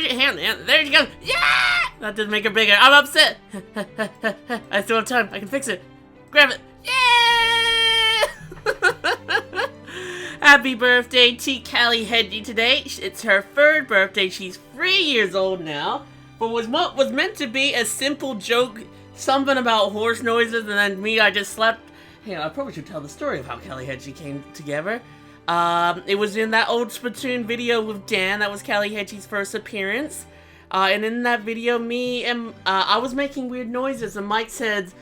There you go. Yeah! That didn't make her bigger. I'm upset. I still have time. I can fix it. Grab it. Yeah! Happy birthday to Callie Hedgie today. It's her 3rd birthday. She's 3 years old now. But what was meant to be a simple joke, something about horse noises, and then I just slept. Hey, I probably should tell the story of how Callie Hedgie came together. It was in that old Splatoon video with Dan. That was Callie Hedgie's first appearance. And in that video, I was making weird noises, and Mike said,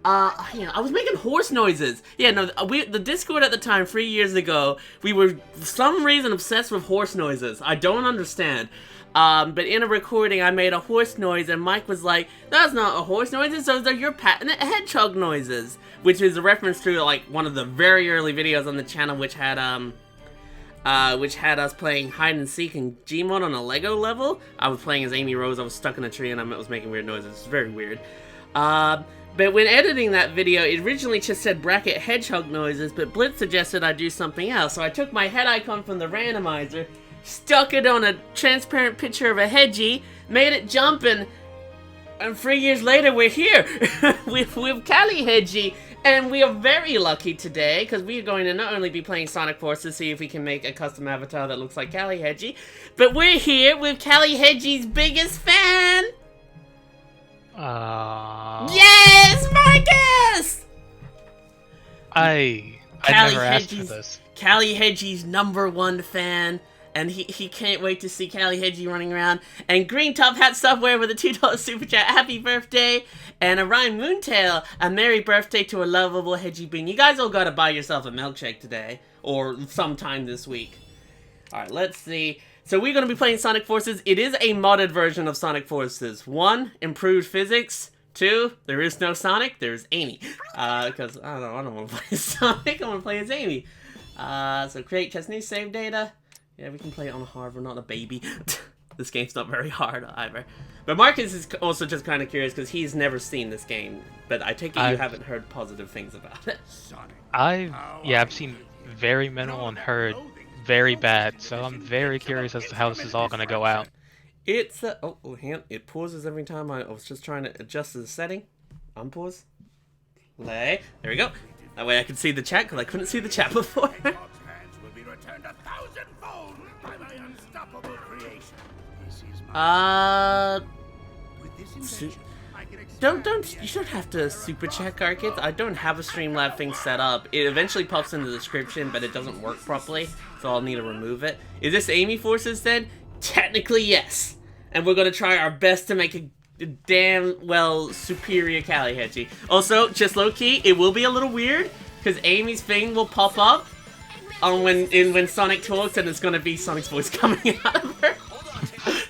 I was making horse noises. Yeah, no, the Discord at the time, 3 years ago, we were, for some reason, obsessed with horse noises. I don't understand. But in a recording, I made a horse noise, and Mike was like, that's not a horse noise, those are your patented hedgehog noises. Which is a reference to, like, one of the very early videos on the channel, which had us playing hide and seek in Gmod on a Lego level. I was playing as Amy Rose, I was stuck in a tree, and I was making weird noises. It's very weird. But when editing that video, it originally just said bracket hedgehog noises, but Blitz suggested I do something else. So I took my head icon from the randomizer, stuck it on a transparent picture of a Hedgie, made it jump, and 3 years later we're here with Callie Hedgie. And we are very lucky today, because we are going to not only be playing Sonic Force to see if we can make a custom avatar that looks like Callie Hedgie, but we're here with Callie Hedgie's biggest fan! Yes, Marcus! I never asked for this. Callie Hedgie's #1 fan, and he can't wait to see Callie Hedgie running around. And Green Top Hat Software with a $2 super chat, happy birthday! And Orionmoontail, a merry birthday to a lovable Hedgie bean. You guys all gotta buy yourself a milkshake today, or sometime this week. Alright, let's see. So we're gonna be playing Sonic Forces. It is a modded version of Sonic Forces. 1, improved physics. 2, there is no Sonic, there's Amy. Because I don't wanna play as Sonic, I wanna play as Amy. So create Chesney, save data. Yeah, we can play it on hard, we're not a baby. This game's not very hard either. But Marcus is also just kind of curious because he's never seen this game. But I take it you haven't heard positive things about it. I've seen very minimal and heard very bad. So I'm very curious as to how this is all going to go out. It's hang on. It pauses every time I was just trying to adjust the setting. Unpause. Play. There we go. That way I could see the chat because I couldn't see the chat before. You don't have to super check our kids. I don't have a Streamlab thing set up. It eventually pops in the description, but it doesn't work properly, so I'll need to remove it. Is this Amy Forces then? Technically, yes. And we're gonna try our best to make a damn, well, superior Callie Hedgie. Also, just low-key, it will be a little weird, because Amy's thing will pop up when Sonic talks, and it's gonna be Sonic's voice coming out of her.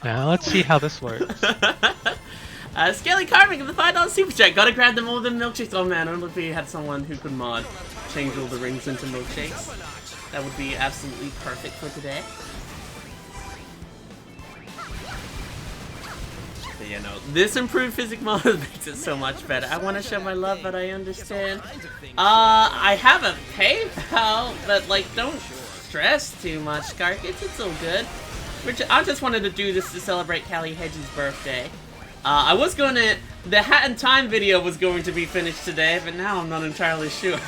Now let's see how this works. Scaly Carmen with the $5 super chat. Gotta grab them all the milkshakes. Oh man, I don't know if we had someone who could change all the rings into milkshakes. That would be absolutely perfect for today. But yeah, no, this improved physics mod makes it so much better. I want to show my love, but I understand. I have a PayPal, but like, don't stress too much, Scarkits. It's all good. I just wanted to do this to celebrate Callie Hedgie's birthday. The Hat and Time video was going to be finished today, but now I'm not entirely sure.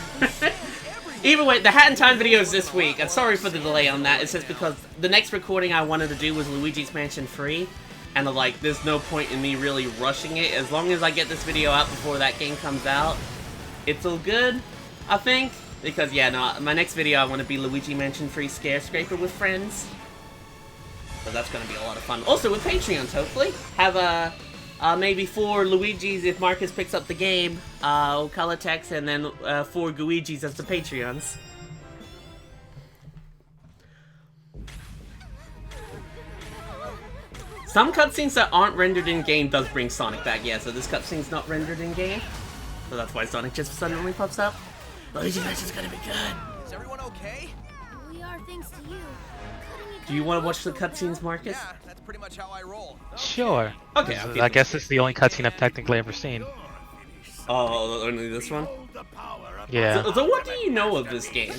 Either way, the Hat and Time video is this week. I'm sorry for the delay on that. It's just because the next recording I wanted to do was Luigi's Mansion 3. And there's no point in me really rushing it. As long as I get this video out before that game comes out, it's all good, I think. Because, yeah, no, my next video I want to be Luigi Mansion 3 Scare Scraper with friends. So that's going to be a lot of fun. Also with Patreons, hopefully. Have maybe 4 Luigis if Marcus picks up the game. Color text, and then 4 Guigis as the Patreons. Some cutscenes that aren't rendered in-game does bring Sonic back, yeah, so this cutscene's not rendered in-game. So that's why Sonic just suddenly pops up. Luigi Mansion's gonna be good. Is everyone okay? We are, thanks to you. Do you want to watch the cutscenes, Marcus? Yeah, that's pretty much how I roll. Sure. Okay, I guess it's the only cutscene I've technically ever seen. Oh, only this one? Yeah. So what do you know of this game?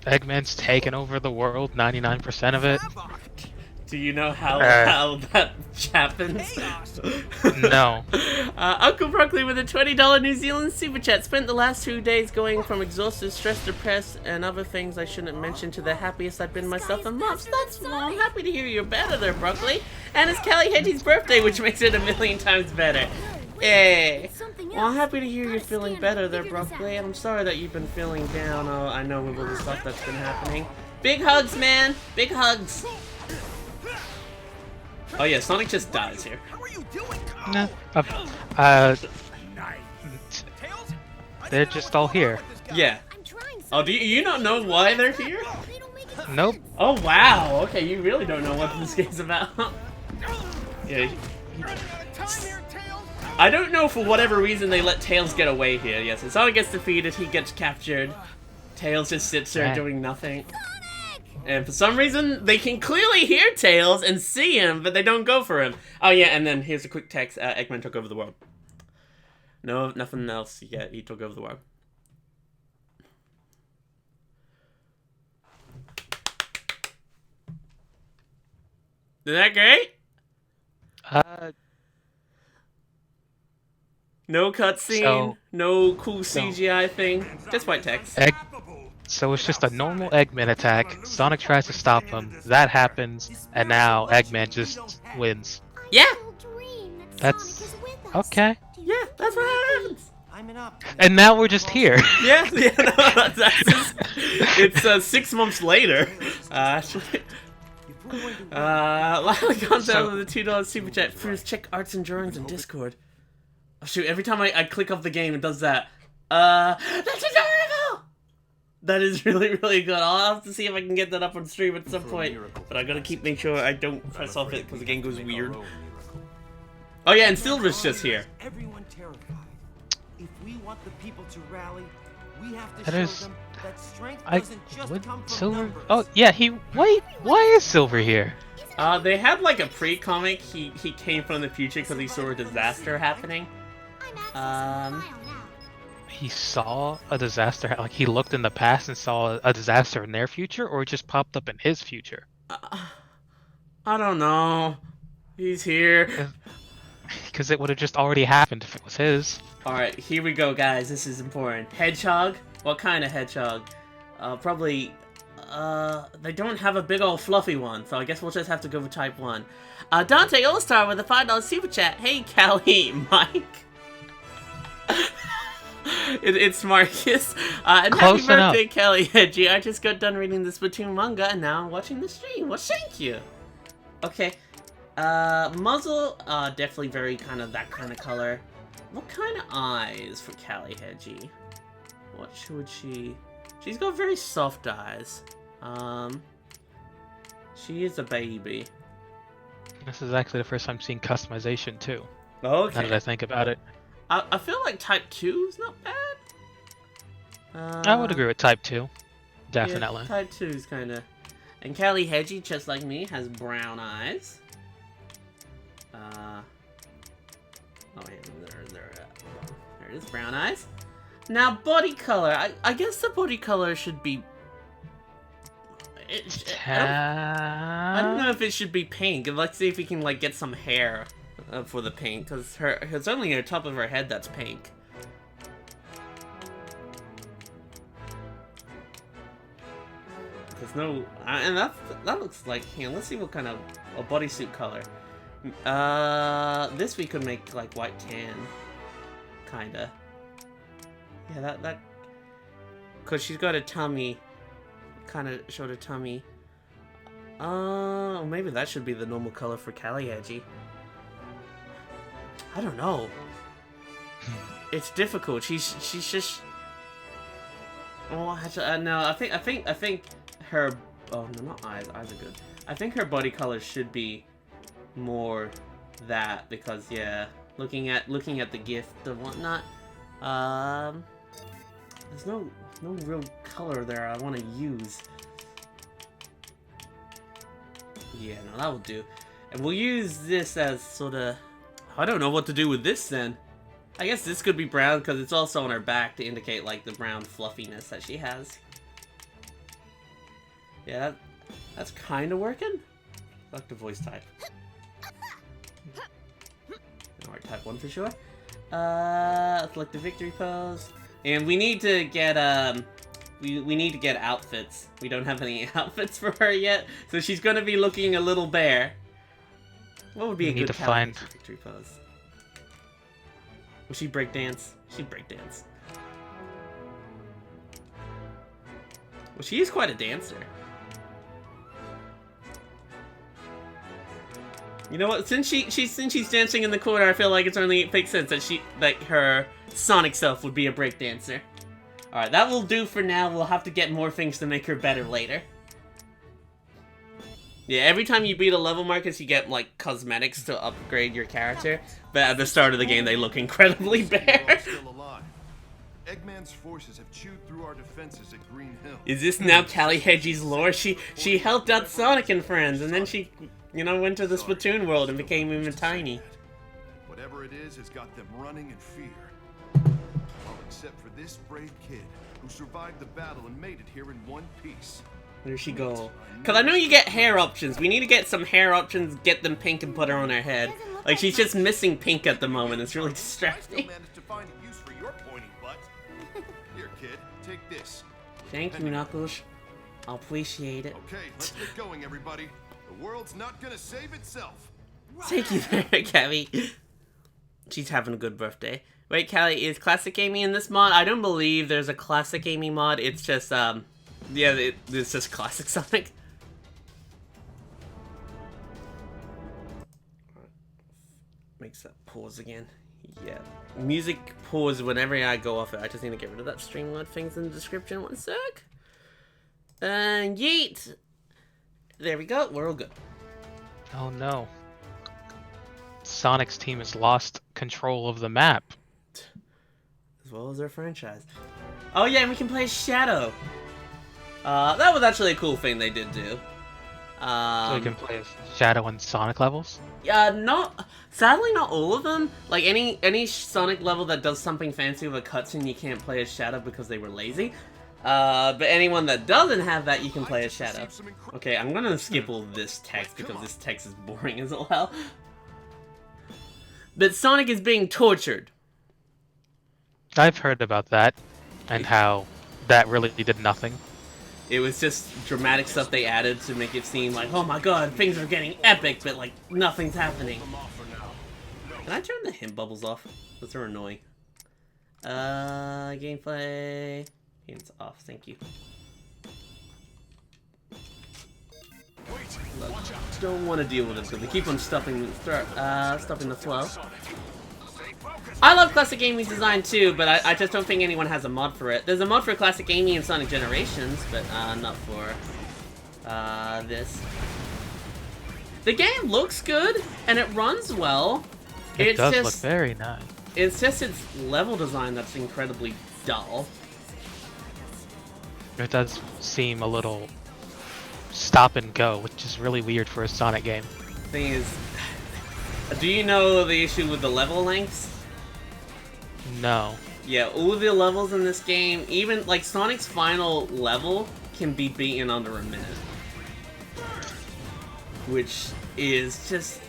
Eggman's taken over the world, 99% of it. Do you know how that happens? No. Uncle Broccoli with a $20 New Zealand super chat spent the last 2 days going from exhausted, stressed, depressed, and other things I shouldn't mention to the happiest I've been myself in months. That's well, I'm happy to hear you're better there, Broccoli. And it's Callie Hedgie's birthday, which makes it 1,000,000 times better. Hey. Well, I'm happy to hear you're feeling better there, Broccoli. I'm sorry that you've been feeling down. Oh, I know with all the stuff that's been happening. Big hugs, man. Big hugs. Oh yeah, Sonic just dies here. How are you doing? No. They're just all here. Yeah. Oh, do you not know why they're here? Nope. Oh wow. Okay, you really don't know what this game's about. Yeah. I don't know for whatever reason they let Tails get away here. Yes, so Sonic gets defeated, he gets captured. Tails just sits there doing nothing. And for some reason, they can clearly hear Tails and see him, but they don't go for him. Oh yeah, and then here's a quick text. Eggman took over the world. No, nothing else yet. He took over the world. Is that great? No cutscene, no cool CGI thing, just white text. So it's just a normal Eggman attack. Sonic tries to stop him. That happens, and now Eggman just wins. Yeah. That's okay. Yeah, that's what happens. And now we're just here. Yeah, no, that's just, it's 6 months later. Actually. Lila Gonzales with the $2 super chat. First, check arts and drawings in Discord. Oh shoot! Every time I click off the game, it does that. That's adorable. That is really, really good. I'll have to see if I can get that up on stream at some point. But I gotta make sure I don't press off it because the game goes weird. Oh yeah, and Silver's just here. Everyone terrified. If we want the people to rally, we have to That show is- them that strength I doesn't just would come from Silver. numbers. Oh yeah, why is Silver here? They had like a pre-comic. He came from the future because he saw a disaster happening. He saw a disaster. Like he looked in the past and saw a disaster in their future, or it just popped up in his future. I don't know. He's here. Because it would have just already happened if it was his. Alright, here we go, guys. This is important. Hedgehog? What kind of hedgehog? Probably, they don't have a big old fluffy one, so I guess we'll just have to go with type 1. Dante All-Star with a $5 super chat. Hey, Callie, Mike. It's Marcus. And Close happy enough. birthday, Callie Hedgie. I just got done reading the Splatoon manga, and now I'm watching the stream. Well, thank you. Okay. Muzzle, definitely very kind of that kind of color. What kind of eyes for Callie Hedgie? What should she... She's got very soft eyes. She is a baby. This is actually the first time seeing customization too. Okay. Now that I think about it, I feel like type 2 is not bad. I would agree with Type 2. Definitely. Yeah, type 2 is kind of... And Callie Hedgie, just like me, has brown eyes. Oh yeah, there it is, brown eyes. Now, body color. I guess the body color should be... I don't know if it should be pink. Let's see if we can, like, get some hair for the pink, because it's only the top of her head that's pink. There's no... and that looks like... Hang on, let's see what kind of a bodysuit color. This we could make, like, white tan. Kinda. Yeah, that... Because she's got a tummy. Kind of showed a tummy. Maybe that should be the normal color for Callie Hedgie. I don't know. It's difficult. She's just... Oh, actually, no, I think her... Oh, no, not eyes. Eyes are good. I think her body color should be more that, because, yeah, looking at the gift and whatnot, there's no real color there I want to use. Yeah, no, that will do. And we'll use this as sort of... I don't know what to do with this then. I guess this could be brown because it's also on her back to indicate like the brown fluffiness that she has. Yeah, that's kind of working. Fuck the voice type. Alright, type 1 for sure. Select the victory pose. And we need to get, we need to get outfits. We don't have any outfits for her yet, so she's gonna be looking a little bare. What would be a good victory pose? Will she breakdance? She'd breakdance. Well, she is quite a dancer. You know what? Since she's dancing in the corner, I feel like it's only makes sense that her Sonic self would be a breakdancer. All right, that will do for now. We'll have to get more things to make her better later. Yeah, every time you beat a level, Marcus, you get like cosmetics to upgrade your character. But at the start of the game, they look incredibly bare. Eggman's forces have chewed through our defenses at Green Hill. Is this now Callie Hedgies' lore? She helped out Sonic and friends, and then she, you know, went to the Splatoon world and became even tiny. Whatever it is has got them running in fear. All except for this brave kid who survived the battle and made it here in one piece. Where'd she go? Cause I know you get hair options. We need to get some hair options, get them pink and put her on her head. Like she's just missing pink at the moment. It's really distracting. Here, kid, take this. Thank you, Knuckles. I'll appreciate it. Okay, let's get going, everybody. The world's not gonna save itself. Thank you there, Callie. She's having a good birthday. Wait, Callie, is Classic Amy in this mod? I don't believe there's a Classic Amy mod. It's just, yeah, it's just Classic Sonic. Makes that pause again. Yeah. Music pause whenever I go off it. I just need to get rid of that Streamlord things in the description. 1 sec. And yeet! There we go. We're all good. Oh no. Sonic's team has lost control of the map. As well as their franchise. Oh yeah, and we can play Shadow. That was actually a cool thing they did do. So we can play as Shadow and Sonic levels? Sadly not all of them. Like any Sonic level that does something fancy with a cutscene, you can't play as Shadow because they were lazy. But anyone that doesn't have that, you can play as Shadow. Okay, I'm gonna skip all this text because this text is boring as all hell. But Sonic is being tortured. I've heard about that, and how that really did nothing. It was just dramatic stuff they added to make it seem like, oh my god, things are getting epic, but like, nothing's happening. Can I turn the hint bubbles off? Those are annoying. Gameplay... Hints off, thank you. Look, don't want to deal with this because they keep on stopping the flow. I love Classic Amy's design too, but I just don't think anyone has a mod for it. There's a mod for Classic Amy and Sonic Generations, but not for this. The game looks good and it runs well. It does look very nice. It's just its level design that's incredibly dull. It does seem a little stop and go, which is really weird for a Sonic game. Thing is, do you know the issue with the level lengths? No. Yeah, all the levels in this game, even like Sonic's final level, can be beaten under a minute. Which is just...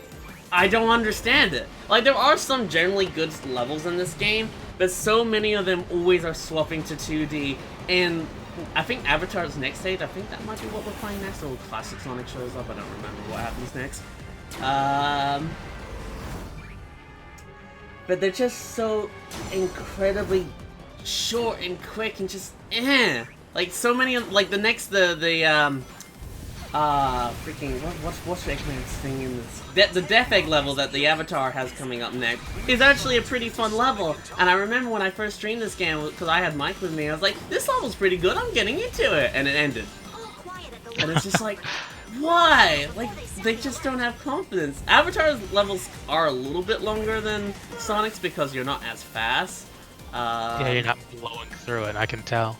I don't understand it. Like, there are some generally good levels in this game, but so many of them always are swapping to 2D, and I think Avatar's next stage, I think that might be what we're playing next, or Classic Sonic shows up, I don't remember what happens next. But they're just so incredibly short and quick and just like so many of, like the next freaking what's Eggman's thing in this? The Death Egg level that the Avatar has coming up next is actually a pretty fun level. And I remember when I first streamed this game, because I had Mike with me, I was like, this level's pretty good, I'm getting into it, and it ended. And it's just like, why? Like, they just don't have confidence. Avatar's levels are a little bit longer than Sonic's because you're not as fast. Yeah, you're not blowing through it, I can tell.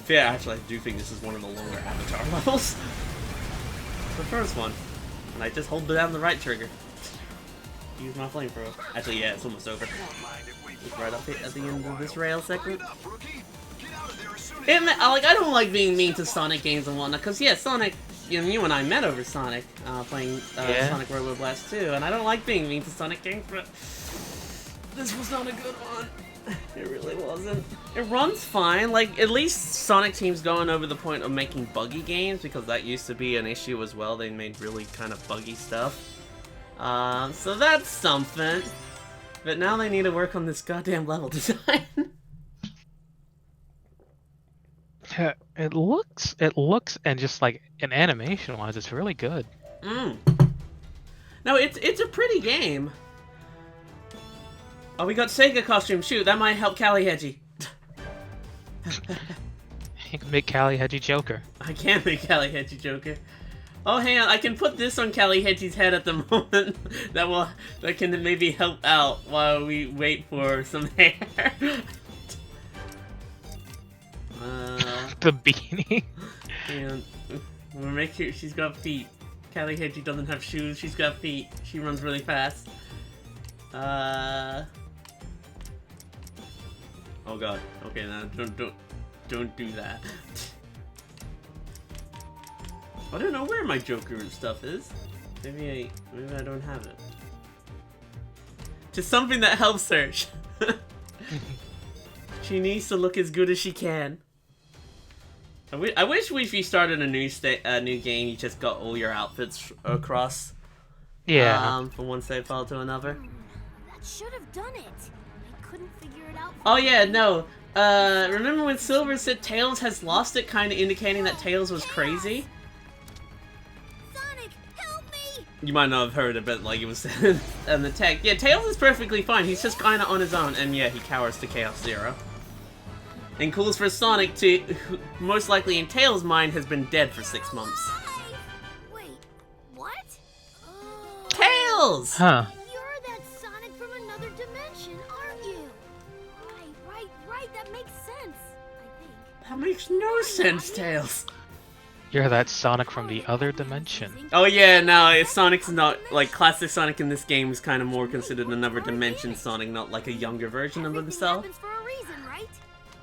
Yeah, actually, I do think this is one of the longer Avatar levels. The first one. And I just hold down the right trigger. Use my flamethrower. Actually, yeah, it's almost over. Just right up here at the end of this rail segment. Like, I don't like being mean to Sonic games and whatnot, because, yeah, Sonic, you and I met over Sonic, playing Sonic Robo Blast 2, and I don't like being mean to Sonic games, but this was not a good one. It really wasn't. It runs fine, like, at least Sonic Team's going over the point of making buggy games, because that used to be an issue as well. They made really kind of buggy stuff. So that's something. But now they need to work on this goddamn level design. It looks, and just like in animation-wise, it's really good. No, it's a pretty game. Oh, we got Sega costume. Shoot, that might help Callie Hedgie. You can make Callie Hedgie Joker. I can make Callie Hedgie Joker. Oh, hang on, I can put this on Callie Hedgie's head at the moment. that can maybe help out while we wait for some hair. The beanie. And we'll make sure she's got feet. Callie Hedgie doesn't have shoes, she's got feet. She runs really fast. Oh god. Okay, now don't do that. I don't know where my Joker stuff is. Maybe I don't have it. Just something that helps her. She needs to look as good as she can. I wish if you started a new game, you just got all your outfits across. Yeah. From one save file to another. That should have done it. I couldn't figure it out. Oh yeah, no. Remember when Silver said Tails has lost it, kind of indicating that Tails was crazy? Sonic, help me! You might not have heard it, but like it was in the tech. Yeah, Tails is perfectly fine. He's just kind of on his own, and yeah, he cowers to Chaos Zero. And calls for Sonic to, who most likely in Tails' mind, has been dead for 6 months. Wait, what? Tails! Huh. You're that Sonic from another dimension, aren't you? Right. That makes sense, I think. That makes no sense, Tails. You're that Sonic from the other dimension. Oh yeah, no, Sonic's not, like, classic Sonic in this game is kind of more considered another dimension Sonic, not like a younger version of himself. Happens for a reason, right?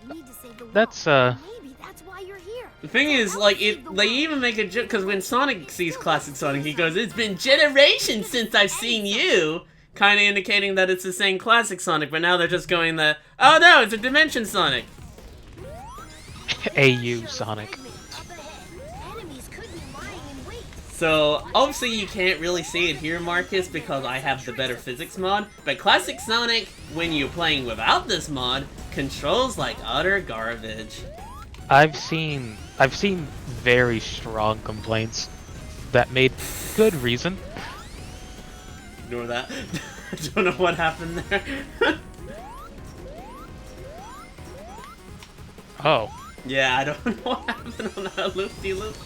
We need to save the world. That's Maybe that's why you're here. The thing is, like, they even make a joke, because when Sonic sees classic Sonic, he goes, "It's been generations since I've seen you," kind of indicating that it's the same classic Sonic, but now they're just going the, "Oh no, it's a dimension Sonic." AU Sonic. So, obviously you can't really see it here, Marcus, because I have the better physics mod, but classic Sonic, when you're playing without this mod, controls like utter garbage. I've seen very strong complaints that made good reason. Ignore that. I don't know what happened there. Oh. Yeah, I don't know what happened on that loop-de-loop.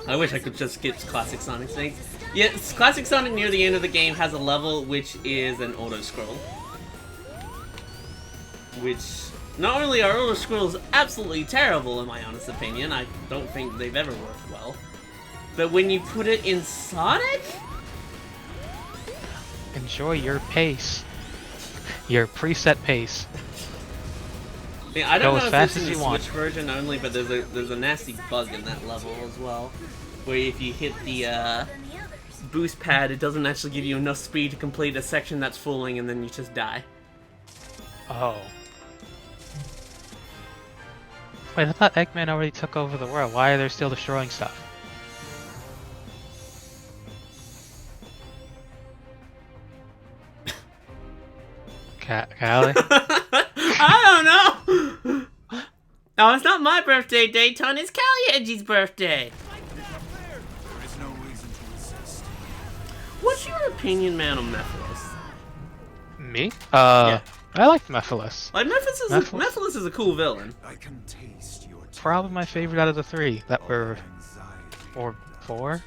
I wish I could just skip classic Sonic thing. Yeah, classic Sonic near the end of the game has a level which is an auto-scroll. Which, not only are auto-scrolls absolutely terrible in my honest opinion, I don't think they've ever worked well, but when you put it in Sonic? Enjoy your pace. Your preset pace. Yeah, I don't Go know as if fast it's in as the you want. Switch version only, but there's a nasty bug in that level as well, where if you hit the boost pad, it doesn't actually give you enough speed to complete a section that's falling, and then you just die. Oh. Wait, I thought Eggman already took over the world. Why are they still destroying stuff? Callie? I don't know! Oh, it's not my birthday, Dayton. It's Callie Hedgie's birthday. There is no reason to resist. What's your opinion, man, on Mephiles? Me? Yeah. I like Mephiles. Like, Mephiles is a cool villain. I can taste your Probably my favorite out of the three that were, or four,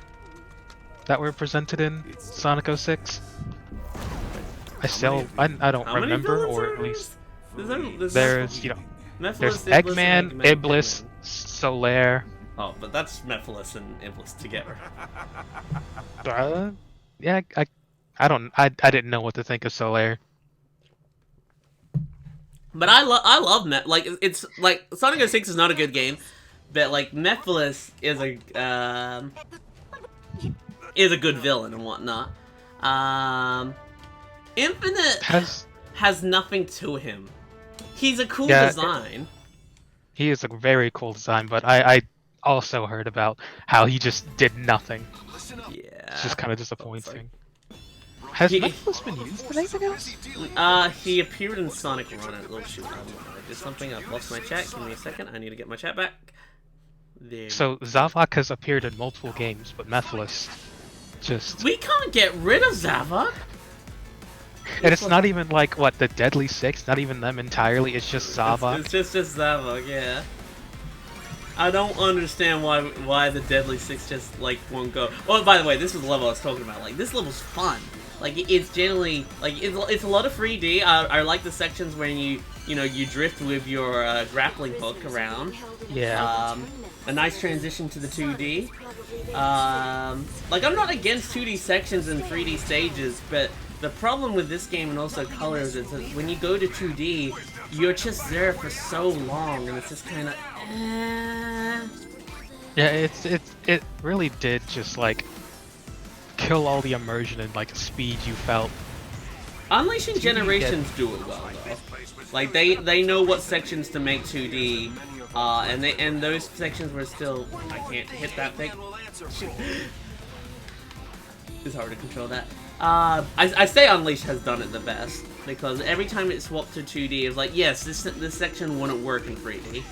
that were presented in Sonic 06. I don't How many remember, villains or are at least there's there's Mephiles, Eggman, and Iblis, Solaire. Oh, but that's Mephiles and Iblis together. Yeah, I didn't know what to think of Solaire. But I love like it's like Sonic 06 is not a good game, but like Mephiles is a good villain and whatnot. Infinite has nothing to him. He's a cool design. He is a very cool design, but I also heard about how he just did nothing. Yeah. It's just kind of disappointing. Has Mephiles been used in anything else? He appeared in Sonic Run at Little Shoot. I did something, I've lost my chat. Give me a second, I need to get my chat back. There. So Zavok has appeared in multiple games, but Mephiles just... We can't get rid of Zavok! And it's not even like, what, the Deadly Six? Not even them entirely, it's just Zavok? It's just Zavok, yeah. I don't understand why the Deadly Six just, like, won't go. Oh, by the way, this was the level I was talking about. Like, this level's fun. Like, it's generally, like, it's a lot of 3D. I like the sections where you drift with your grappling hook around. Yeah. A nice transition to the 2D. Like, I'm not against 2D sections and 3D stages, but the problem with this game and also Colors is that when you go to 2D, you're just there for so long, and it's just kind of, Yeah, it really did just, like, kill all the immersion and, like, speed you felt. Unleashing Generations do it well, though. Like, they know what sections to make 2D, and those sections were still... I can't hit that thing. It's hard to control that. I say Unleash has done it the best, because every time it swapped to 2D, it was like, yes, this section wouldn't work in 3D.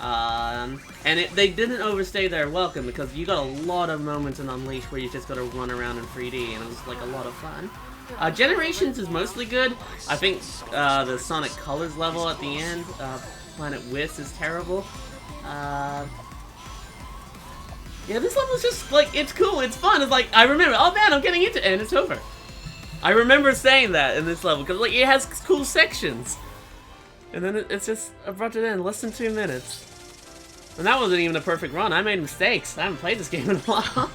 And they didn't overstay their welcome, because you got a lot of moments in Unleash where you just gotta run around in 3D, and it was like a lot of fun. Generations is mostly good. I think the Sonic Colors level at the end, Planet Whist, is terrible. Yeah, this level's just, like, it's cool, it's fun, it's like, I remember, oh man, I'm getting into it, and it's over. I remember saying that in this level, because, like, it has cool sections. And then it's just, I brought it in less than 2 minutes. And that wasn't even a perfect run, I made mistakes. I haven't played this game in a while.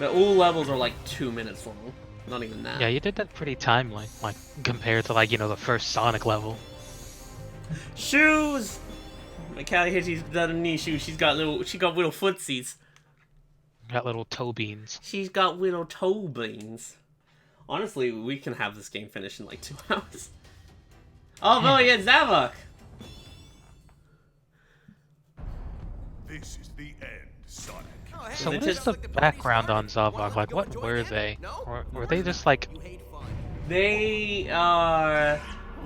But all levels are like 2 minutes long, not even that. Yeah, you did that pretty timely, like, compared to, like, the first Sonic level. Shoes! My Callie Hedgies done a knee shoe. She got little footsies. Got little toe beans. She's got little toe beans. Honestly, we can have this game finished in like 2 hours. Oh no, yeah, Zavok! This is the end, Sonic. So what is the background on Zavok? Like, what were they? Or were they just like... They are...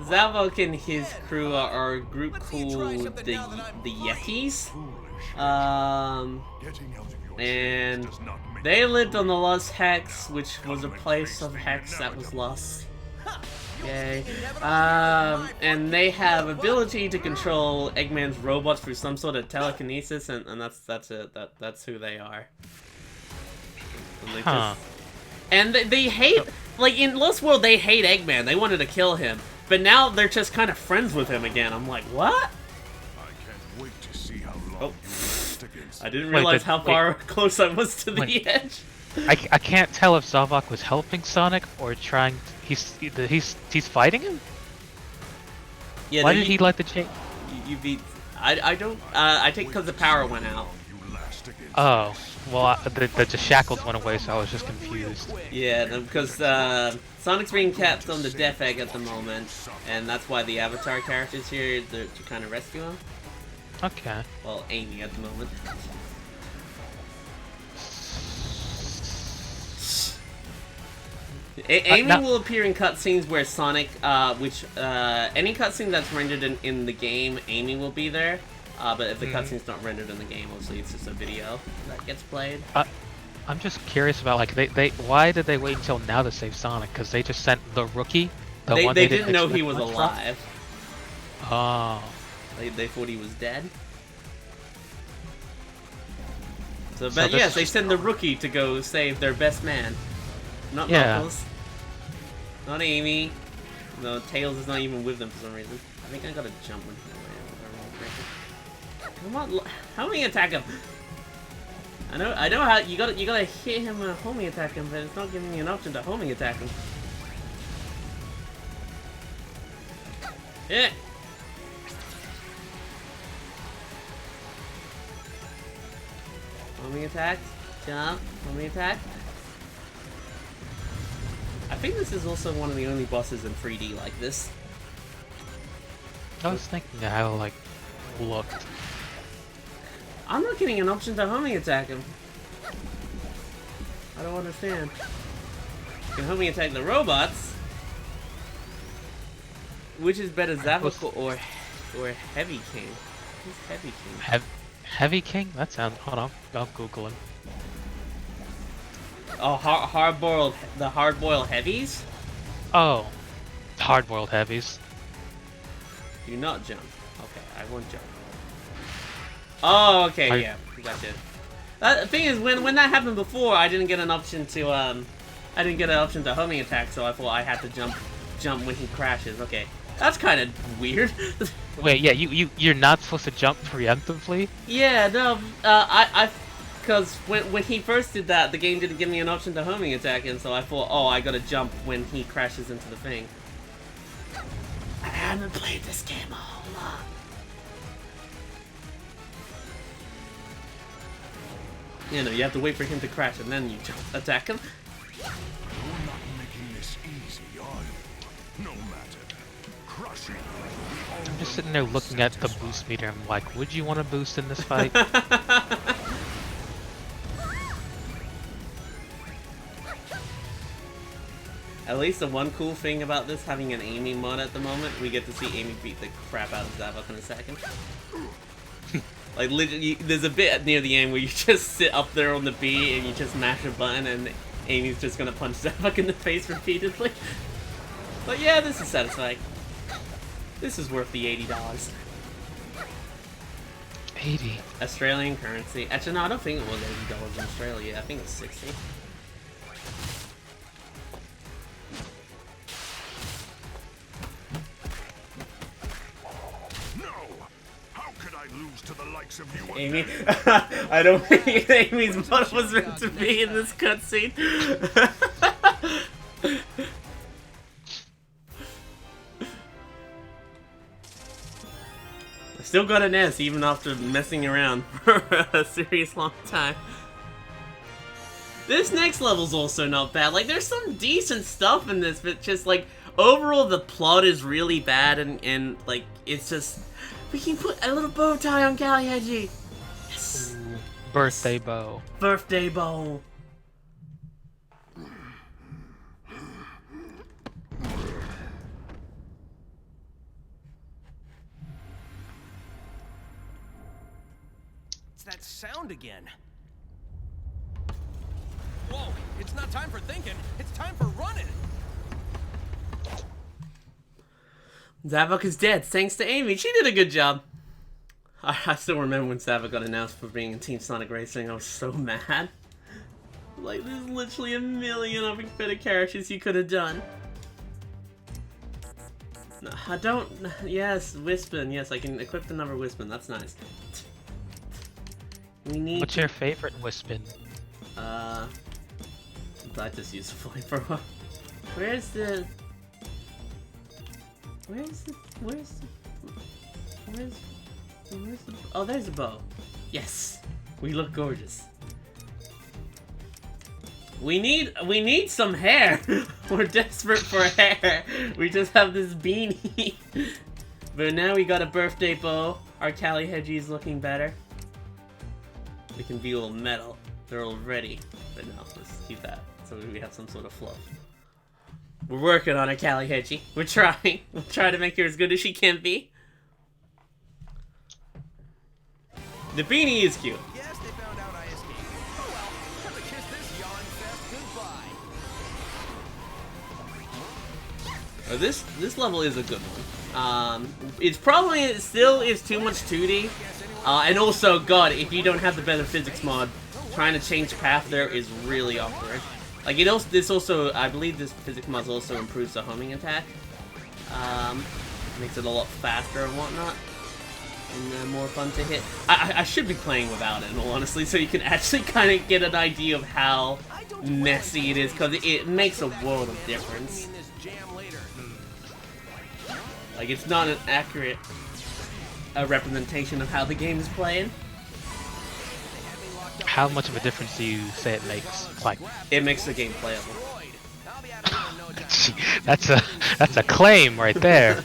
Zavok and his crew are a group called the Hedgies. And they lived on the Lost Hex, which was a place of Hex that was lost. Yay. And they have ability to control Eggman's robots through some sort of telekinesis, and that's it. That's who they are. And they hate, like in Lost World, they hate Eggman. They wanted to kill him, but now they're just kind of friends with him again. I'm like, what? I can't wait to see how long I didn't realize how far close I was to the edge. I can't tell if Zavok was helping Sonic or trying. He's fighting him. Yeah. Why did he like the chain? You beat. I don't. I think because the power went out. Oh, well, the shackles went away, so I was just confused. Yeah, because Sonic's being kept on the Death Egg at the moment, and that's why the Avatar character's here to kind of rescue him. Okay. Well, Amy at the moment. Amy will appear in cutscenes where Sonic, any cutscene that's rendered in the game, Amy will be there. But if the cutscene's not rendered in the game, obviously it's just a video that gets played. I'm just curious about, like, why did they wait until now to save Sonic? Because they just sent the rookie? They didn't know he was alive. Oh. They thought he was dead. So, but yes, they send the rookie to go save their best man. Not Knuckles. Not Amy. No, Tails is not even with them for some reason. I think I gotta jump with him. Come on, help me attack him. I know how you gotta hit him and homing attack him, but it's not giving me an option to homing attack him. Eh. Homing attack. Jump. Homing attack. I think this is also one of the only bosses in 3D like this. I was thinking how, like, looked. I'm not getting an option to homing attack him. I don't understand. You can homing attack the robots. Which is better, Zavokal or Heavy King? Who's Heavy King? Heavy King? That sounds... Hold on, I'll Google him. Oh, the hard-boiled heavies? Oh, hard-boiled heavies. Do not jump. Okay, I won't jump. Oh, okay, yeah, gotcha. The thing is, when that happened before, I didn't get an option to homing attack, so I thought I had to jump when he crashes. Okay, that's kind of weird. Wait, yeah, you're not supposed to jump preemptively? Yeah, no, because when he first did that, the game didn't give me an option to homing attack him, so I thought, oh, I gotta jump when he crashes into the thing. I haven't played this game a whole lot. You know, you have to wait for him to crash and then you jump attack him. You're not making this easy, are you? No matter. Crushing. I'm just sitting there looking at the boost meter. I'm like, would you want to boost in this fight? At least the one cool thing about this having an Amy mod at the moment, we get to see Amy beat the crap out of Zavok in a second. Like, literally, there's a bit near the end where you just sit up there on the B and you just mash a button and Amy's just gonna punch Zavok in the face repeatedly. But yeah, this is satisfying. This is worth the $80. 80. Australian currency. Actually, no, I don't think it was $80 in Australia. I think it was 60. To the likes of you, Amy, I don't think Amy's butt was meant to be in this cutscene. I still got an S even after messing around for a serious long time. This next level's also not bad. Like, there's some decent stuff in this, but just like overall the plot is really bad and like it's just. We can put a little bow tie on Callie, Hedgie. Yes. Ooh, birthday bow. Birthday bow. It's that sound again. Whoa, it's not time for thinking, it's time for running. Zavok is dead, thanks to Amy. She did a good job. I still remember when Zavok got announced for being in Team Sonic Racing. I was so mad. Like, there's literally a million other better characters you could have done. No, I don't... Yes, Wispin. Yes, I can equip another Wispin. That's nice. We need... What's your favorite Wispin? I just use the flamethrower. Where's the... Oh, there's a bow. Yes, we look gorgeous. We need some hair. We're desperate for hair. We just have this beanie. But now we got a birthday bow. Our Callie Hedgie's looking better. We can be all metal. They're all ready. But no, let's keep that so we have some sort of fluff. We're working on it, Callie Hedgie. We're trying. We'll try to make her as good as she can be. The beanie is cute. Yes, they found out I escaped. Oh well, have to kiss this yawn fest goodbye. This level is a good one. It's probably still is too much 2D. And also, God, if you don't have the better physics mod, trying to change path there is really awkward. Like, this also, I believe this physics mod also improves the homing attack. Makes it a lot faster and whatnot. And more fun to hit. I should be playing without it, in all honesty, so you can actually kind of get an idea of how messy it is, because it makes a world of difference. Like, it's not an accurate representation of how the game is playing. How much of a difference do you say it makes? Like, It makes the game playable. that's a claim right there.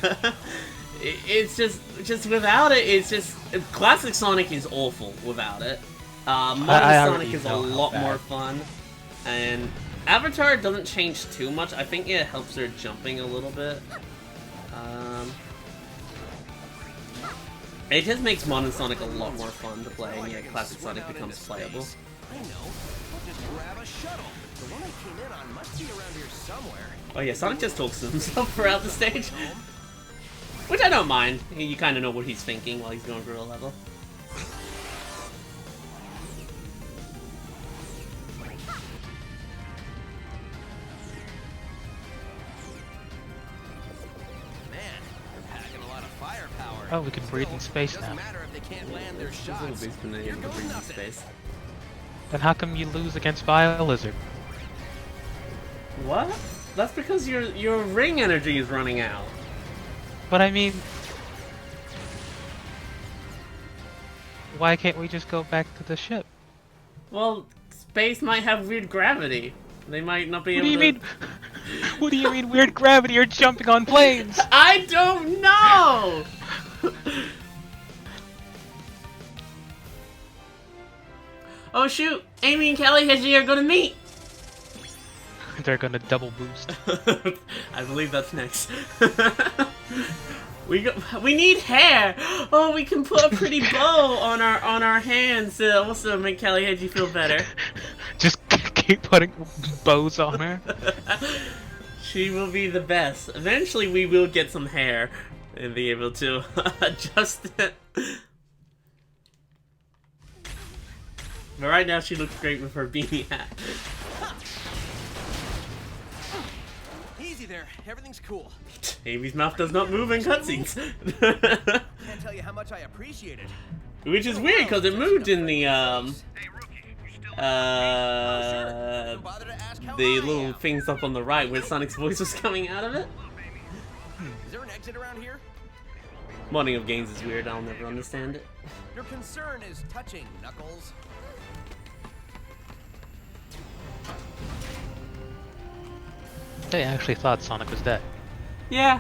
It's just without it, it's just... Classic Sonic is awful without it. Modern Sonic is a lot more fun. And Avatar doesn't change too much. I think it helps their jumping a little bit. It just makes Modern Sonic a lot more fun to play, and yeah, Classic Sonic becomes playable. I know. We'll just grab a shuttle. The one I came in on must be around here somewhere. Oh yeah, Sonic just talks to himself throughout the stage. Which I don't mind. You kind of know what he's thinking while he's going through a level. Oh, we can breathe in space now. Then how come you lose against Bio-Lizard? What? That's because your ring energy is running out. But I mean... Why can't we just go back to the ship? Well, space might have weird gravity. They might not be able to... What do you mean? What do you mean weird gravity? You're jumping on planes! I don't know! Oh shoot! Amy and Callie Hedgie are gonna meet! They're gonna double boost. I believe that's next. We need hair! Oh, we can put a pretty bow on our hands to also make Callie Hedgie feel better. Just keep putting bows on her. She will be the best. Eventually we will get some hair and be able to adjust it. But right now she looks great with her beanie hat. Easy there. Everything's cool. Amy's mouth does not move in cutscenes. Can't tell you how much I appreciate it. Which is weird because it moved in the little things up on the right where Sonic's voice was coming out of it. Is there an exit around here? Modding of games is weird, I'll never understand it. Your concern is touching, Knuckles. They actually thought Sonic was dead. Yeah.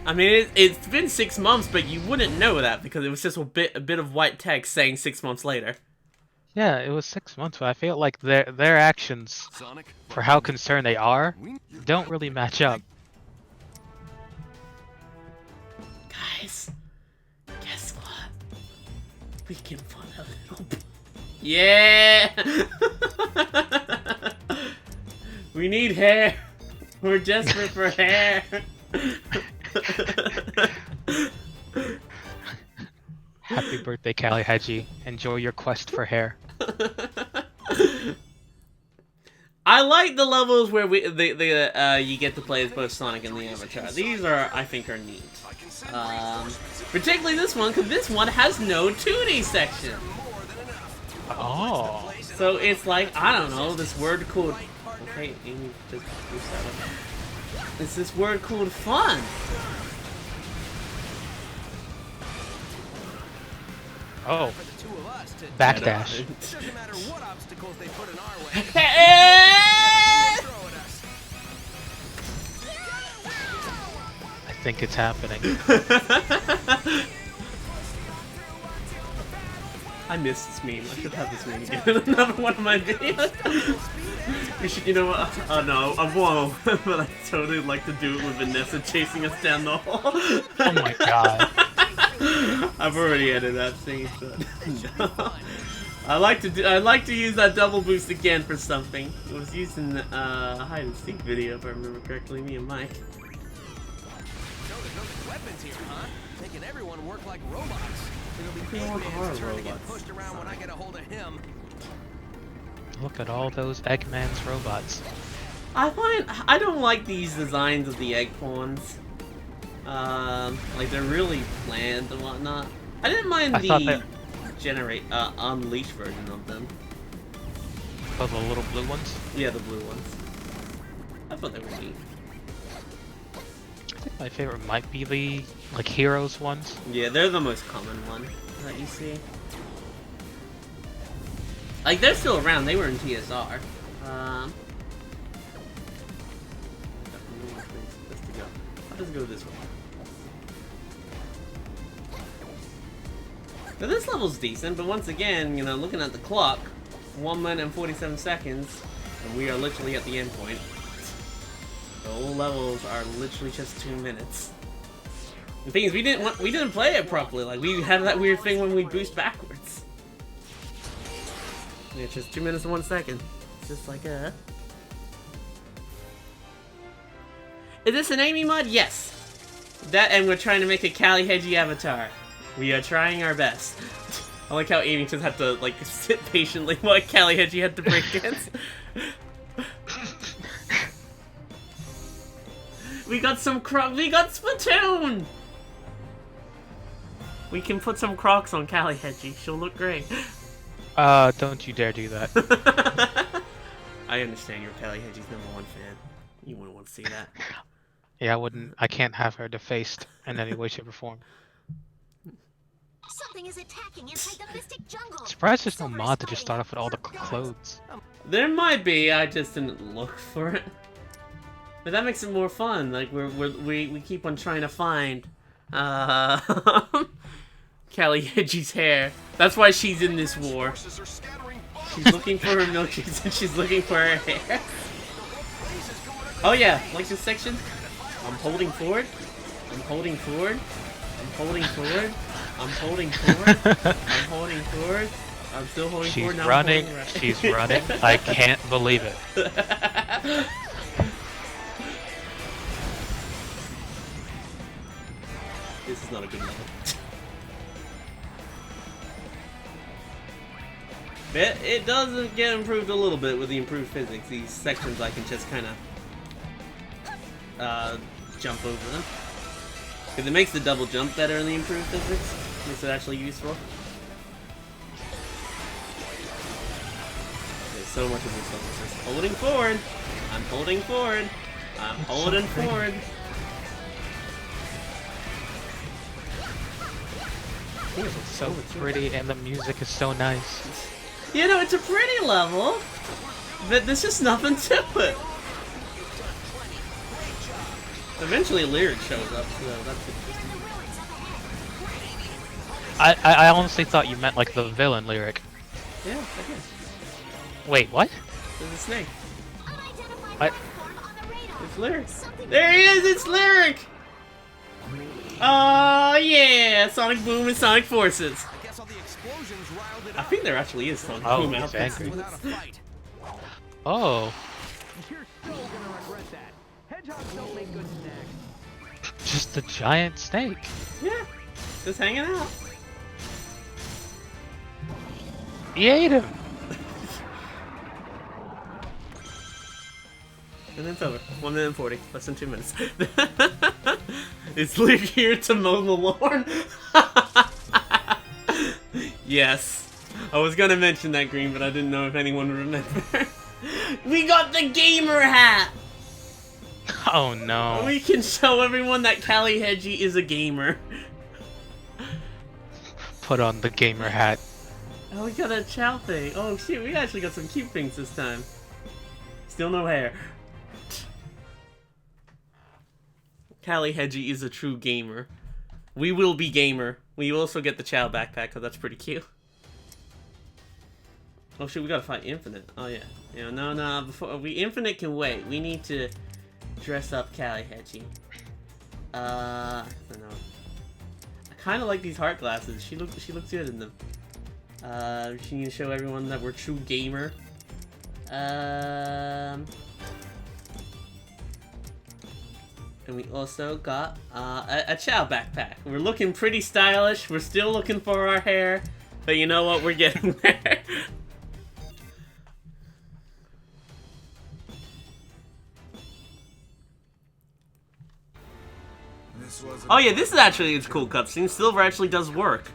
I mean, it's been 6 months, but you wouldn't know that because it was just a bit of white text saying 6 months later. Yeah, it was 6 months, but I feel like their actions, for how concerned they are, don't really match up. Guys, guess what? We can put a little... Yeah! We need hair. We're desperate for hair. Happy birthday, Callie Hedgie. Enjoy your quest for hair. I like the levels where you get to play as both Sonic and the Avatar. These are, I think, are neat. Particularly this one, because this one has no 2D section. Oh. So it's like, I don't know, this word called... Okay, Amy just boost that up. It's this word called fun. Oh. Backdash. Doesn't matter what obstacles they put in our way. I think it's happening. I missed this meme. I should have this meme again in another one of my videos. We should, you know what? Oh no, I won't. But I totally like to do it with Vanessa chasing us down the hall. Oh my god. I've already edited that scene, but no. I like to use that double boost again for something. It was used in the hide and seek video, if I remember correctly. Me and Mike. So there's no weapons here, huh? Making everyone work like robots. It'll be Eggman's turn to get pushed around when I get a hold of him. Look at all those Eggman's robots. I don't like these designs of the egg pawns. Like they're really bland and whatnot. I didn't mind the Unleash version of them. Oh, the little blue ones? Yeah, the blue ones. I thought they were neat. My favorite might be the like heroes ones. Yeah, they're the most common one that you see. Like, they're still around. They were in TSR. How does it go this way? Now, this level's decent, but once again, you know, looking at the clock, 1 minute and 47 seconds, and we are literally at the end point. The old levels are literally just 2 minutes. The thing is, we didn't play it properly. Like, we had that weird thing when we boost backwards. Yeah, it's just 2 minutes and 1 second. It's just like a... Is this an Amy mod? Yes. That, and we're trying to make a Callie Hedgie avatar. We are trying our best. I like how Amy just had to, like, sit patiently while Callie Hedgie had to break dance. We got some we got Splatoon! We can put some Crocs on Callie Hedgie. She'll look great. Don't you dare do that. I understand you're Callie Hedgie's #1 fan. You wouldn't want to see that. Yeah, I can't have her defaced in any way, shape, or form. Something is attacking inside the mystic jungle. Surprised there's no mod to just start off with all the clothes. There might be, I just didn't look for it. But that makes it more fun. Like we keep on trying to find Callie Hedgie's hair. That's why she's in this war. She's looking for her milkshakes and she's looking for her hair. Oh yeah, like this section. I'm holding forward. I'm holding forward. I'm holding forward. I'm holding forward. I'm holding forward. I'm still holding forward. Now Running. I'm holding She's running. I can't believe it. This is not a good level. It does get improved a little bit with the improved physics. These sections I can just kind of jump over them. Because it makes the double jump better in the improved physics. Makes it actually useful. There's so much of this level. It's just holding forward. I'm holding forward. I'm holding forward. It's so pretty and the music is so nice. You know, it's a pretty level, but there's just nothing to it. Eventually, a lyric shows up, so that's interesting. I honestly thought you meant like the villain lyric. Yeah, I did. Wait, what? There's a snake. What? It's lyric. There he is, it's lyric! Oh yeah, Sonic Boom and Sonic Forces. I think there actually is Sonic Boom he's outfits. angry. Oh. You're so gonna regret that. Hedgehogs don't make good snacks. Just a giant snake. Yeah, just hanging out. He ate him. And then it's over. 1 minute and 40. Less than 2 minutes. Is Luke here to mow the lawn? Yes. I was gonna mention that, Green, but I didn't know if anyone would remember. We got the gamer hat! Oh no. We can show everyone that Callie Hedgie is a gamer. Put on the gamer hat. Oh, we got a chow thing. Oh shoot, we actually got some cute things this time. Still no hair. Callie Hedgie is a true gamer. We will be gamer. We also get the Chow backpack, because that's pretty cute. Oh shoot, we gotta fight Infinite. Oh yeah. Yeah, no, before Infinite can wait. We need to dress up Callie Hedgie. I don't know. I kinda like these heart glasses. She looks good in them. She needs to show everyone that we're true gamer. And we also got a Chow backpack. We're looking pretty stylish. We're still looking for our hair. But you know what? We're getting there. Oh yeah, this is actually a cool cutscene. Silver actually does work.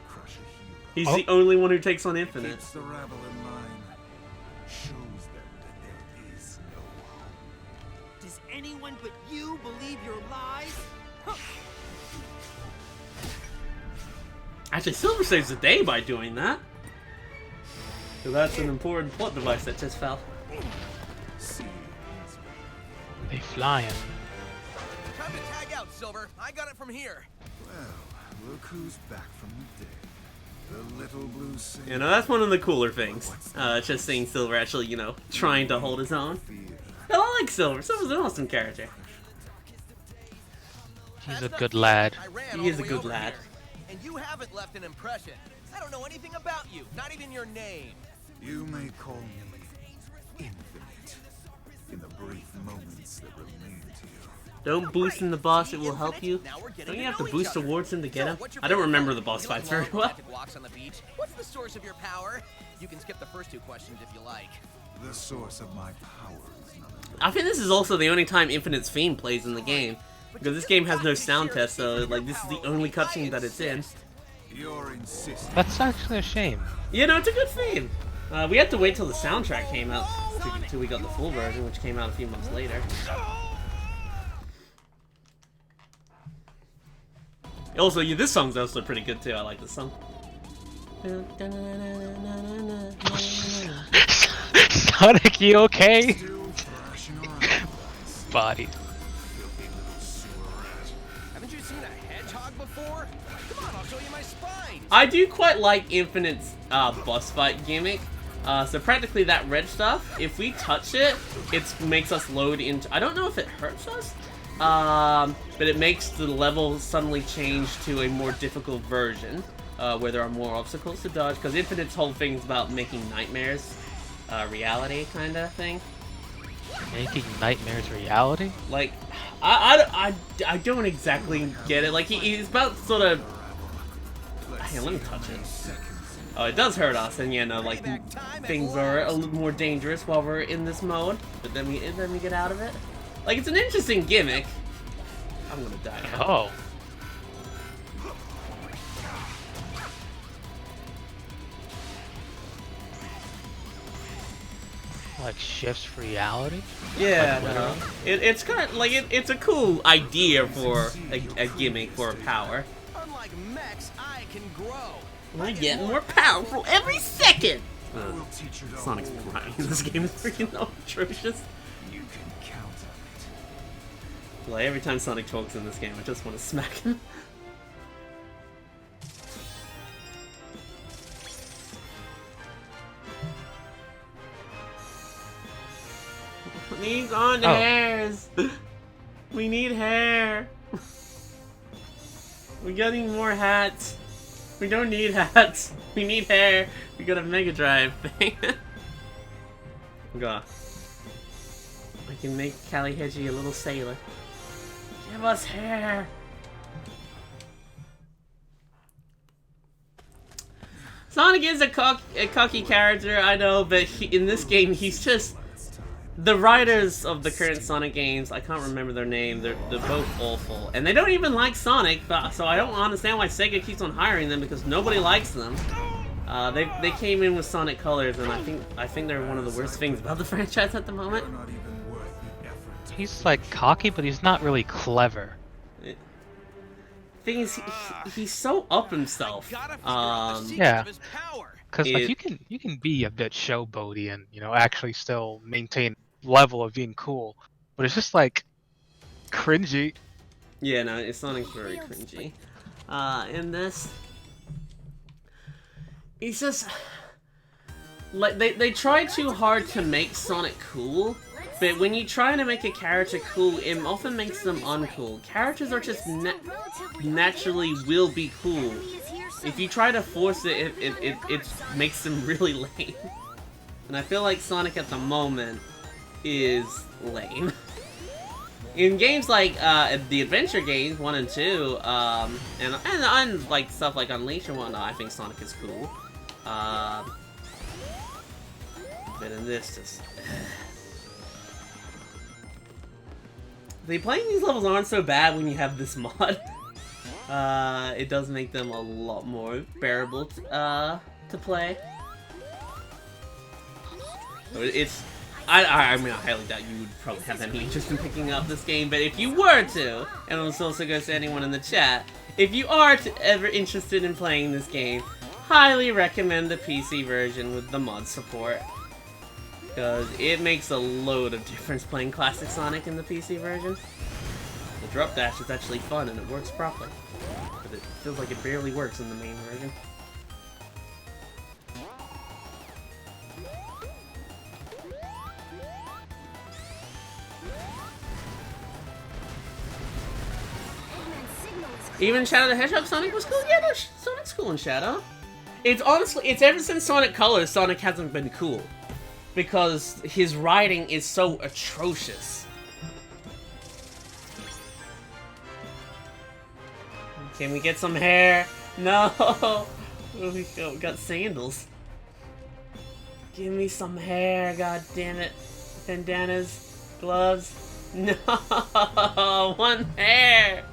He's the only one who takes on Infinite. The rabble in line. Shows them that there is no hope. Does anyone but you believe your lies? Actually, Silver saves the day by doing that. So that's an important plot device that just fell. They flying. Time to tag out, Silver. I got it from here. Well, look who's back from the dead. The little blue sailor. You know, that's one of the cooler things. Just seeing Silver actually, you know, trying to hold his own. Hell, I like Silver. Silver's an awesome character. He's a good lad. He is a good lad. And you haven't left an impression. I don't know anything about you, not even your name. You may call me infinite in the brief moments that remain to you. Don't boost in the boss, it will help you. Don't you have to boost towards him to get him? I don't remember the boss fights very well. Walks on the beach. What's the source of your power? You can skip the first two questions if you like. The source of my power is none of I think this is also the only time Infinite's theme plays in the game. Because this game has no sound test, so like this is the only cutscene that it's in. your insistence. That's actually a shame. You know, it's a good theme. We had to wait till the soundtrack came out till we got the full version, which came out a few months later. Also, yeah, this song's also pretty good too. I like this song. Sonic, you okay? Still thrashing around. Body. Filthy little sewer rat. Haven't you seen a hedgehog before? Come on, I'll show you my spine. I do quite like Infinite's boss fight gimmick. So practically that red stuff, if we touch it, it makes us load into... I don't know if it hurts us, but it makes the level suddenly change to a more difficult version, where there are more obstacles to dodge, because Infinite's whole thing is about making nightmares reality kind of thing. Making nightmares reality? Like, I don't exactly get it. Like, he's about sort of... Hang on, let me touch it. Oh, it does hurt us, and yeah, no, like, things are a little more dangerous while we're in this mode, but then we get out of it. Like, it's an interesting gimmick. I'm gonna die now. Oh. Like shifts reality? Yeah, Like, no. It's kind of like it's a cool idea for a gimmick for a power. Unlike mechs, I can grow. We're getting more powerful every second. I will teach you to Sonic's hold writing in this game is freaking atrocious. You can count on it. Like every time Sonic talks in this game, I just want to smack him. These on the hairs. We need hair. We're getting more hats. We don't need hats. We need hair. We got a Mega Drive thing. God. I can make Callie Hedgie a little sailor. Give us hair. Sonic is a cocky character, I know, but in this game, he's just... The writers of the current Sonic games, I can't remember their name, they're both awful. And they don't even like Sonic, so I don't understand why Sega keeps on hiring them, because nobody likes them. They came in with Sonic Colors, and I think they're one of the worst things about the franchise at the moment. You're not even worth the effort. He's like cocky, but he's not really clever. Thing is, he's so up himself. Yeah. Of his power. Because like you can be a bit showboaty and actually still maintain level of being cool, but it's just like cringy. Yeah, no, Sonic's very cringy. In this, he's just like they try too hard to make Sonic cool, but when you try to make a character cool, it often makes them uncool. Characters are just naturally will be cool. If you try to force it, it makes them really lame. And I feel like Sonic at the moment is lame. In games like the adventure games 1 and 2, and like stuff like Unleashed and whatnot, I think Sonic is cool. But in this, just playing these levels aren't so bad when you have this mod. It does make them a lot more bearable to play. So I mean, I highly doubt you would probably have any interest in picking up this game, but if you were to, and this also goes to anyone in the chat, if you are ever interested in playing this game, highly recommend the PC version with the mod support. Because it makes a load of difference playing Classic Sonic in the PC version. The drop dash is actually fun and it works properly. But it feels like it barely works in the main version. Even Shadow the Hedgehog Sonic was cool? Yeah, no, Sonic's cool in Shadow. It's honestly, it's ever since Sonic Colors, Sonic hasn't been cool. Because his writing is so atrocious. Can we get some hair? No! We got sandals. Give me some hair, god damn it. Bandanas, gloves. No! One hair!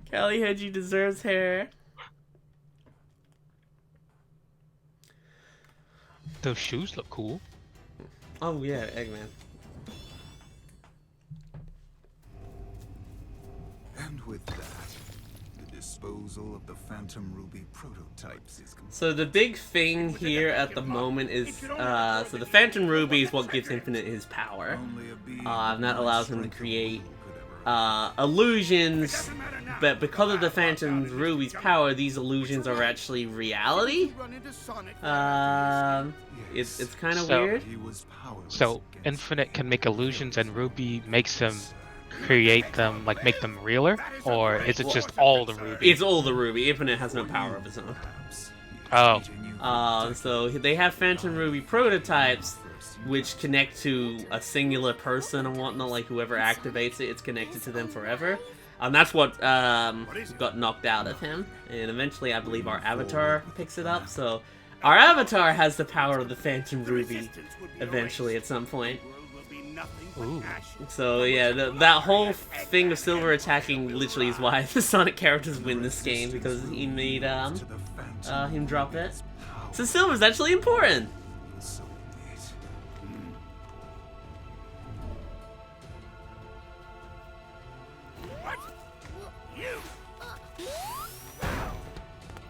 Callie Hedgie deserves hair. Those shoes look cool. Oh yeah, Eggman. And with that, the disposal of the Phantom Ruby prototypes is complete. So the big thing here at the moment is, so the Phantom Ruby is what gives Infinite his power. And that allows him to create illusions, but because of the Phantom Ruby's power, these illusions are actually reality. It's kind of weird. So Infinite can make illusions, and Ruby makes him create them, like make them realer, or is it just all the Ruby? It's all the Ruby. Infinite has no power of his own. Oh. So they have Phantom Ruby prototypes, which connect to a singular person and whatnot, like whoever activates it, it's connected to them forever. That's what got knocked out of him, and eventually I believe our Avatar picks it up, so our Avatar has the power of the Phantom Ruby eventually at some point. Ooh. So yeah, that whole thing of Silver attacking literally is why the Sonic characters win this game, because he made him drop it. So Silver's actually important!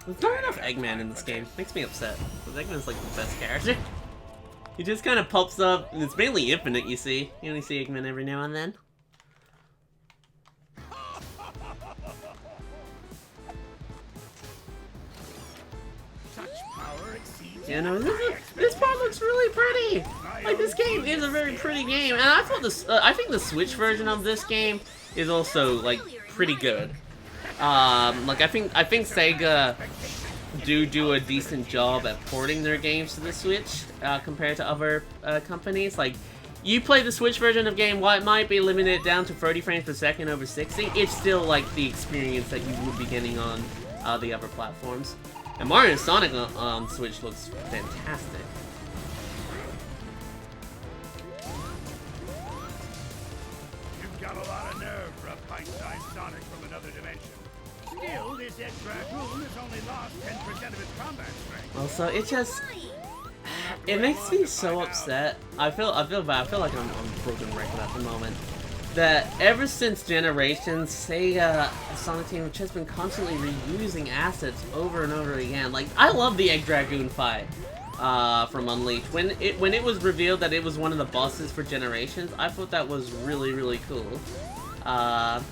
There's not enough Eggman in this game. Makes me upset. Because Eggman's like the best character. He just kind of pops up, and it's mainly Infinite, you see. You only see Eggman every now and then. Yeah, no, this part looks really pretty. Like, this game is a very pretty game, and I thought this. I think the Switch version of this game is also like pretty good. Like I think Sega do a decent job at porting their games to the Switch compared to other companies. Like, you play the Switch version of game, while it might be limited down to 30 frames per second over 60, it's still like the experience that you would be getting on the other platforms. And Mario and Sonic on Switch looks fantastic. You've got a lot of nerve for a pint-sized Sonic from another dimension. Still, this Egg Dragoon has only lost 10% of its combat strength. Also, it makes me so upset. I feel bad. I feel like I'm on broken record at the moment. That ever since Generations, Sega Sonic Team has just been constantly reusing assets over and over again. Like, I love the Egg Dragoon fight from Unleashed. When it was revealed that it was one of the bosses for Generations, I thought that was really, really cool.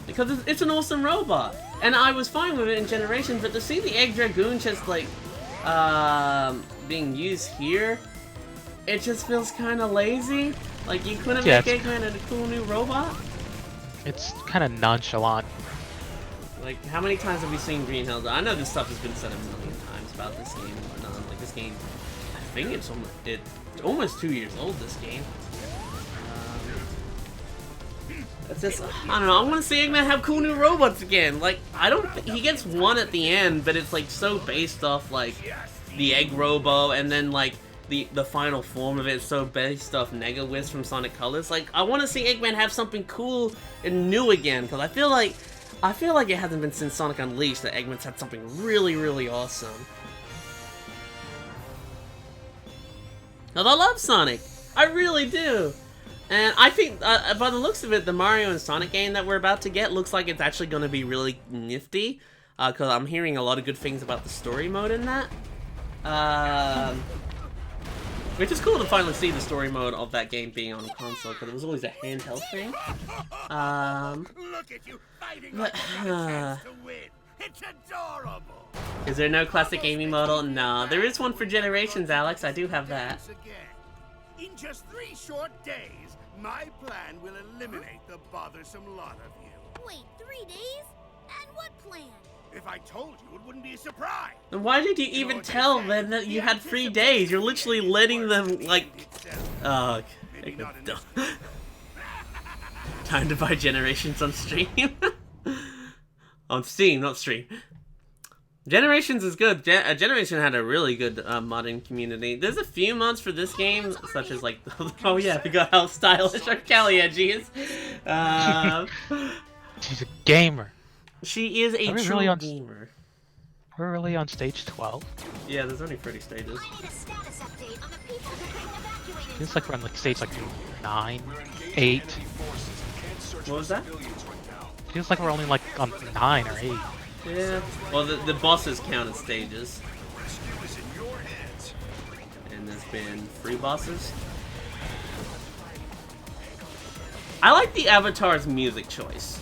Because it's an awesome robot. And I was fine with it in Generations, but to see the Egg Dragoon just, like, being used here, it just feels kind of lazy. Like, you couldn't make Eggman a cool new robot? It's kind of nonchalant. Like, how many times have we seen Green Hills? I know this stuff has been said a million times about this game and whatnot. Like, this game, I think it's almost 2 years old, this game. It's just, I don't know, I want to see Eggman have cool new robots again. Like, he gets one at the end, but it's, like, so based off, like, the Egg Robo, and then, like, the final form of it is so based off Negawiz from Sonic Colors. Like, I want to see Eggman have something cool and new again, because I feel like it hasn't been since Sonic Unleashed that Eggman's had something really, really awesome. Because I love Sonic. I really do. And I think, by the looks of it, the Mario and Sonic game that we're about to get looks like it's actually going to be really nifty. Because I'm hearing a lot of good things about the story mode in that. Which is cool to finally see the story mode of that game being on a console, because it was always a handheld thing. Look at you fighting like you have a chance to win. It's adorable. Is there no classic gaming model? No, there is one for Generations, Alex. I do have that. In just 3 short days, my plan will eliminate the bothersome lot of you. Wait, 3 days? And what plan? If I told you, it wouldn't be a surprise. Then why did you even tell them that you had 3 days? You're literally letting them, like... Oh, okay. Time to buy Generations on stream. On Steam, not stream. Generations is good. Generation had a really good modding community. There's a few mods for this game, such as like, oh yeah, I forgot how stylish our Callie Hedgie is. She's a gamer. She is a true really gamer. We're really on stage 12. Yeah, there's only 30 stages. Feels like we're on like stage like 9, 8. What was that? Feels like we're only like on 9 or 8. Yeah. Well, the bosses count as stages. And there's been 3 bosses. I like the Avatar's music choice.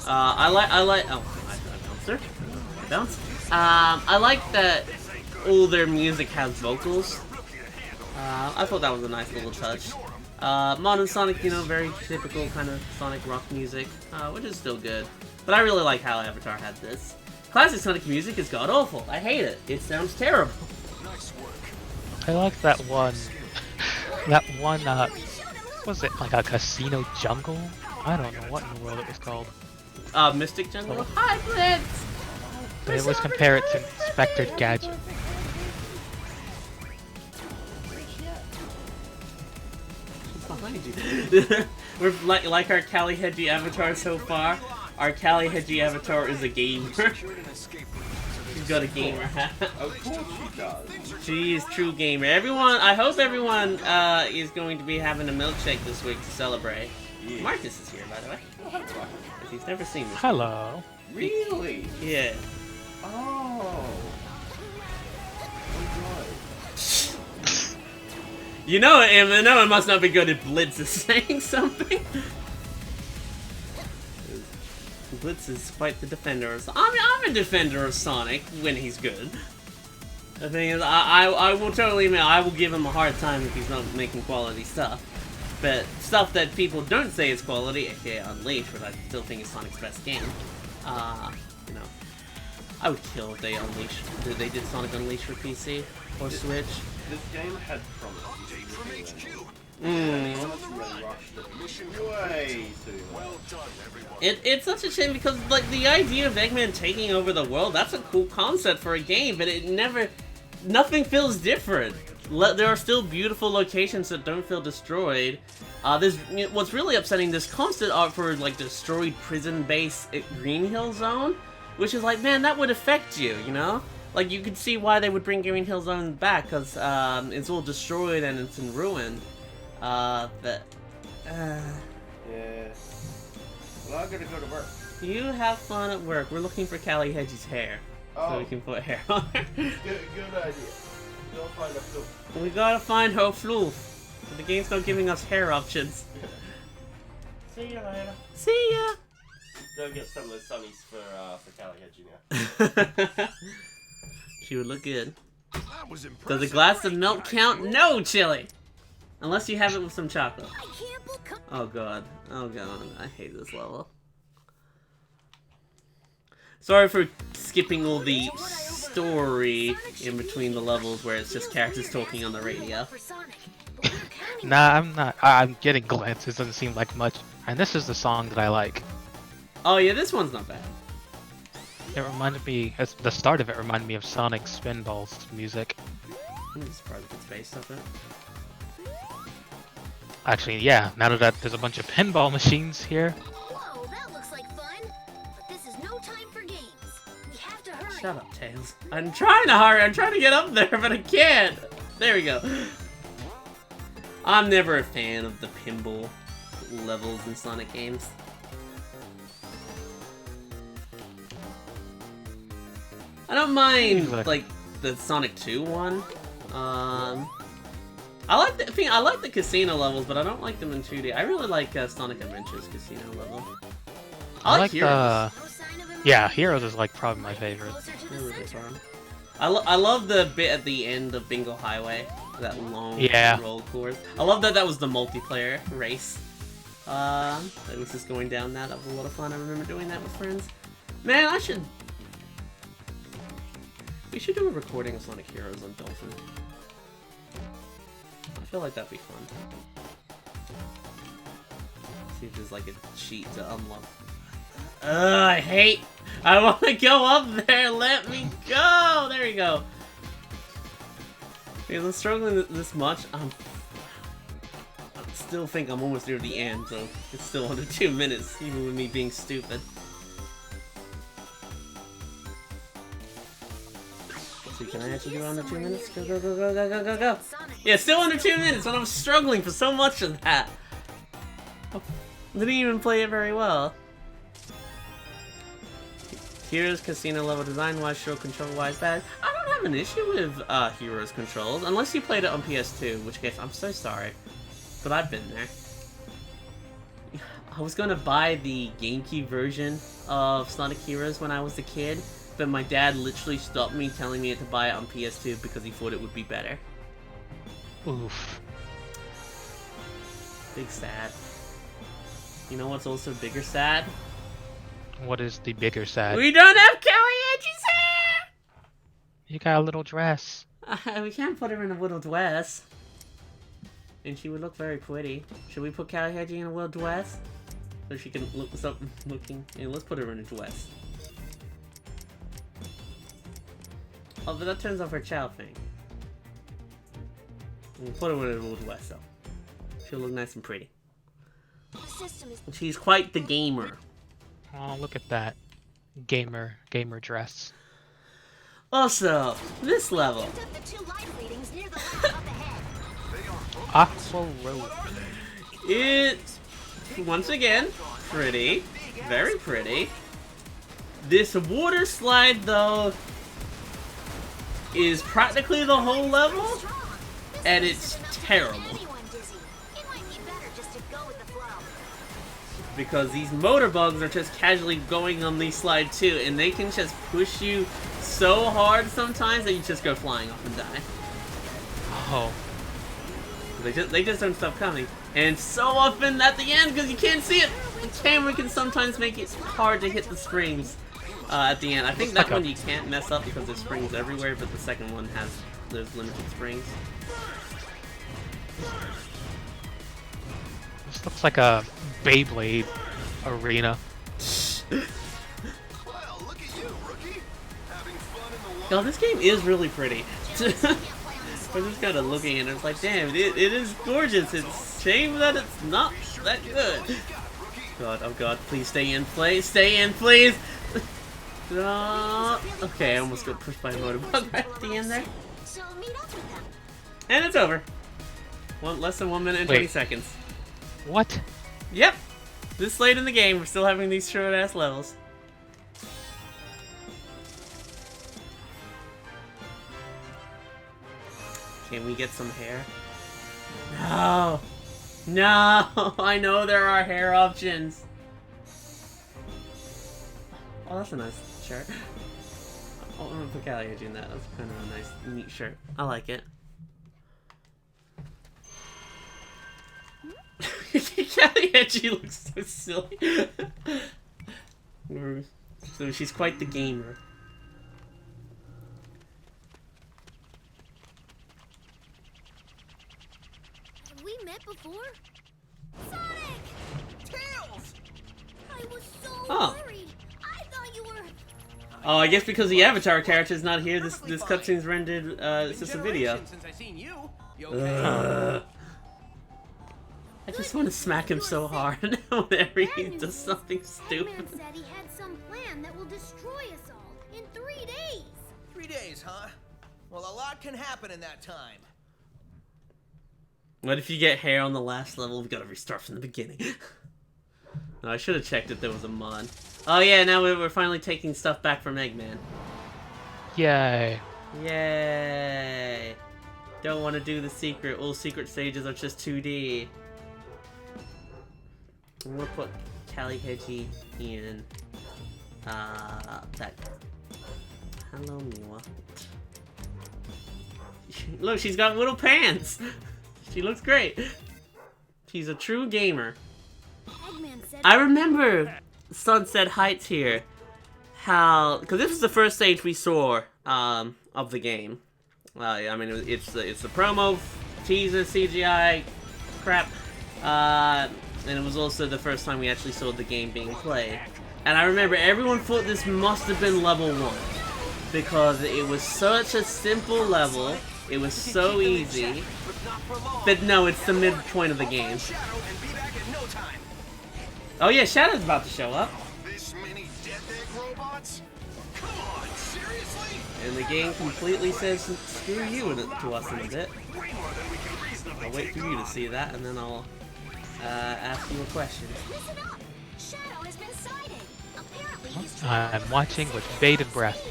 I like. Oh, I bounced her. Bounce. I like that all their music has vocals. I thought that was a nice little touch. Modern Sonic, you know, very typical kind of Sonic rock music, which is still good. But I really like how Avatar had this. Classic Sonic music is god-awful. I hate it. It sounds terrible. I like that one... was it like a casino jungle? I don't know what in the world it was called. Mystic Jungle? Hi, Blitz! They always compare it to Inspector Gadget. Behind you. We're like our Callie Hedgie avatar so far. Our Callie Hedgie avatar is a gamer. She's got a gamer hat. Of course she does. She is true gamer. Everyone, I hope everyone is going to be having a milkshake this week to celebrate. Yeah. Marcus is here, by the way. If he's never seen this. Hello. Really? Yeah. Oh. You know it must not be good if Blitz is saying something. Blitz is quite the defender of Sonic. I mean, I'm a defender of Sonic when he's good. The thing is, I will totally admit, I will give him a hard time if he's not making quality stuff. But stuff that people don't say is quality, aka Unleashed, which I still think is Sonic's best game. You know, I would kill if they did Sonic Unleashed for PC or Switch. This game had promise. It's such a shame because like the idea of Eggman taking over the world, that's a cool concept for a game, but nothing feels different. There are still beautiful locations that don't feel destroyed. What's really upsetting, this constant art for like destroyed prison base at Green Hill Zone, which is like, man, that would affect you, you know? Like you could see why they would bring Green Hill Zone back, because it's all destroyed and it's in ruin. Yeah. Well, I'm gonna go to work. You have fun at work. We're looking for Callie Hedgie's hair, so we can put hair on her. Good idea. Go find a floof. We gotta find her floof. The game's not giving us hair options. See you later. See ya. Go get some of the sunnies for Callie Hedgie now. She would look good. Does a glass of milk count? No, Chili! Unless you have it with some chocolate. Oh god. Oh god. I hate this level. Sorry for skipping all the story in between the levels where it's just characters talking on the radio. Nah, I'm not. I'm getting glances. Doesn't seem like much. And this is the song that I like. Oh yeah, this one's not bad. It reminded me, the start of it reminded me of Sonic Spinball's music. I'm surprised it's based off it. Actually, yeah, now that there's a bunch of pinball machines here. Whoa, that looks like fun. But this is no time for games. We have to hurry. Shut up, Tails. I'm trying to hurry. I'm trying to get up there, but I can't. There we go. I'm never a fan of the pinball levels in Sonic games. I don't mind like the Sonic 2 one. I like the casino levels, but I don't like them in 2D. I really like Sonic Adventures casino level. I like Heroes. Yeah, Heroes is like probably my favorite. I love the bit at the end of Bingo Highway, that long roll course. I love that was the multiplayer race. It was just going down that. That was a lot of fun. I remember doing that with friends. Man, we should do a recording of Sonic Heroes on Dolphin. I feel like that'd be fun. See if there's like a cheat to unlock. I want to go up there. Let me go. There you go. Because I'm struggling this much. I still think I'm almost near the end, so it's still under 2 minutes, even with me being stupid. So can I actually do under 2 minutes? Go, go, go, go, go, go, go, go. Yeah, still under 2 minutes, and I'm struggling for so much of that. I didn't even play it very well. Heroes casino level design-wise, show control-wise bad. I don't have an issue with Heroes controls, unless you played it on PS2, in which case I'm so sorry. But I've been there. I was gonna buy the GameCube version of Sonic Heroes when I was a kid, but my dad literally stopped me telling me to buy it on PS2 because he thought it would be better. Oof. Big sad. You know what's also bigger sad? What is the bigger sad? We don't have Callie Hedgies hair! You got a little dress. We can't put her in a little dress. And she would look very pretty. Should we put Callie Hedgie in a little dress? So she can look something looking. Yeah, let's put her in a dress. Oh, but that turns off her chow thing. We'll put her in a little dress though. She'll look nice and pretty. She's quite the gamer. Oh, look at that. Gamer dress. Also, this level. Aqua Road. It's, once again, pretty. Very pretty. This water slide, though, is practically the whole level, and it's terrible. Because these motor bugs are just casually going on these slide too, and they can just push you so hard sometimes that you just go flying off and die. Oh. They just don't stop coming. And so often at the end, because you can't see it, the camera can sometimes make it hard to hit the springs at the end. I think that one you can't mess up because there's springs everywhere, but the second one has those limited springs. This looks like a Beyblade arena. Yo, this game is really pretty. I'm just kind of looking at it, it's like, damn, it is gorgeous. It's a shame that it's not that good. God, oh god, please stay in, please. Stay in, please! Okay, I almost got pushed by a motorbug right at the end there. And it's over. Less than 1 minute and 20 seconds. What? Yep. This late in the game, we're still having these short-ass levels. Can we get some hair? No! No! I know there are hair options! Oh, that's a nice shirt. Oh, I'm gonna put Callie in that. That's kind of a nice, neat shirt. I like it. Callie Hedgie looks so silly. So she's quite the gamer. Have we met before? Sonic! Tails! I was so worried. I thought you were. Oh, I guess because the Avatar character is not here, this cutscene's rendered. It's just a video. I just want to smack him so hard whenever he does something stupid. MiiMan said he had some plan that will destroy us all in 3 days. 3 days, huh? Well, a lot can happen in that time. What if you get hair on the last level? We gotta restart from the beginning. No, I should have checked if there was a mod. Oh yeah, now we're finally taking stuff back from Eggman. Yay. Yay! Don't want to do the secret. All secret stages are just 2D. I'm gonna put Callie Hedgie in that. Hello, Miwa. Look, she's got little pants. She looks great. She's a true gamer. I remember Sunset Heights here. How? Because this was the first stage we saw of the game. I mean, it's the promo, teaser, CGI, crap, and it was also the first time we actually saw the game being played. And I remember everyone thought this must have been level 1 because it was such a simple level. It was so easy. But no, it's the midpoint of the game. Oh yeah, Shadow's about to show up. This many death egg robots? Come on, seriously? And the game completely says screw you to us in a bit. I'll wait for you to see that, and then I'll ask you a question. Listen up! Shadow has been sighted. Apparently he's I'm watching with bated breath.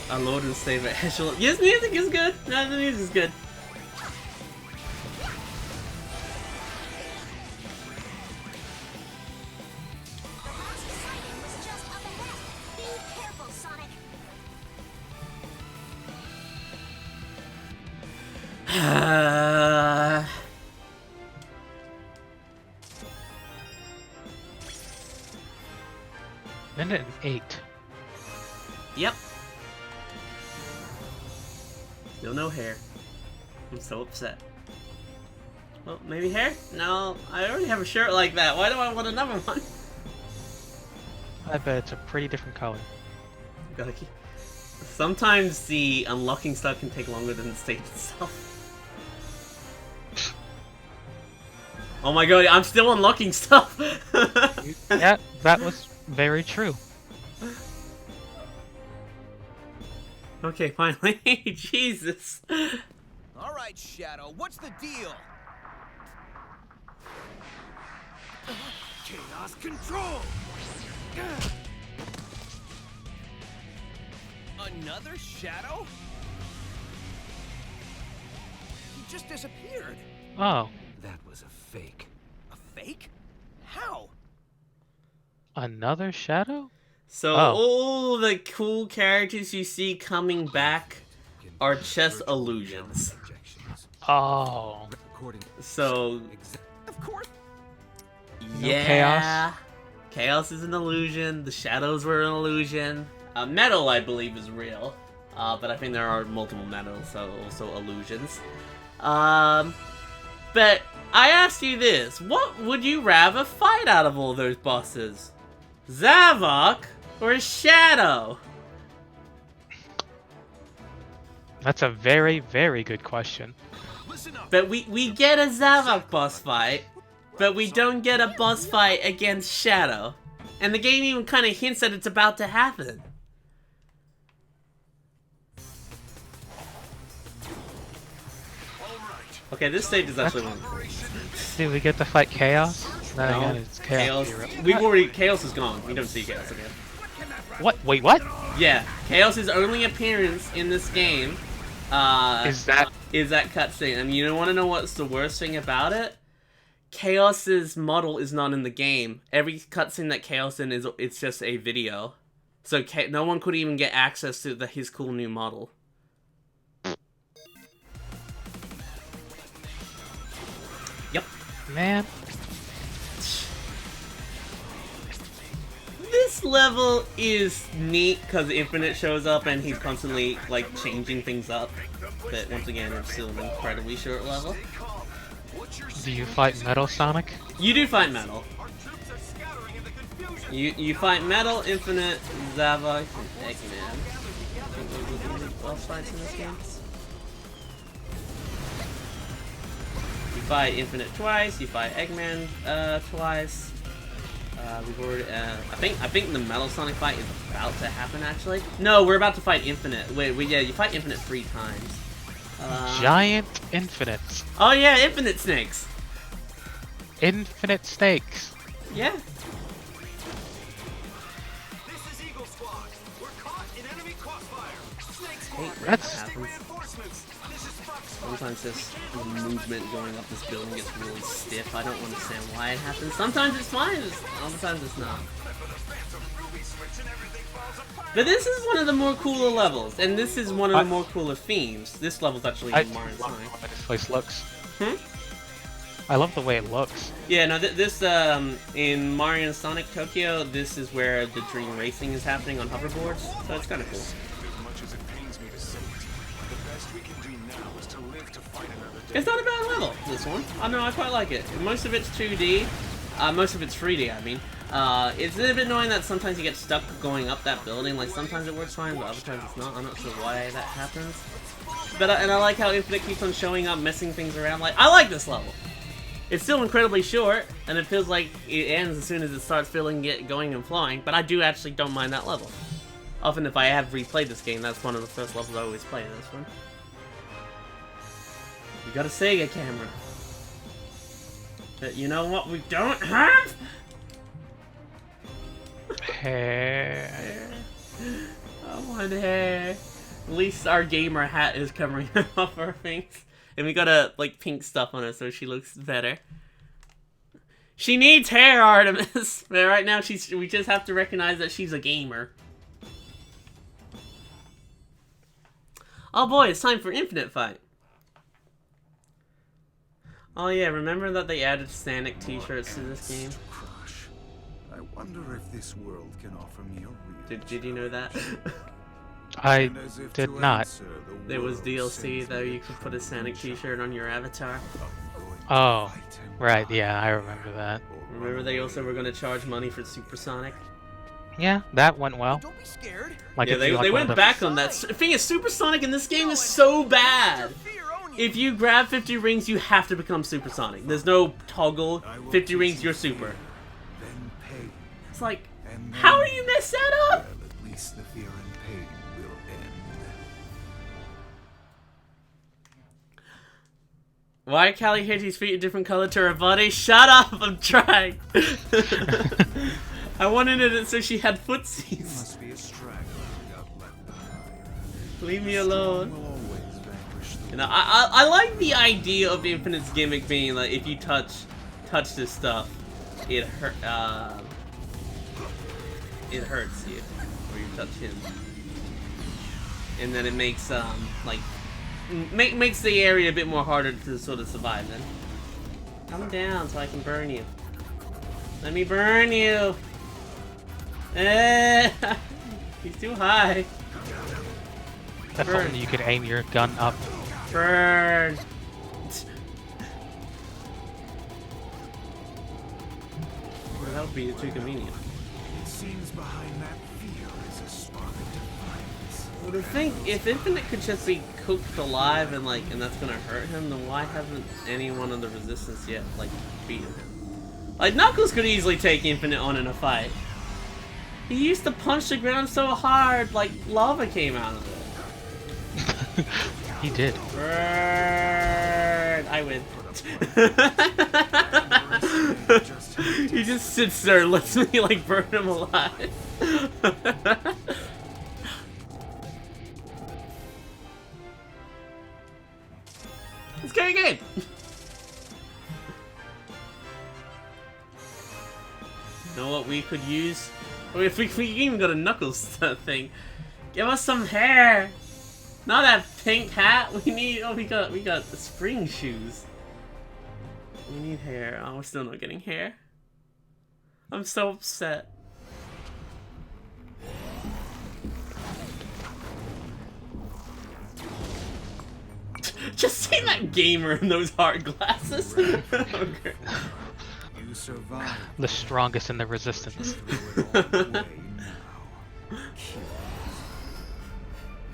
Our Lord and Savior Echelon. Yes, music is good. No, the music is good. The last sighting was just up ahead. Be careful, Sonic. Minute and 8. Yep. Still no hair. I'm so upset. Well, maybe hair? No, I already have a shirt like that. Why do I want another one? I bet it's a pretty different color. Gotta keep... Sometimes the unlocking stuff can take longer than the stage itself. Oh my god, I'm still unlocking stuff! Yeah, that was very true. Okay, finally. Jesus. Alright, Shadow, what's the deal? Chaos control! Another Shadow? He just disappeared. Oh, That was a fake. A fake? How? another shadow? So Oh. all the cool characters you see coming back are just illusions. Oh. So Of course. yeah, chaos? Chaos is an illusion. The shadows were an illusion. Metal, I believe, is real, but I think there are multiple metals, so also illusions. But I asked you this: what would you rather fight out of all those bosses, Zavok or Shadow? That's a very, very good question. But we get a Zavok boss fight, but we don't get a boss fight against Shadow. And the game even kind of hints that it's about to happen. Okay, this stage is actually one. Do we get to fight Chaos? No, again, it's Chaos. Chaos is gone. We don't see Chaos again. What? Wait, what? Yeah, Chaos's only appearance in this game Is that... is that cutscene. And you want to know what's the worst thing about it? Chaos's model is not in the game. Every cutscene that Chaos in it's just a video. So no one could even get access to his cool new model. Yep. Man. This level is neat because Infinite shows up and he's constantly like changing things up. But once again, it's still an incredibly short level. Do you fight Metal Sonic? You do fight Metal. You fight Metal, Infinite, Zavok, and Eggman. Boss fights in this game. You fight Infinite twice. You fight Eggman twice. We've already. I think the Metal Sonic fight is about to happen. Actually, no, we're about to fight Infinite. Wait, yeah, you fight Infinite 3 times. Giant infinites. Oh yeah, Infinite Snakes. Infinite snakes. Yeah. This is Eagle Squad. We're caught in enemy crossfire. Snake Squad. That's Reinforcements. This is Fox Squad. Sometimes this movement going up this building gets really stiff. I don't understand why it happens. Sometimes it's fine, sometimes it's not. But this is one of the more cooler levels, and this is one of the more cooler themes. This level's actually in Mario love Sonic. the way this place looks. Hmm? I love the way it looks. Yeah, no, this, in Mario and Sonic Tokyo, this is where the Dream Racing is happening on hoverboards, so it's kind of cool. As much as it pains me to say it, the best we can do now is to live to fight another day. It's not a bad level, this one. I know, I quite like it. Most of it's 2D, most of it's 3D, I mean. It's a little bit annoying that sometimes you get stuck going up that building, like sometimes it works fine, but other times it's not. I'm not sure why that happens. But, and I like how Infinite keeps on showing up, messing things around. Like, I like this level. It's still incredibly short, and it feels like it ends as soon as it starts feeling it going and flowing, but I do actually don't mind that level. Often if I have replayed this game, that's one of the first levels I always play, this one. You got a Sega camera. But you know what we don't have? Hair. I want hair. At least our gamer hat is covering off our things. And we got a like pink stuff on her so she looks better. She needs hair, Artemis. But right now we just have to recognize that she's a gamer. Oh boy, it's time for Infinite Fight. Oh yeah, remember that they added Sonic t-shirts to this game? I wonder if this world can offer me a real Did you know that? I did not. There was DLC though, you could put a Sonic t-shirt on your avatar. Oh, right, yeah, I remember that. Remember they also were going to charge money for Supersonic? Yeah, that went well. Don't be scared. Like Yeah, if you like they one went of the- back on that. The thing is, Supersonic in this game is so bad. If you grab 50 rings, you have to become Supersonic. There's no toggle. 50 rings, you're super. Then pain. It's like, And how then- do you mess that up? Well, at least the fear and pain will end. Why are Callie Hedgies' feet a different color to her body? Shut up! I'm trying. I wanted it so she had footsies. Must be a straggler without left behind. Leave me alone. Will always vanquish the You know, I like the idea of Infinite's gimmick being like if you touch this stuff, it hurts you, or you touch him, and then it makes like makes the area a bit more harder to sort of survive. Then come down so I can burn you. Let me burn you. He's too high. If only you could aim your gun up. Burn. Well, that would be too convenient. It seems behind that fear is a spark of defiance. Well, the thing, if Infinite could just be cooked alive and that's gonna hurt him, then why haven't anyone of the Resistance yet beaten him? Like Knuckles could easily take Infinite on in a fight. He used to punch the ground so hard, like lava came out of it. He did. Burn! I win. He just sits there and lets me burn him alive. It's a game. You know what we could use? If we even got a Knuckles thing. Give us some hair. Not that pink hat. We need. Oh, we got the spring shoes. We need hair. Oh, we're still not getting hair. I'm so upset. Just see that gamer in those hard glasses. Okay. You survived. The strongest in the Resistance. Threw it all away now.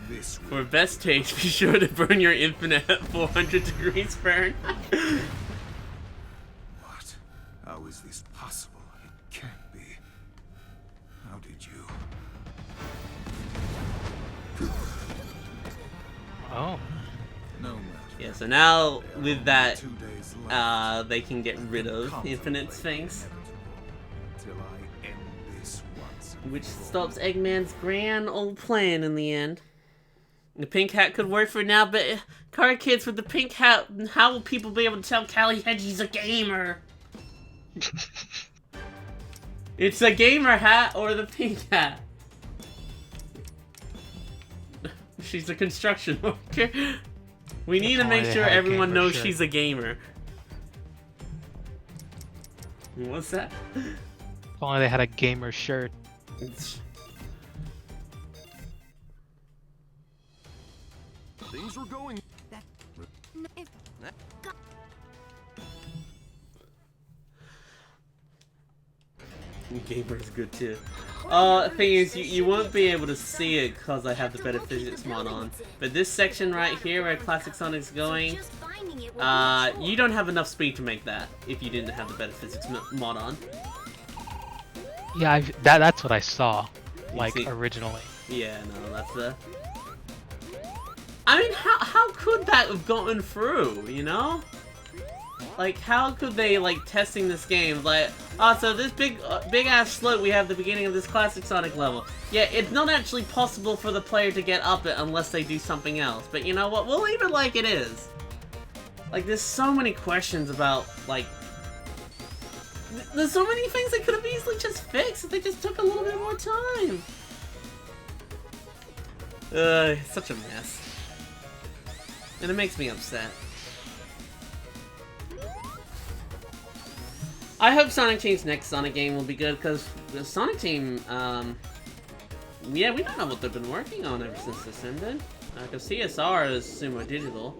This For best taste, be sure to burn your Infinite at 400 degrees burn. is this possible? It can't be. How did you? Oh. No matter. Yeah, so now with that, 2 days left. they can get rid of infinite things, Till I end this once. which stops Eggman's grand old plan in the end. The pink hat could work for now, but card kids with the pink hat, how will people be able to tell Callie Hedgie's a gamer? It's a gamer hat or the pink hat. She's a construction worker. We need to make sure everyone knows she's a gamer. What's that? If only they had a gamer shirt. Things were going. Gamer's good too. Thing is, you won't be able to see it because I have the better physics mod on. But this section right here where Classic Sonic's going, you don't have enough speed to make that if you didn't have the better physics mod on. Yeah, that's what I saw, like, see? originally. Yeah, no, that's the... I mean, how could that have gotten through, you know? Like, how could they, like, testing this game, like, oh, so this big-ass slope we have at the beginning of this classic Sonic level. Yeah, it's not actually possible for the player to get up it unless they do something else. But you know what? We'll leave it like it is. Like, there's so many questions about, like... There's so many things they could have easily just fixed if they just took a little bit more time. It's such a mess. And it makes me upset. I hope Sonic Team's next Sonic game will be good, because the Sonic Team, yeah, we don't know what they've been working on ever since this ended. Because CSR is Sumo Digital.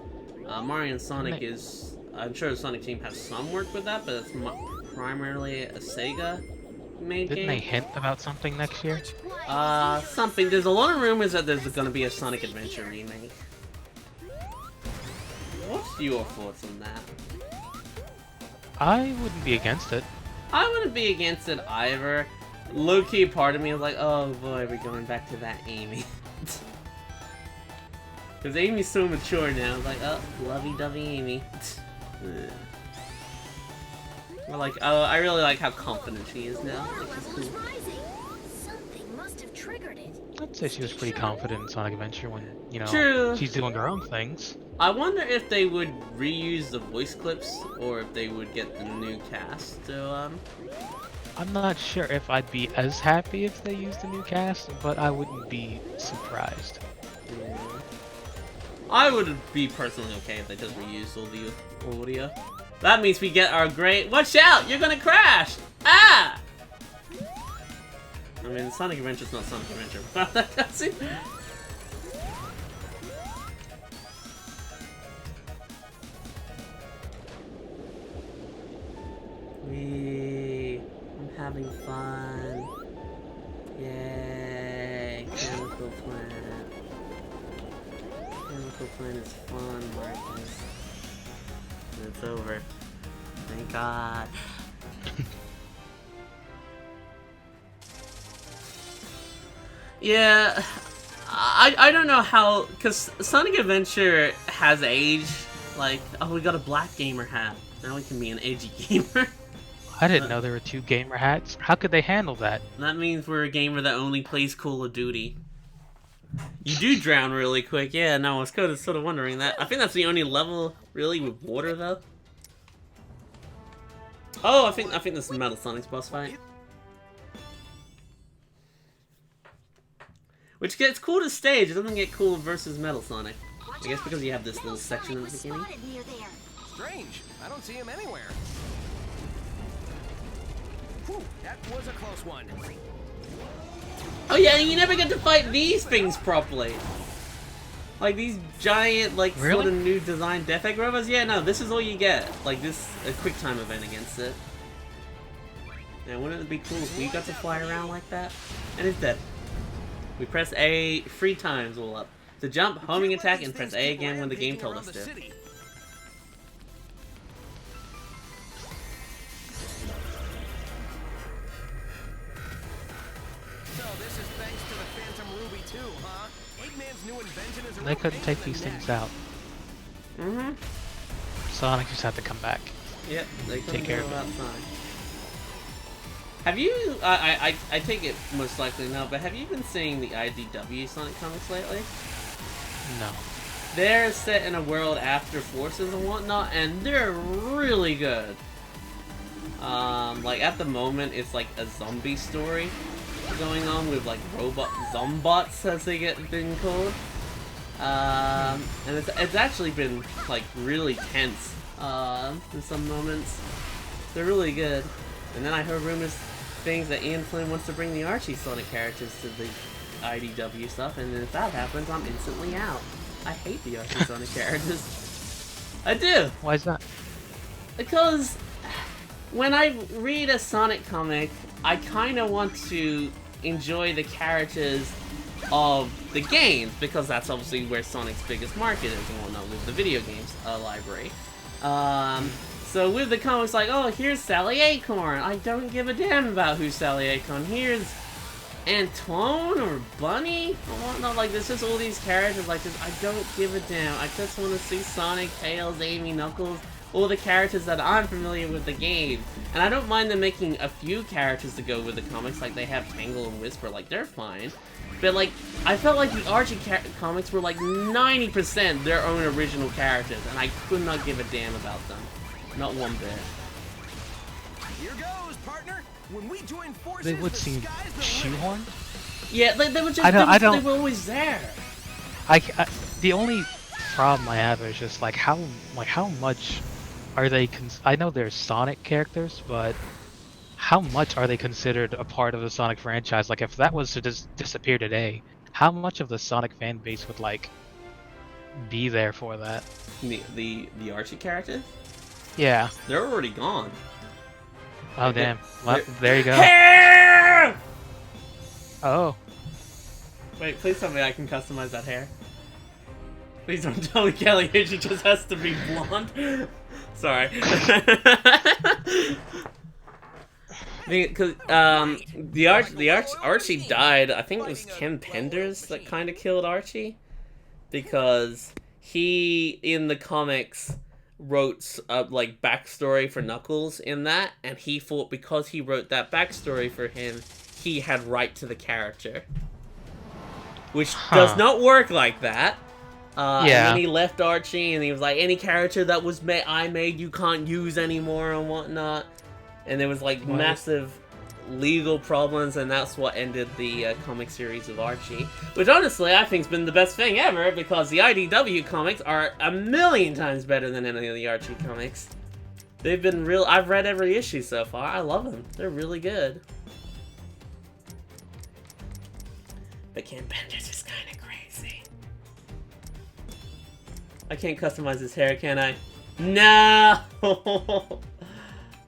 Mario and Sonic is, I'm sure the Sonic Team has some work with that, but it's primarily a Sega made game. Didn't they hint about something next year? Something. There's a lot of rumors that there's going to be a Sonic Adventure remake. What's your thoughts on that? I wouldn't be against it. I wouldn't be against it either. Low-key part of me is like, oh boy, we're going back to that Amy. Because Amy's so mature now. It's like, oh, lovey-dovey Amy. Or like, oh, I really like how confident she is now. Like, she's cool. Something must have triggered it. I'd say she was pretty confident in Sonic Adventure when, you know, True. she's doing her own things. I wonder if they would reuse the voice clips, or if they would get the new cast to, I'm not sure if I'd be as happy if they used the new cast, but I wouldn't be surprised. Yeah. I would be personally okay if they just reused all the audio. That means we get our great... Watch out! You're gonna crash! Ah! I mean, Sonic Adventure's not Sonic Adventure without that cutscene. I'm having fun. Yay! Chemical Plant. Chemical Plant is fun, Marcus. And it's over. Thank God. Yeah, I don't know how, because Sonic Adventure has aged. Like, oh, we got a black gamer hat. Now we can be an edgy gamer. I didn't know there were two gamer hats. How could they handle that? That means we're a gamer that only plays Call of Duty. You do drown really quick. Yeah, no, I was sort of wondering that. I think that's the only level, really, with water, though. Oh, I think this is Metal Sonic's boss fight. Which gets cool to stage. It doesn't get cool versus Metal Sonic. I guess because you have this little section at the beginning. Strange. I don't see him anywhere. Whew, that was a close one. Oh yeah, and you never get to fight these things properly. Like these giant, like, sort of new design Death Egg robots. Yeah, no, this is all you get. Like this, a quick time event against it. Now, wouldn't it be cool if we got to fly around like that? And it's dead. We press A 3 times all up. To jump, homing attack, and press A again when the game told us to. Eggman's new invention is a They couldn't take these things out. Mm-hmm. Sonic just had to come back. Yep, they couldn't Take care do of it. about Sonic. Have you, I take it most likely no, but have you been seeing the IDW Sonic comics lately? No. They're set in a world after Forces and whatnot, and they're really good. Like at the moment, it's like a zombie story going on with like robot zombots, as they been called. And it's actually been like really tense in some moments. They're really good. And then I heard rumors, things that Ian Flynn wants to bring the Archie Sonic characters to the IDW stuff, and if that happens, I'm instantly out. I hate the Archie Sonic characters. I do. Why is that? Because when I read a Sonic comic, I kind of want to enjoy the characters of the games, because that's obviously where Sonic's biggest market is and whatnot, with the video games library. So with the comics, like, oh, here's Sally Acorn. I don't give a damn about who's Sally Acorn. Here's Antoine or Bunny or whatnot. Like, there's just all these characters like this. I don't give a damn. I just want to see Sonic, Tails, Amy, Knuckles, all the characters that I'm familiar with the game. And I don't mind them making a few characters to go with the comics, like they have Tangle and Whisper. Like, they're fine. But, like, I felt like the Archie comics were, like, 90% their own original characters, and I could not give a damn about them. Not one bit. Here goes, partner. When we join forces, They would seem shoehorned. Yeah, they were just, they were always there. The only problem I have is just like how much are they? I know they're Sonic characters, but how much are they considered a part of the Sonic franchise? Like, if that was to just disappear today, how much of the Sonic fan base would like be there for that? The Archie characters? Yeah. They're already gone. Oh damn! Well, there you go. Hair! Oh. Wait, please tell me I can customize that hair. Please don't tell me Callie Hedgie just has to be blonde. Sorry. Because Archie died. I think it was Ken Penders that kind of killed Archie, because he in the comics wrote like backstory for Knuckles in that, and he thought because he wrote that backstory for him, he had right to the character, which does not work like that. And then he left Archie, and he was like, any character that was I made you can't use anymore and whatnot. And there was like massive legal problems, and that's what ended the comic series of Archie. Which honestly I think's been the best thing ever, because the IDW comics are a million times better than any of the Archie comics. They've been real. I've read every issue so far. I love them. They're really good. But Ken Penders is kind of crazy. I can't customize his hair, can I? No!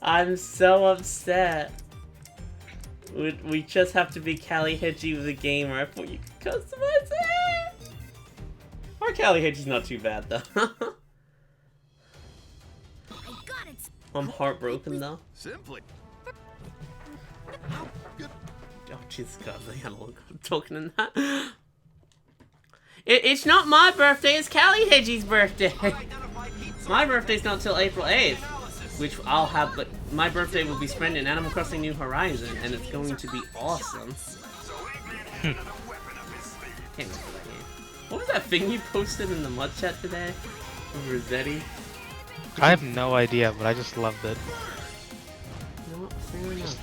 I'm so upset. We just have to be Callie Hedgie with a gamer. I thought you could customize it! Our Callie Hedgie's not too bad, though. I'm heartbroken, though. Simply. Oh, Jesus God, they had a little token in that. It's not my birthday, it's Callie Hedgie's birthday. My birthday's not till April 8th. Which I'll have, but my birthday will be spent in Animal Crossing New Horizon, and it's going to be awesome. Can't wait for that game. What was that thing you posted in the mud chat today? Of Rossetti? I have no idea, but I just loved it. No, fair enough.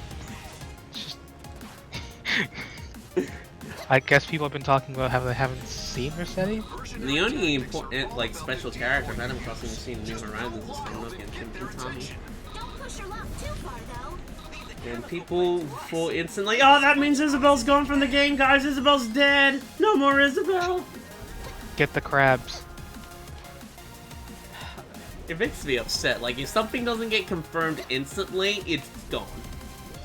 I guess people have been talking about how they haven't seen Rossetti. The only important, like, special character of Animal Crossing we've seen in New Horizons is Timothy and Tommy. And people thought instantly, oh, that means Isabel's gone from the game, guys. Isabel's dead. No more Isabel. Get the crabs. It makes me upset. Like, if something doesn't get confirmed instantly, it's gone.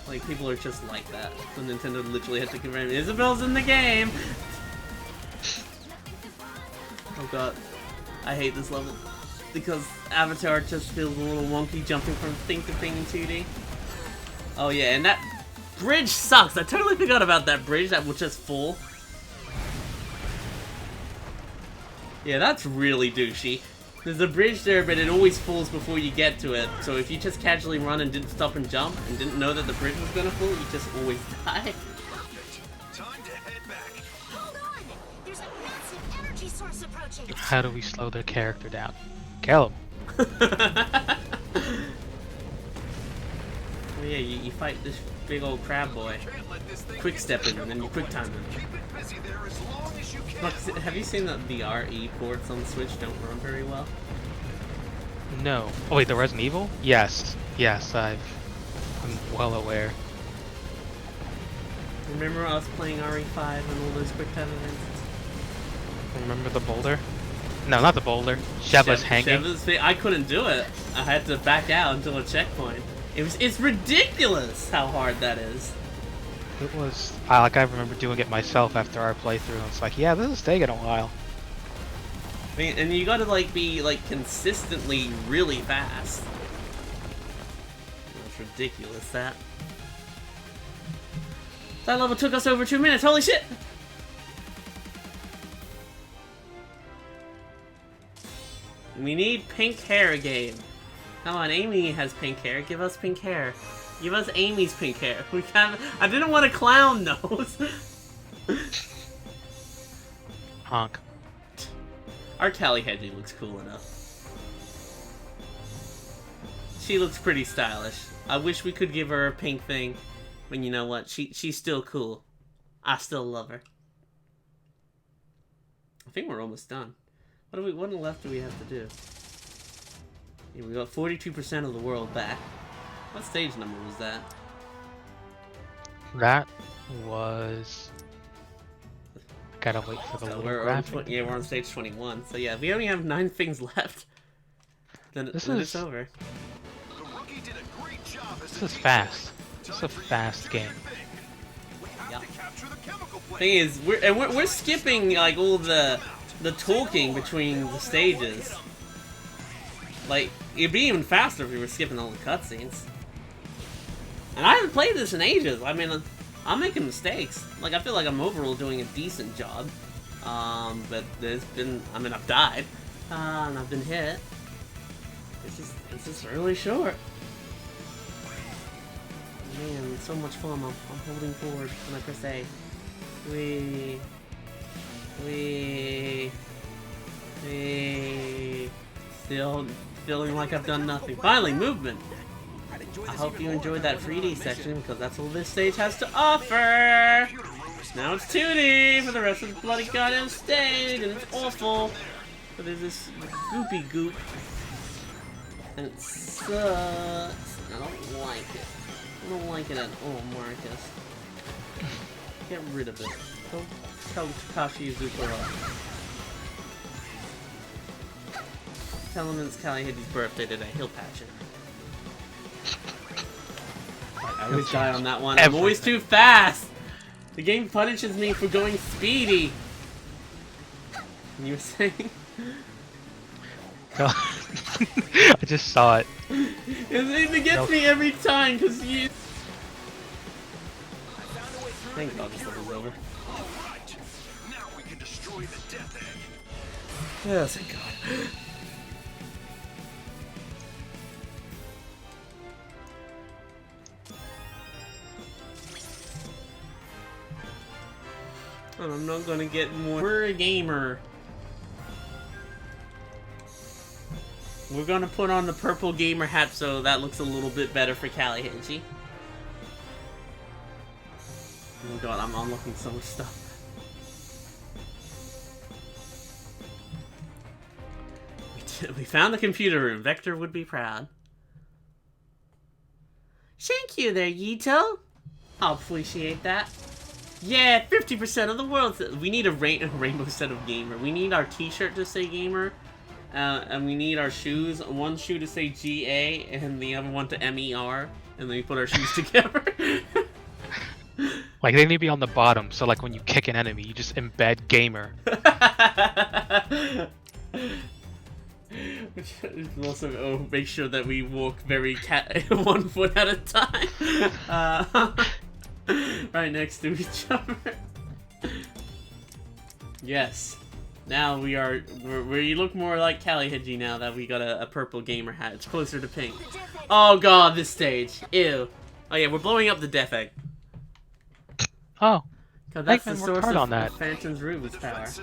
Like, people are just like that. So Nintendo literally had to confirm Isabel's in the game. Oh god. I hate this level. Because Avatar just feels a little wonky jumping from thing to thing in 2D. Oh yeah, and that bridge sucks. I totally forgot about that bridge that was just full. Yeah, that's really douchey. There's a bridge there, but it always falls before you get to it. So if you just casually run and didn't stop and jump and didn't know that the bridge was gonna fall, you just always die. Time to head back. Hold on! There's a massive energy source approaching. How do we slow their character down? Kill him. Oh yeah, you fight this big old crab boy. Quick stepping and then you quick time him. Keep it busy there as long as you can. Look, have you seen that the RE ports on the Switch don't run very well? No. Oh wait, the Resident Evil? Yes. Yes, I'm well aware. Remember us playing RE5 and all those quick time events? Remember the boulder? No, not the boulder. Sheva's hanging. I couldn't do it. I had to back out until a checkpoint. It's ridiculous how hard that is. It was, I remember doing it myself after our playthrough, and it's like, yeah, this is taking a while. I mean, and you gotta be consistently really fast. It's ridiculous that. That level took us over 2 minutes, holy shit! We need pink hair again. Come on, Amy has pink hair. Give us pink hair. Give us Amy's pink hair. We can't. I didn't want a clown nose. Honk. Our Callie Hedgie looks cool enough. She looks pretty stylish. I wish we could give her a pink thing, but you know what? She's still cool. I still love her. I think we're almost done. What left do we have to do? Yeah, we got 42% of the world back. What stage number was that? That was... I gotta wait for the little graphic. Yeah, we're on stage 21. So yeah, we only have 9 things left. Then it's over. This is fast. It's a fast game. Yeah. Thing is, we're skipping like all the talking between the stages. Like, it'd be even faster if we were skipping all the cutscenes. And I haven't played this in ages. I mean, I'm making mistakes. Like, I feel like I'm overall doing a decent job. But there's been, I mean, I've died. And I've been hit. It's just really short. Man, it's so much fun. I'm holding forward when I press A. Still feeling like I've done nothing. Finally, movement! I hope you enjoyed that 3D section, because that's all this stage has to offer! Now it's 2D for the rest of the bloody goddamn stage, and it's awful! But there's this goopy goop. And it sucks. I don't like it. I don't like it at all, Marcus. Get rid of it. Don't tell Takashi Izuku off. Tell him it's Callie Hedgie's birthday today. He'll patch it. I always die on that one. I'm always too fast! The game punishes me for going speedy! And you were saying? I just saw it. It gets me every time, because you... Thank God this level's over. Now we can destroy the death egg. Oh, thank God. And I'm not gonna get more. We're a gamer. We're gonna put on the purple gamer hat so that looks a little bit better for Callie Hedgie. Oh God, I'm unlocking so much stuff. We found the computer room. Vector would be proud. Thank you there, Yito. I'll appreciate that. Yeah, 50% of the world. We need a rainbow set of gamer. We need our t-shirt to say gamer. And we need our shoes. One shoe to say GA and the other one to MER. And then we put our shoes together. Like, they need to be on the bottom, so like when you kick an enemy, you just embed gamer. Also, make sure that we walk very 1 foot at a time. Right next to each other. Yes. Now we look more like Callie Hedgie now that we got a purple gamer hat. It's closer to pink. Oh god, this stage. Ew. Oh yeah, we're blowing up the Death Egg. Oh. God, that's the Eggman source worked hard of on that. Phantom's Ruby's power. So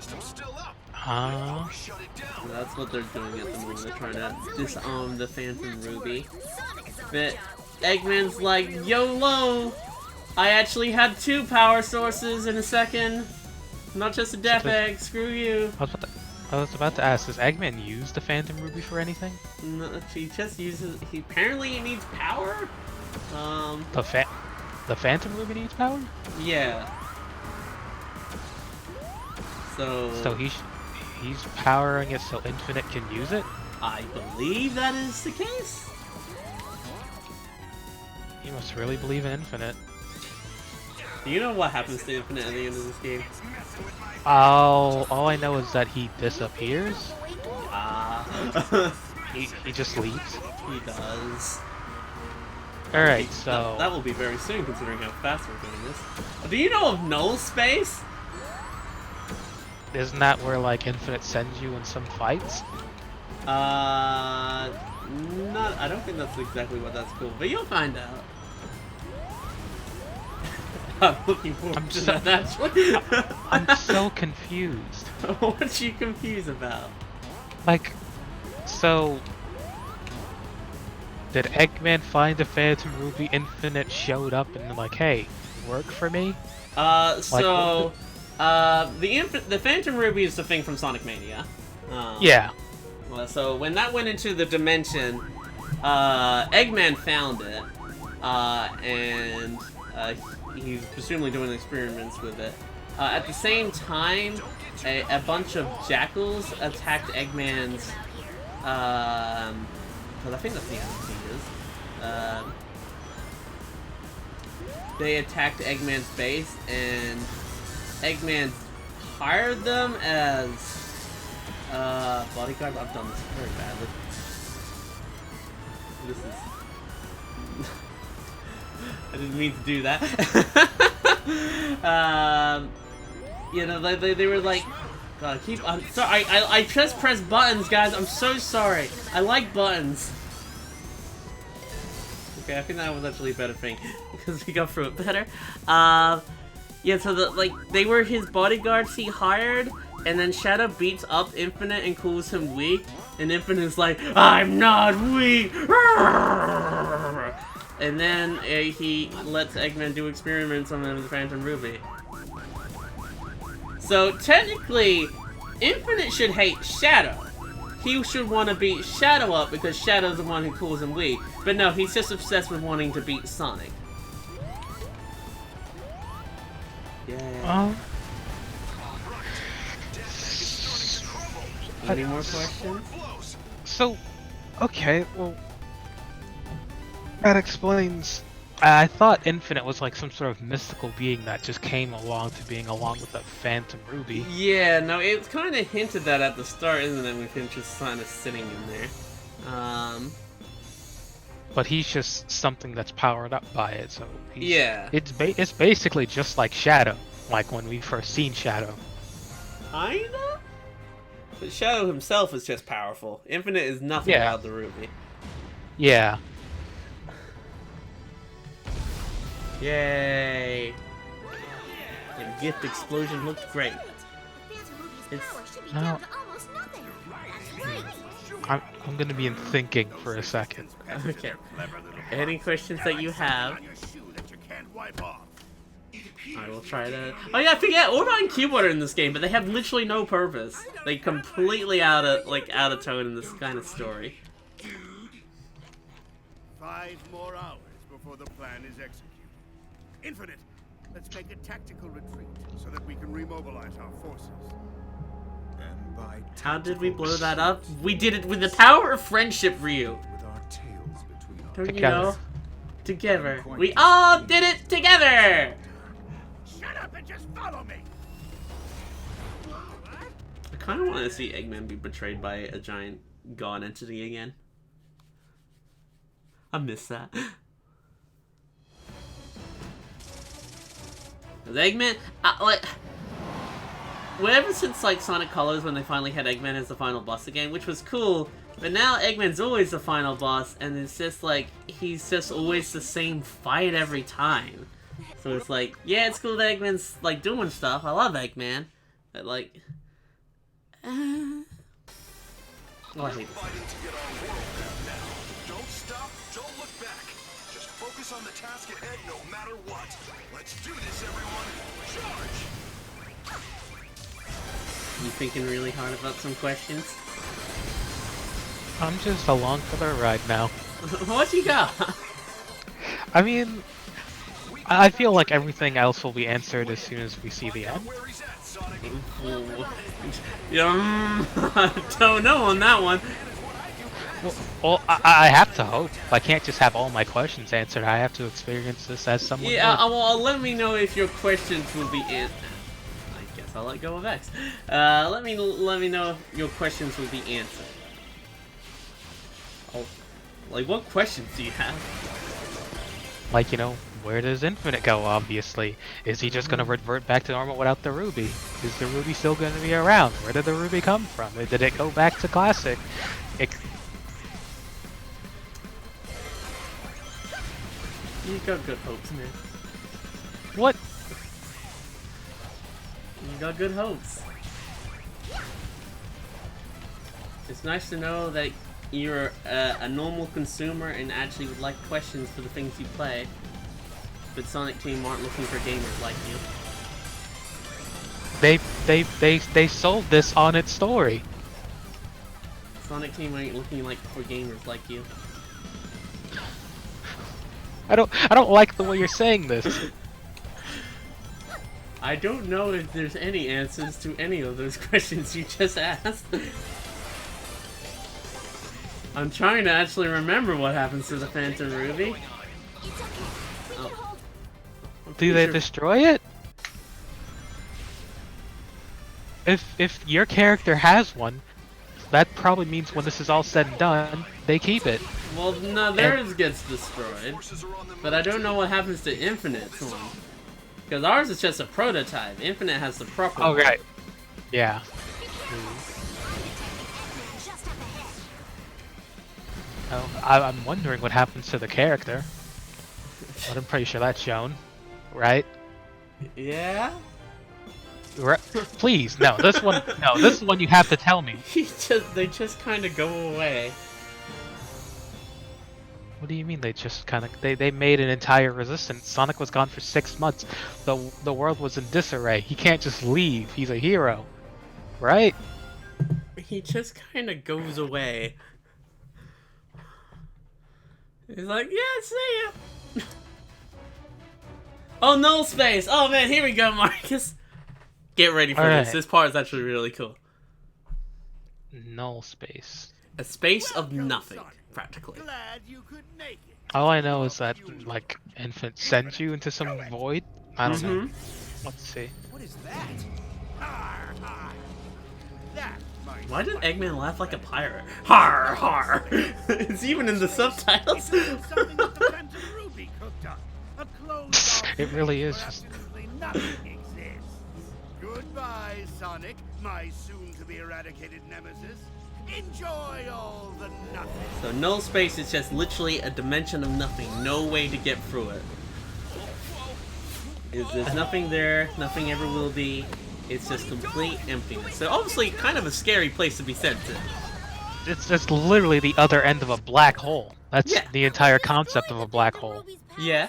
that's what they're doing at the moment. They're trying to disarm the Phantom Ruby. But Eggman's like, YOLO! I actually had 2 power sources in a second. Not just a Death Egg, screw you. I was about to ask, does Eggman use the Phantom Ruby for anything? No, he just uses, apparently he needs power? The Phantom Ruby needs power? Yeah. So he's powering it so Infinite can use it? I believe that is the case. You must really believe in Infinite. Do you know what happens to Infinite at the end of this game? All I know is that he disappears. He just leaves. He does. Alright, so... That will be very soon, considering how fast we're doing this. Do you know of Null Space? Isn't that where, like, Infinite sends you in some fights? I don't think that's exactly what that's called, but you'll find out. I'm looking forward to that, actually. I'm so confused. What are you confused about? Like, so... Did Eggman find the Phantom Ruby? Infinite showed up and like, hey, work for me? The Phantom Ruby is the thing from Sonic Mania. Yeah. So when that went into the dimension, Eggman found it, and he's presumably doing experiments with it. At the same time, a bunch of jackals attacked Eggman's, because I think that's the answer. They attacked Eggman's base, and Eggman hired them as bodyguards. I've done this very badly. This is... I didn't mean to do that. You know, they were like... God, I'm sorry, I just press buttons, guys. I'm so sorry. I like buttons. Okay, I think that was actually a better thing because we got through it better. Yeah, so they were his bodyguards he hired, and then Shadow beats up Infinite and calls him weak, and Infinite's like, I'm not weak! And then he lets Eggman do experiments on the Phantom Ruby. So technically, Infinite should hate Shadow. He should want to beat Shadow up because Shadow's the one who calls him weak. But no, he's just obsessed with wanting to beat Sonic. Yeah. Any more questions? So, okay, well, that explains. I thought Infinite was like some sort of mystical being that just came along to being along with the Phantom Ruby. Yeah, no, it's kind of hinted that at the start, isn't it? With him just kind of sitting in there. But he's just something that's powered up by it, so yeah. It's basically just like Shadow, like when we first seen Shadow. Kinda? But Shadow himself is just powerful. Infinite is nothing without the Ruby. Yeah. Yay! The gift explosion looked great. Now, I'm gonna be in thinking for a second. Okay. Any questions that you have? I will try to... Oh yeah, I forget, Orba and Cubot are in this game, but they have literally no purpose. They completely out of tone in this kind of story. 5 more hours before the plan is executed. Infinite, let's make a tactical retreat so that we can remobilize our forces. And by How did we blow that up? We did it with the power of friendship, Ryu. with our tails between our Don't you know? Together. We all did it together! Shut up and just follow me! I kind of want to see Eggman be betrayed by a giant god entity again. I miss that. Eggman, like, well, ever since like Sonic Colors, when they finally had Eggman as the final boss again, which was cool. But now Eggman's always the final boss, and it's just like he's just always the same fight every time. So it's like, yeah, it's cool that Eggman's like doing stuff. I love Eggman, but like, oh, I hate this. Don't stop, don't look back. Just focus on the task ahead no matter what. Let's do this, everyone. Charge! You thinking really hard about some questions? I'm just along for the ride now. What you got? I mean, I feel like everything else will be answered as soon as we see the end. I don't know on that one. Well, I have to hope. I can't just have all my questions answered. I have to experience this as someone. Yeah, well, let me know if your questions will be answered. I guess I'll let go of X. Let me know if your questions will be answered. Oh, like, what questions do you have? Like, you know, where does Infinite go, obviously? Is he just gonna revert back to normal without the Ruby? Is the Ruby still gonna be around? Where did the Ruby come from? Did it go back to Classic? You got good hopes, man. What? You got good hopes. It's nice to know that you're a normal consumer and actually would like questions for the things you play. But Sonic Team aren't looking for gamers like you. They sold this on its story. Sonic Team ain't looking like for gamers like you. I don't like the way you're saying this. I don't know if there's any answers to any of those questions you just asked. I'm trying to actually remember what happens to the Phantom Ruby. Oh. Do they destroy it? If your character has one, that probably means when this is all said and done, they keep it. Well, no, theirs gets destroyed, but I don't know what happens to Infinite's one. Because ours is just a prototype. Infinite has the proper one. Oh, right. Yeah. Oh, I'm wondering what happens to the character. But I'm pretty sure that's shown, right? Yeah? Please, no. This one you have to tell me. They just kind of go away. What do you mean they just kind of... They made an entire resistance. Sonic was gone for 6 months. The world was in disarray. He can't just leave. He's a hero. Right? He just kind of goes away. He's like, yeah, see ya. Oh, null space. Oh, man, here we go, Marcus. Get ready for this. This part is actually really cool. Null space. A space of nothing, practically. Glad you could make it. All I know is that, like, Infinite sends you into some void. I don't know. Let's see. What is that? That Why did Eggman laugh like a pirate? Har har! It's even in the subtitles. It really is just... Nothing exists. Goodbye, Sonic, my soon-to-be eradicated nemesis. Enjoy all the nothing. So null space is just literally a dimension of nothing. No way to get through it. There's nothing there. Nothing ever will be. It's just complete emptiness. So obviously kind of a scary place to be sent to. It's just literally the other end of a black hole. That's the entire concept of a black hole. Yeah.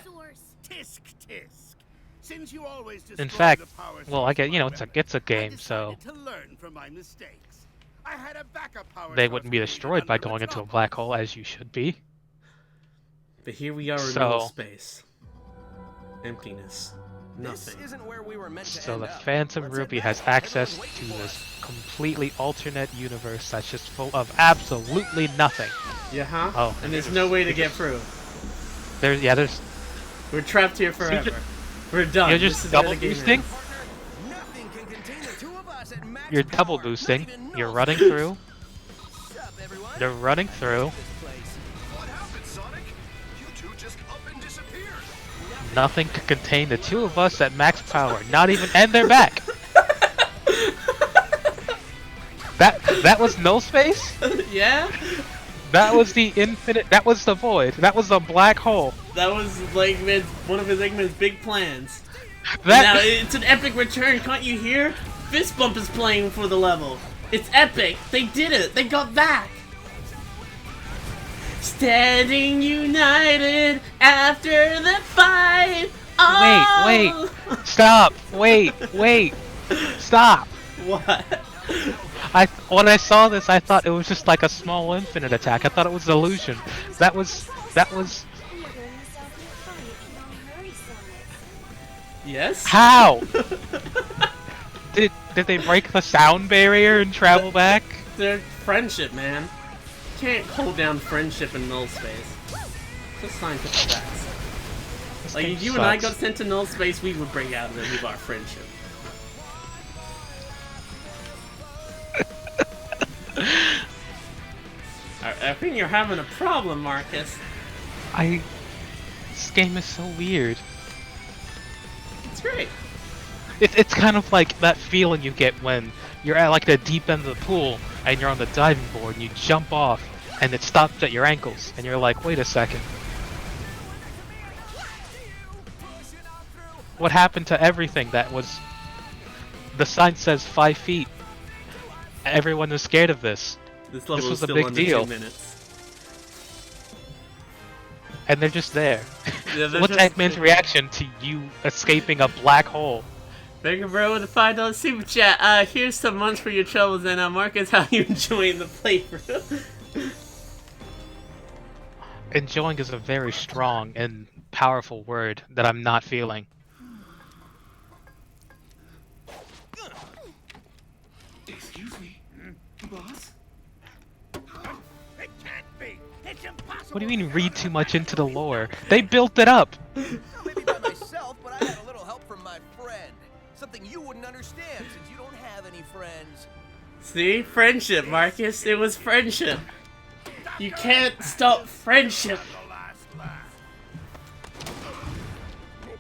Tisk tisk. Since you always In fact, well, I get, you know, it's a game, so to learn from my mistakes. I had a backup power they wouldn't be destroyed by going into a black hole, as you should be. But here we are in null space. Emptiness. Nothing. This isn't where we were meant to So end the up. Phantom Let's Ruby head has back. access to this completely alternate universe that's just full of absolutely nothing. Yeah, huh? Oh. And there's no way to get through. There's... We're trapped here forever. We're done. You're This just is where double the game boosting? ends. Nothing can contain the two of us at max You're double power. boosting. Not even You're null running space. through. What's up, everyone? They're running through. This place. What happened, Sonic? You two just up and disappeared. Nothing can contain the two of us at max power. Not even... And they're back! That was null space? Yeah? That was the infinite. That was the void. That was the black hole. That was like one of his Eggman's big plans. That Now it's an epic return, can't you hear? Fist Bump is playing for the level. It's epic. They did it. They got back. Standing united after the fight. Oh! Wait. Stop. Wait. Stop. What? When I saw this, I thought it was just like a small infinite attack. I thought it was an illusion. That was. Yes? How? Did they break the sound barrier and travel back? They're friendship, man. You can't hold down friendship in null space. Just scientific facts. This Like, game if you and I sucks. got sent to null space, we would break out of it with our friendship. I think you're having a problem, Marcus. This game is so weird. It's great. It's kind of like that feeling you get when you're at like the deep end of the pool and you're on the diving board and you jump off and it stops at your ankles and you're like, wait a second. What happened to everything that was... The sign says 5 feet. Everyone is scared of this. This level was is a still big under deal. 2 minutes. And they're just there. Yeah, they're What's just- Eggman's reaction to you escaping a black hole? Beggar Bro with a $5 super chat. Here's some months for your troubles, and Marcus, how you enjoying the playthrough? Enjoying is a very strong and powerful word that I'm not feeling. Excuse me, boss? It can't be. It's impossible. What do you mean read too much into the lore? They built it up! Maybe by myself, but I had a little help from my friend. Something you wouldn't understand since you don't have any friends. See? Friendship, Marcus. It was friendship. You can't stop friendship. The last laugh.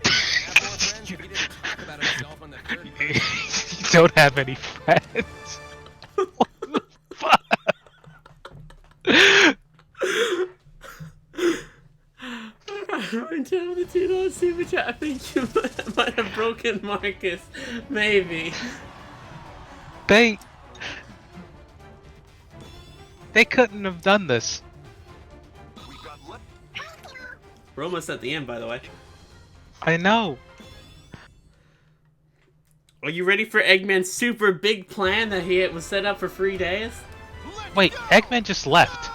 Have more friends if he didn't talk about himself on the third person. You don't have any friends. What the fuck? I'm telling the $2 super chat. I think you might have broken Marcus. Maybe. They couldn't have done this. We're almost at the end, by the way. I know. Are you ready for Eggman's super big plan that he was set up for 3 days? Wait, Eggman just left.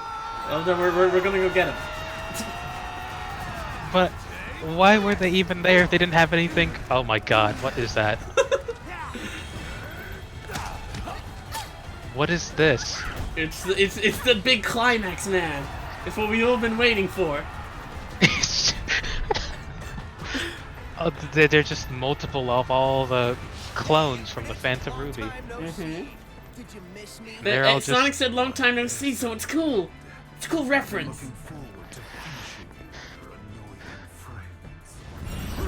Oh, then we're gonna go get him. But why were they even there if they didn't have anything? Oh my god, what is that? What is this? It's the big climax, man. It's what we've all been waiting for. Oh, they're just multiple of all the clones from the Phantom Ruby. Did you miss me? They're all Sonic just... said long time no see, so it's cool. It's a cool reference.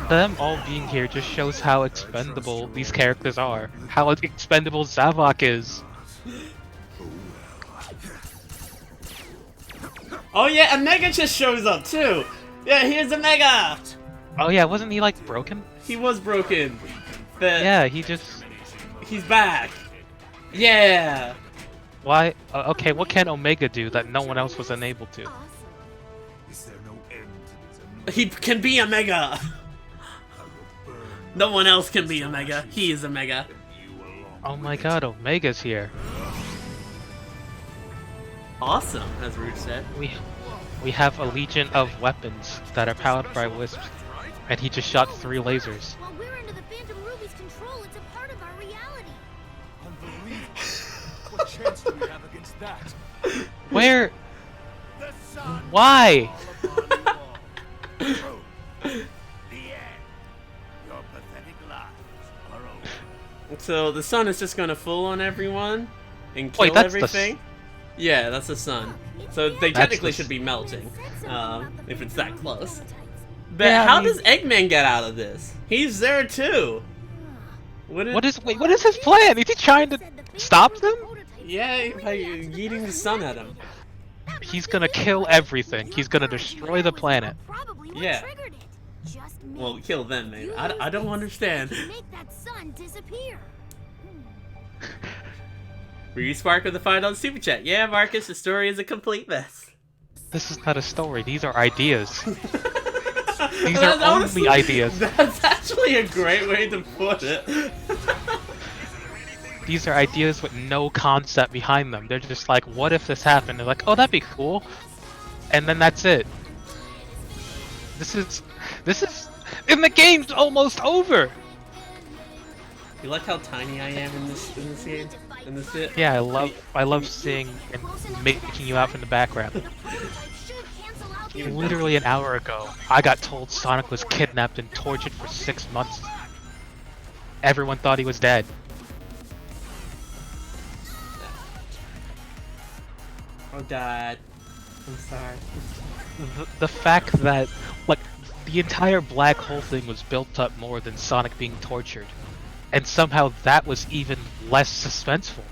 Them all being here just shows how expendable these characters are. How expendable Zavok is. Oh yeah, a Mega just shows up too. Yeah, here's a Mega. Oh yeah, wasn't he like broken? He was broken. But Yeah, he just... he's back. Yeah. Why? Okay, what can Omega do that no one else was unable to? Is there no end to this He can be a Mega. No one else can be a Mega. He is a Mega. Oh my god, Omega's here. Awesome, as Rude said. We have a legion of weapons that are powered by Wisps, and he just shot 3 lasers. While we're under the Phantom Ruby's control, it's a part of our reality. Unbelievable. What chance do we have against that? Where? The sun Why? fall upon you all. The end. Your pathetic lives are over. So the sun is just gonna fall on everyone and kill Wait, that's the everything? Yeah, that's the sun. So they That's technically the should be melting, if it's that close. But Yeah, how I mean- does Eggman get out of this? He's there too. What is his plan? Is he trying to stop them? Yeah, by yeeting the sun at him. He's gonna kill everything. He's gonna destroy the planet. Probably what Yeah. triggered it. Just me. Well, kill them, maybe. I don't understand. Make that sun disappear. Ryuspark with the $5 super chat. Yeah, Marcus, the story is a complete mess. This is not a story. These are ideas. These are That's honestly- only ideas. That's actually a great way to put it. These are ideas with no concept behind them. They're just like, what if this happened? They're like, oh, that'd be cool. And then that's it. This is, and the game's almost over. You like how tiny I am in this game? In this bit? Yeah, I love seeing and making you out from the background. Literally an hour ago, I got told Sonic was kidnapped and tortured for 6 months. Everyone thought he was dead. Oh, Dad. I'm sorry. The fact that, like, the entire black hole thing was built up more than Sonic being tortured. And somehow that was even less suspenseful.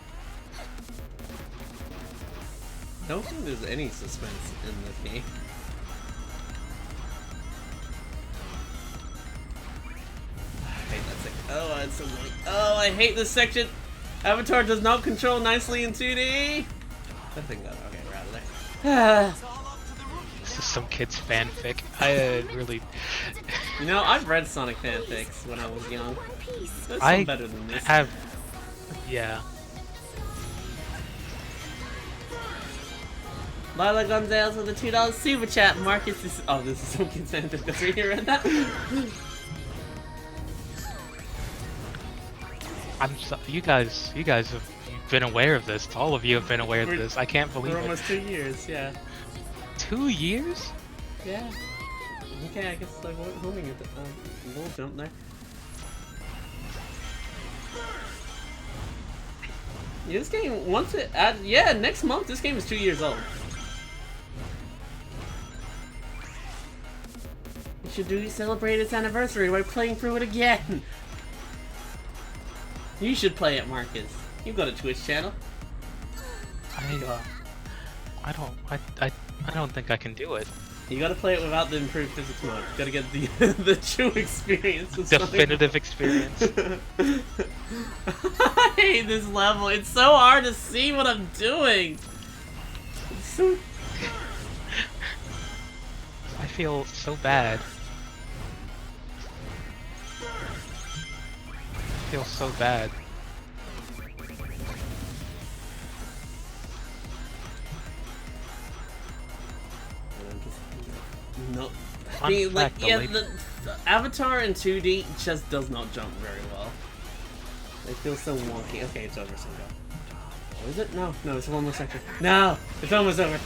I don't think there's any suspense in this game. I hate that section. Oh, it's so annoying. Oh, I hate this section. Avatar does not control nicely in 2D. I think that. Okay, we're out of there. This is some kid's fanfic. I really... You know, I've read Sonic fanfics when I was young. There's some I better than this. have... Yeah. Lila Gonzales with a $2 super chat. Marcus is... Oh, this is some kid's fanfic. That's right, you read that? I'm so, you guys have been aware of this. All of you have been aware of this. I can't believe For it. almost 2 years, yeah. 2 years? Yeah. Okay, I guess like homing it. A little jump there. Yeah, this game, once it yeah, next month, this game is 2 years old. We should celebrate its anniversary by playing through it again. You should play it, Marcus. You've got a Twitch channel. I don't think I can do it. You gotta play it without the improved physics mode. You gotta get the the true experience. Definitive experience. I hate this level. It's so hard to see what I'm doing. It's so... I feel so bad. I feel so bad. No. Fun fact, yeah, lady- the Avatar in 2D just does not jump very well. They feel so wonky. Okay, it's over, so go. Oh, is it? No, no, it's one more section. No! It's almost over.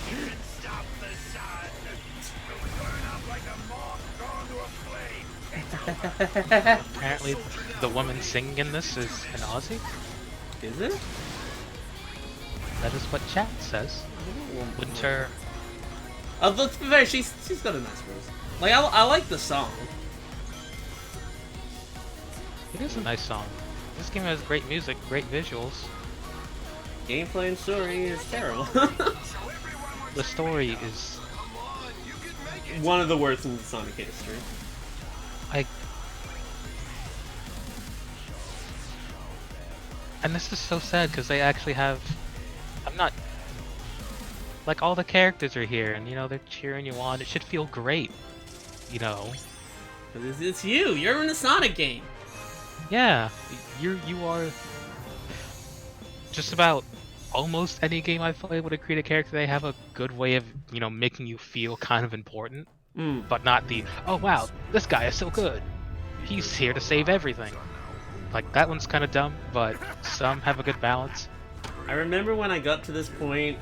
Apparently, the woman singing in this is an Ozei. Is it? That is what chat says. Winter. Oh, let's be fair, she's got a nice voice. Like, I like the song. It is a nice song. This game has great music, great visuals. Gameplay and story is terrible. The story is one of the worst in Sonic history. And this is so sad because they actually have. I'm not. Like, all the characters are here and, you know, they're cheering you on. It should feel great. You know? It's you! You're in a Sonic game! Yeah. You are. Just about almost any game I've played with a creative character, they have a good way of, you know, making you feel kind of important. But not the, oh wow, this guy is so good. He's here to save everything. Like, that one's kind of dumb, but some have a good balance. I remember when I got to this point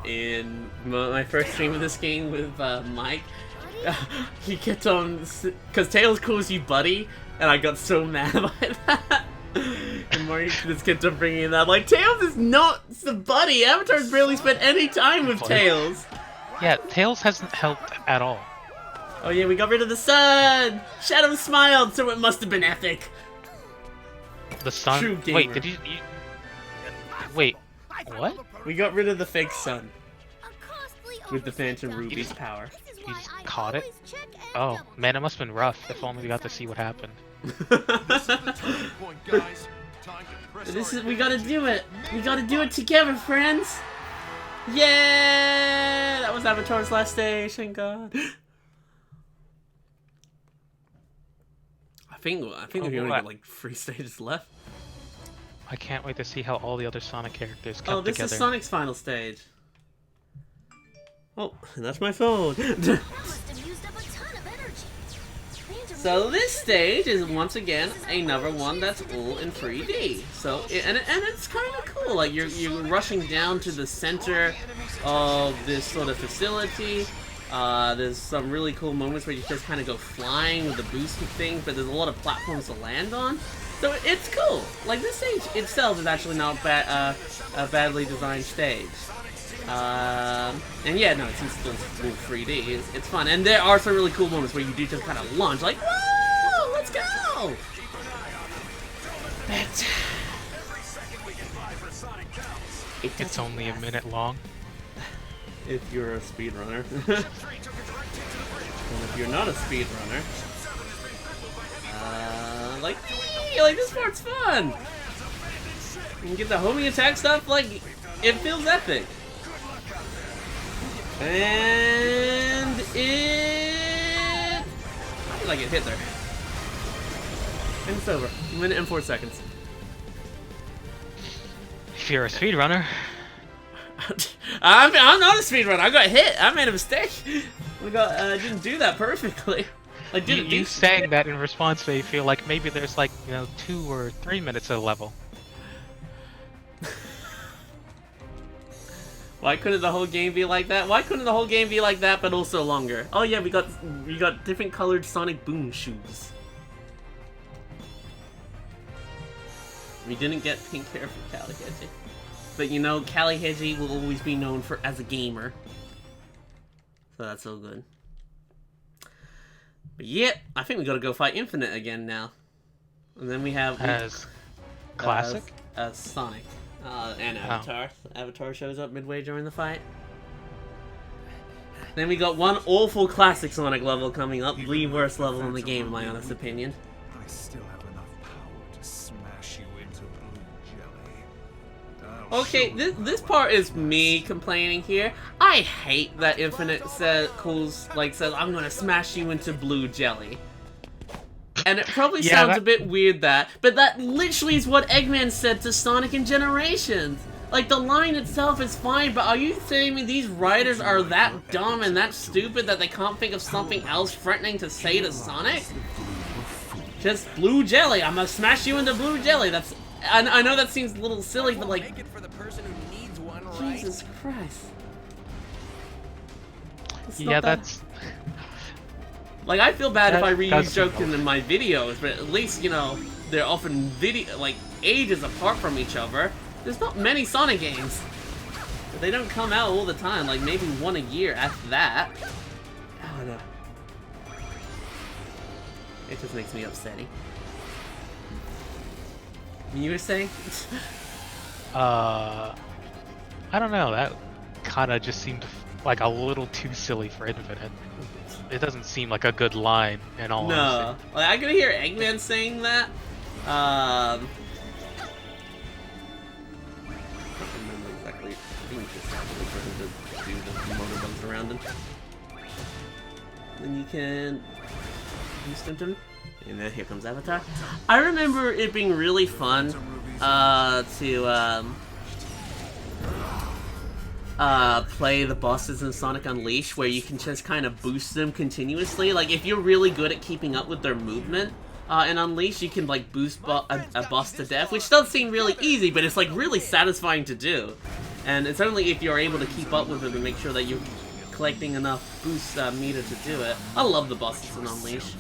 in my first stream of this game with Mike. He kept on, because Tails calls you buddy, and I got so mad by that. And Mario just kept on bringing that, like, Tails is not the buddy. Avatar's barely spent any time with Tails. Yeah, Tails hasn't helped at all. Oh yeah, we got rid of the sun! Shadow smiled, so it must have been epic. The sun. True gamer. Wait, did you? Wait, What? We got rid of the fake sun A costly with the Phantom overstep. Ruby's power. This is You why just I caught it? always check and Oh, double man, it check must have been rough. If only we got to see what happened. This is the turning point, guys. Time to press We gotta do it. We gotta do it together, friends. Yeah, that was Avatar's last stage. Thank God. I think we only got like 3 stages left. I can't wait to see how all the other Sonic characters come Oh, this together. is Sonic's final stage. Oh, and that's my phone. That must have used up a ton of energy. Phantom So this stage is once again another one that's all in 3D. So and it's kind of cool. Like you're rushing down to the center of this sort of facility. There's some really cool moments where you just kind of go flying with the boosted thing, but there's a lot of platforms to land on. So it's cool. Like this stage itself is actually not a badly designed stage. And yeah, no, it's still in 3D. It's fun, and there are some really cool moments where you do just kind of launch, like, whoa, let's go! But It's only a minute long. if you're a speedrunner. And if you're not a speedrunner, like me, like this part's fun. You can get the homing attack stuff, like it feels epic. And it... How did I get hit there? And it's over. A minute and 4 seconds. If you're a speedrunner, I'm not a speedrunner. I got hit. I made a mistake. I didn't do that perfectly. I didn't. you saying that in response made me feel like maybe there's like 2 or 3 minutes of the level. Why couldn't the whole game be like that? Why couldn't the whole game be like that, but also longer? Oh yeah, we got different colored Sonic Boom shoes. We didn't get pink hair for Callie Hedgie. But you know, Callie Hedgie will always be known as a gamer. So that's so good. But yep, I think we gotta go fight Infinite again now. And then we have... As classic? As Sonic. And Avatar. Avatar shows up midway during the fight. Then we got one awful classic Sonic level coming up. The worst level in the game, in my honest opinion. I still have enough power to smash you into blue jelly. Okay, this part is me complaining here. I hate that Infinite says I'm gonna smash you into blue jelly. And it probably sounds a bit weird but that literally is what Eggman said to Sonic in Generations. Like, the line itself is fine, but are you saying me these writers are that dumb and that stupid that they can't think of something else threatening to say to Sonic? Just blue jelly. I'm gonna smash you into blue jelly. That's... I know that seems a little silly, but like... Jesus Christ. Yeah, that's... Like, I feel bad if I reuse jokes in my videos, but at least, they're often ages apart from each other. There's not many Sonic games. But they don't come out all the time, like maybe one a year after that. Oh no. It just makes me upsetty. You were saying? I don't know, that kinda just seemed like a little too silly for Infinite. It doesn't seem like a good line in all honesty. No, like, I could hear Eggman saying that. I can't remember exactly. I think it's just for him to do the motor bugs around him. Then you can boost him. And then here comes Avatar. I remember it being really fun to play the bosses in Sonic Unleashed, where you can just kind of boost them continuously. Like, if you're really good at keeping up with their movement in Unleashed, you can like boost a boss to death, which does seem really easy, but it's like really satisfying to do. And it's only if you're able to keep up with it and make sure that you're collecting enough boost meter to do it. I love the bosses in Unleashed.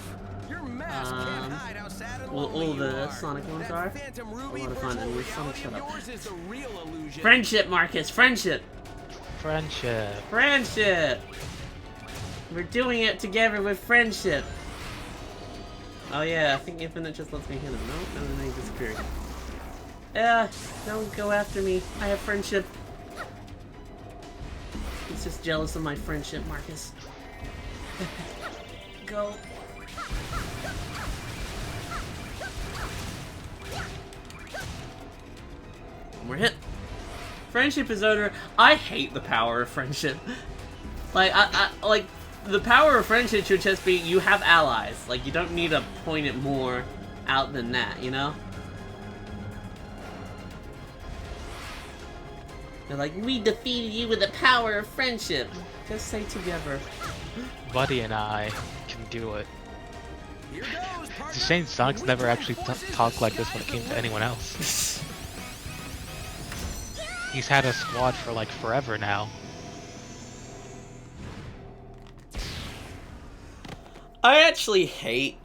Well, all the Sonic ones are a lot of fun, and Sonic, shut up. Friendship, Marcus, friendship! Friendship. Friendship! We're doing it together with friendship! Oh yeah, I think Infinite just lets me hit him. No, he disappeared. Don't go after me. I have friendship. He's just jealous of my friendship, Marcus. Go. One more hit. Friendship is over. I hate the power of friendship. Like, like, the power of friendship should just be you have allies. Like, you don't need to point it more out than that, you know? They're like, we defeated you with the power of friendship. Just say together. Buddy and I can do it. It's a shame Sonic's never actually talked like this when it came to anyone else. He's had a squad for like forever now. I actually hate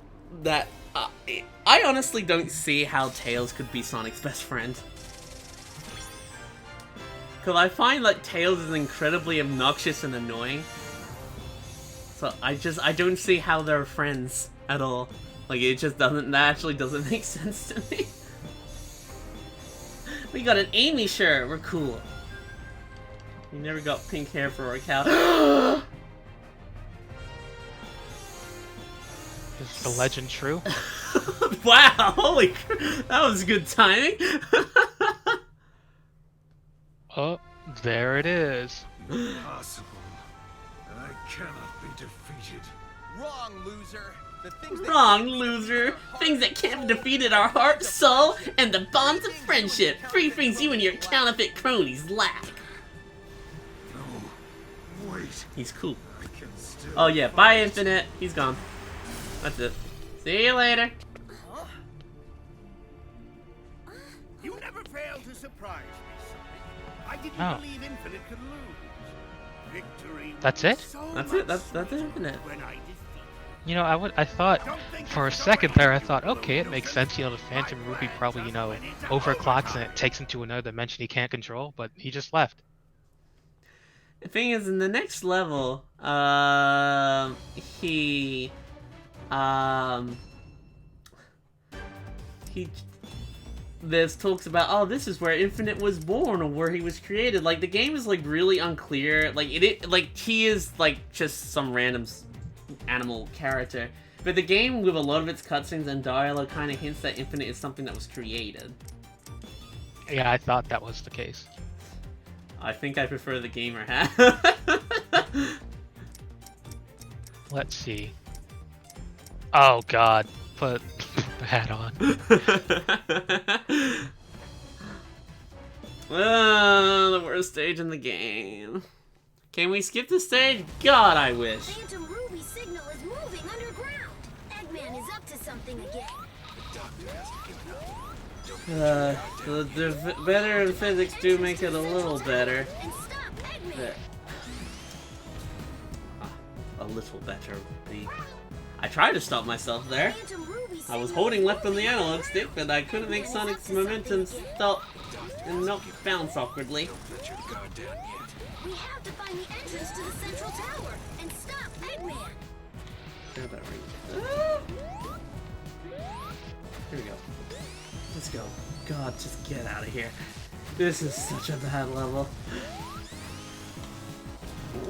that. I honestly don't see how Tails could be Sonic's best friend. Because I find that Tails is incredibly obnoxious and annoying. So I don't see how they're friends at all. Like, it just doesn't, that actually doesn't make sense to me. We got an Amy shirt, we're cool. We never got pink hair for our cow. Is the legend true? Wow, holy crap, that was good timing. Oh, there it is. Impossible. I cannot be defeated. Wrong, loser. The things Wrong, loser. Things that can't be defeated are heart, soul, and the bonds of friendship. Three things you and your counterfeit cronies lack. No, wait. He's cool. I can still. Oh yeah, bye Infinite. He's gone. That's it. See you later. You never fail to surprise me, Sonic. I didn't believe Infinite could lose. Victory. That's it? So That's it. much That's Infinite. when I defeat. You know, I thought for a second there, I thought, okay, it makes sense. You know, the Phantom Ruby probably, you know, overclocks and it takes him to another dimension he can't control, but he just left. The thing is, in the next level, he there's talks about, oh, this is where Infinite was born or where he was created. Like, the game is like really unclear. Like like he is like just some random animal character, but the game with a lot of its cutscenes and dialogue kind of hints that Infinite is something that was created. Yeah, I thought that was the case. I think I prefer the gamer hat. Let's see. Oh god, put the hat on. The worst stage in the game. Can we skip the stage? God, I wish. Phantom Ruby signal is moving underground. Eggman is up to something again. The better physics do make it a little better. And stop Eggman. But, a little better. I tried to stop myself there. Phantom Ruby I was signal holding is left on the moving analog stick, but I couldn't make Sonic's momentum stop and not bounce awkwardly. We have to find the entrance to the central tower and stop Eggman. Here we go. Let's go. God, just get out of here. This is such a bad level.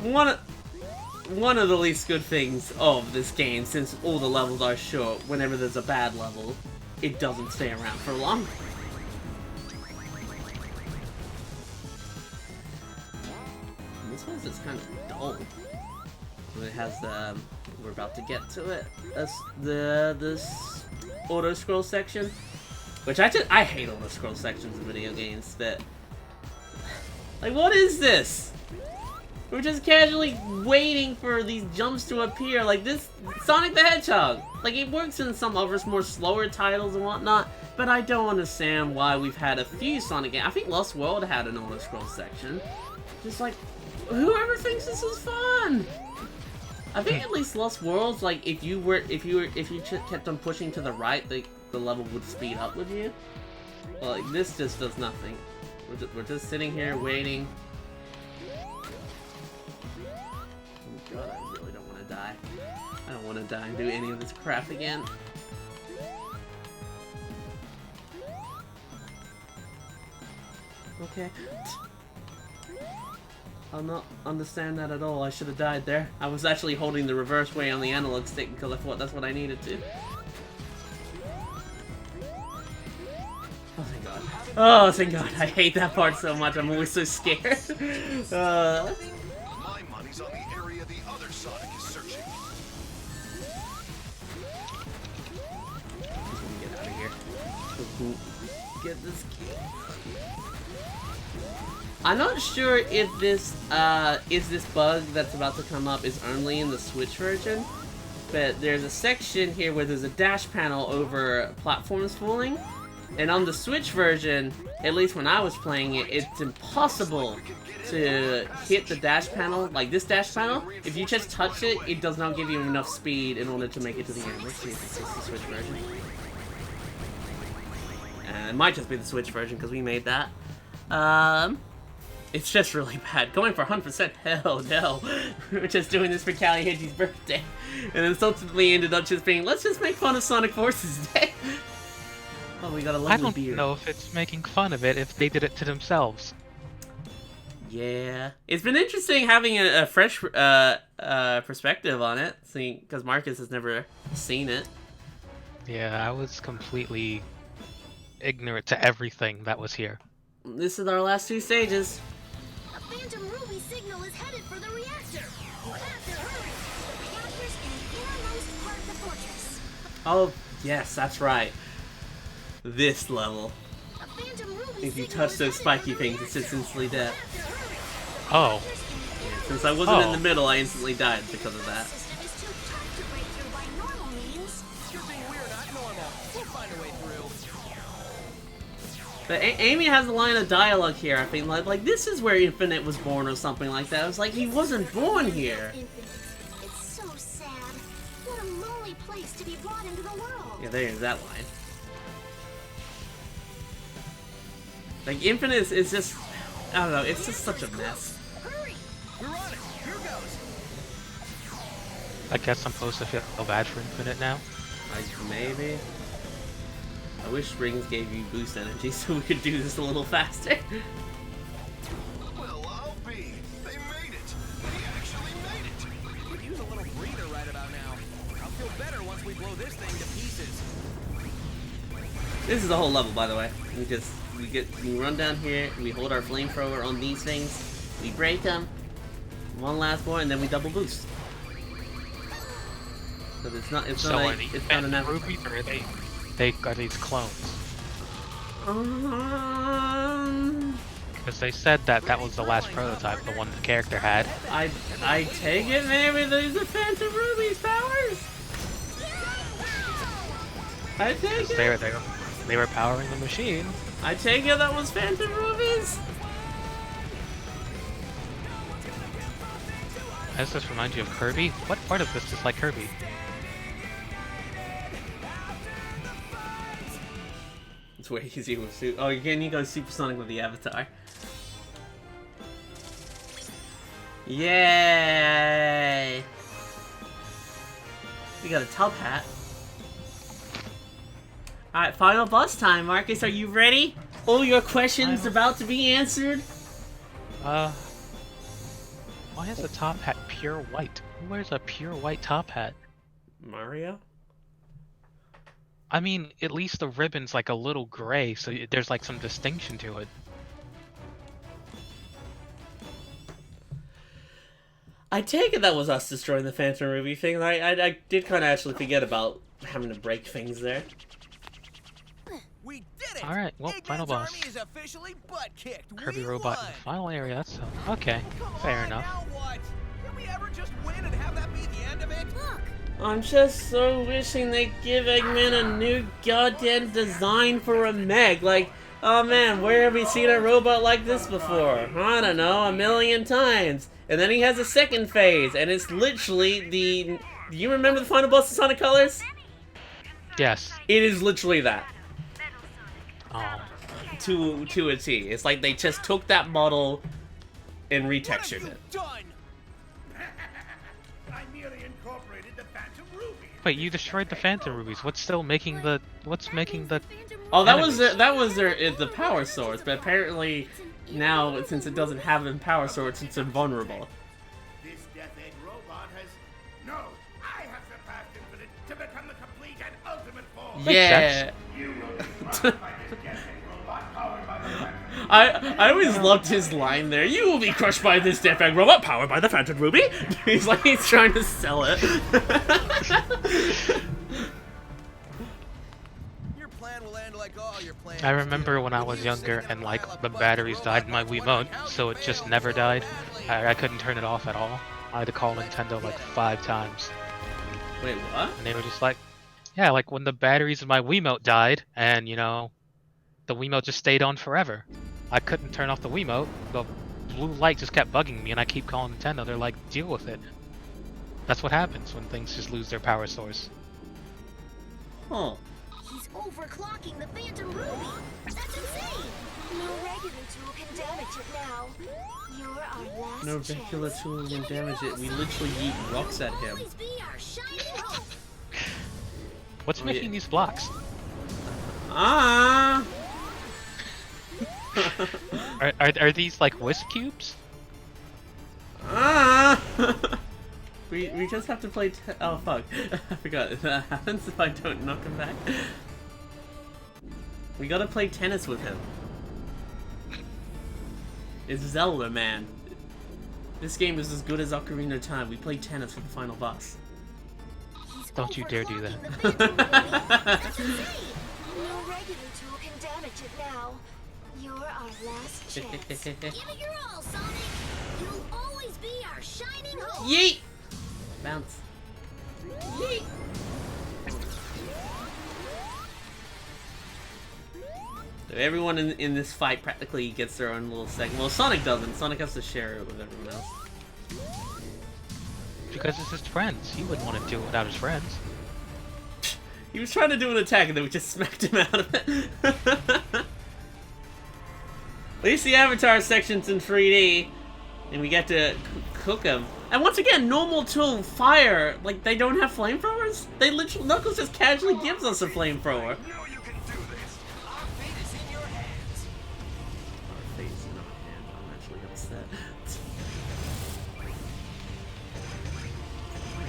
One of the least good things of this game, since all the levels are short, whenever there's a bad level, it doesn't stay around for long. This one's just kind of dull. It has the, we're about to get to it. That's this auto scroll section, which I hate auto scroll sections in video games. But like, what is this? We're just casually waiting for these jumps to appear. Like this Sonic the Hedgehog. Like, it works in some other more slower titles and whatnot, but I don't understand why we've had a few Sonic games. I think Lost World had an auto scroll section. Just like, whoever thinks this is fun. I think at least Lost Worlds, like, if you kept on pushing to the right, the level would speed up with you. Well, like, this just does nothing. We're just sitting here waiting. Oh god, I really don't want to die. I don't want to die and do any of this crap again. Okay. I'll not understand that at all. I should have died there. I was actually holding the reverse way on the analog stick because I thought that's what I needed to. Oh, thank God. Oh, thank God. I hate that part so much. I'm always so scared. My money's on the area the other Sonic is searching. Just want to get out of here. Get this key. I'm not sure if this bug that's about to come up is only in the Switch version, but there's a section here where there's a dash panel over platforms falling, and on the Switch version, at least when I was playing it, it's impossible to hit the dash panel, like this dash panel. If you just touch it, it does not give you enough speed in order to make it to the end. Let's see if it's the Switch version. It might just be the Switch version because we made that. It's just really bad. Going for 100%, hell no. We were just doing this for Callie Hedgie's birthday. And then subsequently ended up just being, let's just make fun of Sonic Forces Day. Oh, we got a lovely beard. I don't know if it's making fun of it if they did it to themselves. Yeah. It's been interesting having a fresh perspective on it, because Marcus has never seen it. Yeah, I was completely ignorant to everything that was here. This is our last two stages. A Phantom Ruby signal is headed for the reactor. You have to hurry. The reactor's in the innermost part of the fortress. Oh, yes, that's right. This level. A Phantom Ruby If you signal touch is those headed spiky for the things, it's reactor. instantly dead. You have to hurry. Oh. Since I wasn't in the Oh. middle, I instantly died because of that. The system is too tough to break through by normal means. Good thing we're not normal. We'll find a way through. But Amy has a line of dialogue here, I think, like this is where Infinite was born or something like that. I was like, he wasn't born here. It's so sad. What a lonely place to be brought into the world. Yeah, there's that line. Like, Infinite is just, I don't know, it's just such a mess. Hurry! We're on it. Here goes. I guess I'm supposed to feel bad for Infinite now. Like, maybe. I wish Rings gave you boost energy so we could do this a little faster. Well, I'll be. They made it. They actually made it. Could use a little breather right about now. I'll feel better once we blow this thing to pieces. This is the whole level, by the way. We run down here, we hold our flamethrower on these things, we break them, one last more, and then we double boost. So it's not enough. Rubies, or they are these clones? Because they said that was the last prototype, the one the character had. I take it maybe these are Phantom Ruby's powers. I take it. They were powering the machine. I take it that was Phantom Rubies. Does this remind you of Kirby? What part of this is like Kirby? It's way easier with suit. Oh, again, you go supersonic with the avatar. Yay! We got a top hat. Alright, final boss time. Marcus, are you ready? All your questions about to be answered? Why is the top hat pure white? Who wears a pure white top hat? Mario? I mean, at least the ribbon's like a little gray, so there's like some distinction to it. I take it that was us destroying the Phantom Ruby thing. I did kind of actually forget about having to break things there. We did it! Alright, well, final boss. Army is officially butt-kicked. Kirby We robot won. in the final area, that's okay. Come Fair on, enough. Now what? Can we ever just win and have that be the end of it? Look! I'm just so wishing they'd give Eggman a new goddamn design for a Meg. Like, oh man, where have we seen a robot like this before? I don't know, a million times. And then he has a second phase, and it's literally the... Do you remember the final boss of Sonic Colors? Yes. It is literally that. Oh. To a T. It's like they just took that model and retextured it. Done. I merely incorporated the Phantom Ruby. Wait, you destroyed the Phantom Rubies. What's making the Oh, that was the power source, but apparently now, since it doesn't have a power source, it's invulnerable. This Death Egg robot has... No! I have surpassed infinite to become the complete and ultimate form! Yeah! You will be crushed by this Death Egg robot powered by the Phantom. I always loved his line there. You will be crushed by this Death Egg robot powered by the Phantom Ruby. He's like, he's trying to sell it. I remember when I was younger and like the batteries died in my Wiimote, so it just never died. I couldn't turn it off at all. I had to call Nintendo like 5 times. Wait, what? And they were just like, yeah, like when the batteries in my Wiimote died and, you know, the Wiimote just stayed on forever. I couldn't turn off the Wiimote. The blue light just kept bugging me and I keep calling Nintendo. They're like, deal with it. That's what happens when things just lose their power source. Huh. He's overclocking the Phantom Ruby. That's insane. No regular tool can damage it now. You're our last No regular tool can damage it. We literally yeet rocks at him. Always be our shining hope. What's making these blocks? Ah! Are these like wisp cubes? Ah! we just have to play. Oh fuck! I forgot that happens if I don't knock him back. We gotta play tennis with him. It's Zelda, man. This game is as good as Ocarina of Time. We play tennis with the final boss. Don't you dare do that. No regular tool can damage it now. You're our last chance. Give it your all, Sonic. You'll always be our shining hope. Yeet! Bounce. Yeet! So everyone in this fight practically gets their own little segment. Well, Sonic doesn't. Sonic has to share it with everyone else. Because it's his friends. He wouldn't want to do it without his friends. He was trying to do an attack and then we just smacked him out of it. At least the Avatar section's in 3D. And we get to cook him. And once again, normal tool fire. Like, they don't have flamethrowers? They literally, Knuckles just casually gives us a flamethrower.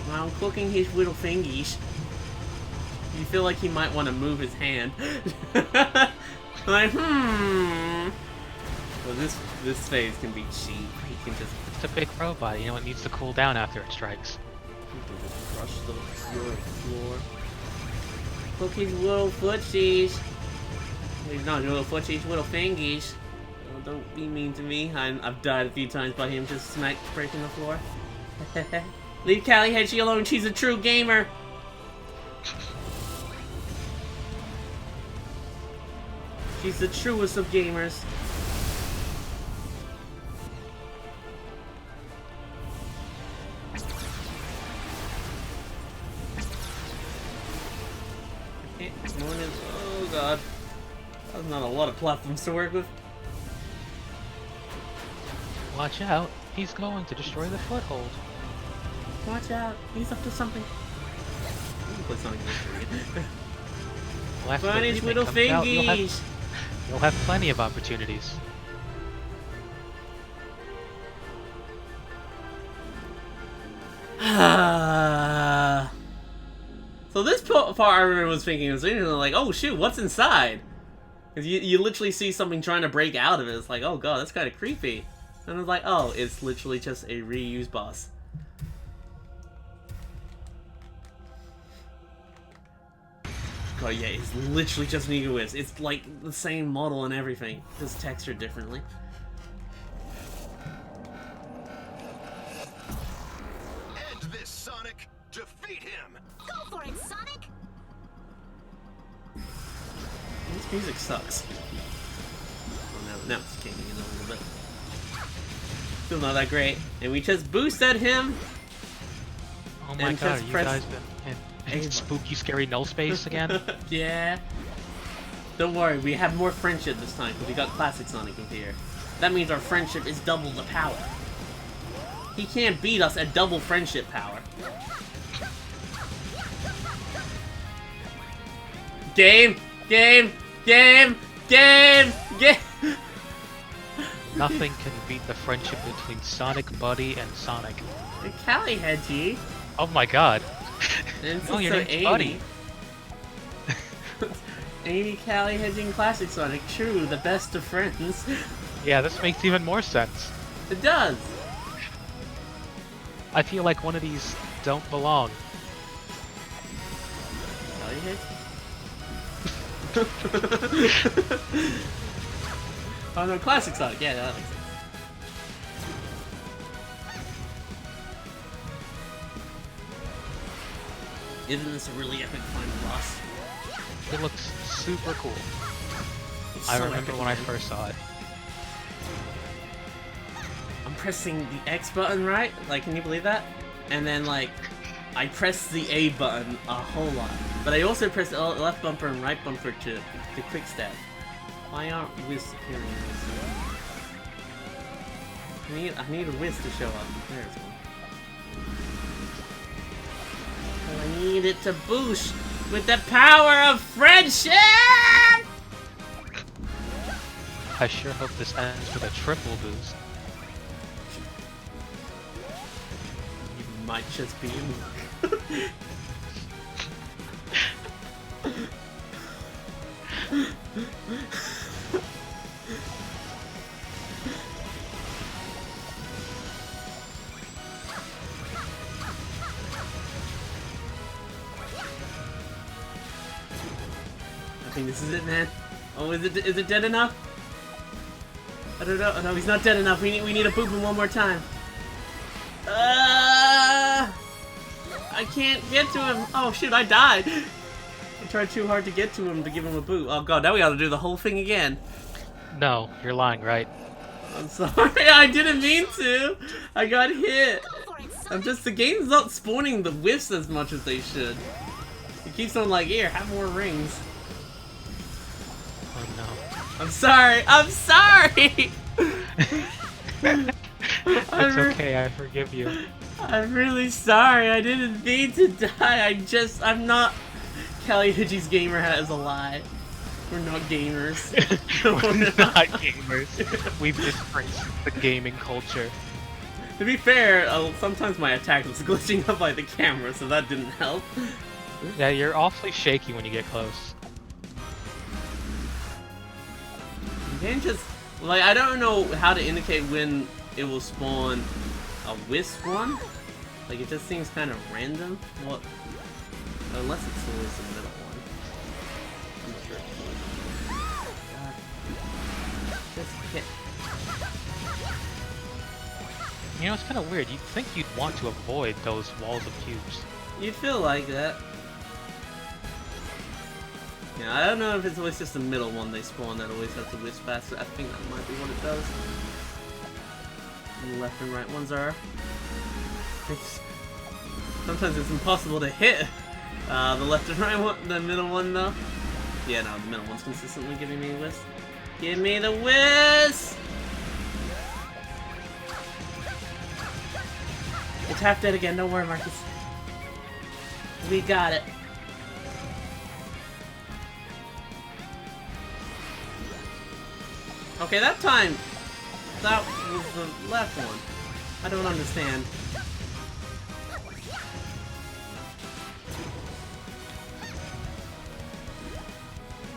While I'm cooking his little fingies, you feel like he might want to move his hand. Like, Well, this phase can be cheap. He can just... It's a big robot, you know, it needs to cool down after it strikes. He can just crush the floor. Cook his little footsies. He's not little footsies, little fingies. Oh, don't be mean to me. I've died a few times by him just breaking the floor. Leave Callie Hedgie alone, she's a true gamer! She's the truest of gamers. Oh god. That's not a lot of platforms to work with. Watch out, he's going to destroy the foothold. Watch out, he's up to something. Play Sonic Well, Find his little fingies! You'll have plenty of opportunities. So this part I remember was thinking, was like, oh shoot, what's inside? Because you literally see something trying to break out of it. It's like, oh god, that's kind of creepy. And it's like, oh, it's literally just a reused boss. Oh yeah, it's literally just an Ego Wisp. It's like the same model and everything, just textured differently. End this, Sonic! Defeat him! Go for it, Sonic! This music sucks. Oh, now it's kicking in a little bit. Still not that great. And we just boosted him. Oh my god, you guys been in spooky, scary null space again? Yeah. Don't worry, we have more friendship this time because we got Classic Sonic in here. That means our friendship is double the power. He can't beat us at double friendship power. Game! Game! Game! Game! Game! Nothing can beat the friendship between Sonic Buddy and Sonic. The Callie Hedgie. Oh my god. And Oh, your so name's Buddy. 80 Callie Hedging Classic Sonic. True, the best of friends. Yeah, this makes even more sense. It does. I feel like one of these don't belong. Callie Hedgie? Oh no, Classic Sonic. Yeah, that makes sense. Isn't this a really epic final boss? It looks super cool. It's I so remember epic, when I man. first saw it. I'm pressing the X button, right? Like, can you believe that? And then, like, I press the A button a whole lot. But I also press the left bumper and right bumper to quick step. Why aren't Whis appearing in this? I need a Whis to show up. There's one. I need it to boost with the power of friendship! I sure hope this ends with a triple boost. You might just be in. I think this is it, man. Oh, is it dead enough? I don't know. Oh, no, he's not dead enough. We need to boop him one more time. I can't get to him. Oh shoot, I died. I tried too hard to get to him to give him a boot. Oh god, now we gotta do the whole thing again. No, you're lying, right? I'm sorry, I didn't mean to. I got hit. The game's not spawning the whiffs as much as they should. It keeps on like, here, have more rings. Oh no. I'm sorry. I'm sorry. It's okay, I forgive you. I'm really sorry. I didn't mean to die. I'm not. Callie Hedgie's gamer hat is a lie. We're not gamers. We're not gamers. We've disgraced the gaming culture. To be fair, sometimes my attack was glitching up by the camera, so that didn't help. Yeah, you're awfully shaky when you get close. You can't just... Like, I don't know how to indicate when it will spawn a wisp one. Like, it just seems kind of random. What? Unless it's always the middle one. I'm not sure. God. Just hit. You know, it's kind of weird. You'd think you'd want to avoid those walls of cubes. You'd feel like that. Yeah, I don't know if it's always just the middle one they spawn that always has to wisp faster. I think that might be what it does. And the left and right ones are... Sometimes it's impossible to hit the left and right one, the middle one though. Yeah, no, the middle one's consistently giving me a wisp. Give me the wisp! It's half dead again, don't worry, Marcus. We got it. Okay, that time, that was the left one. I don't understand.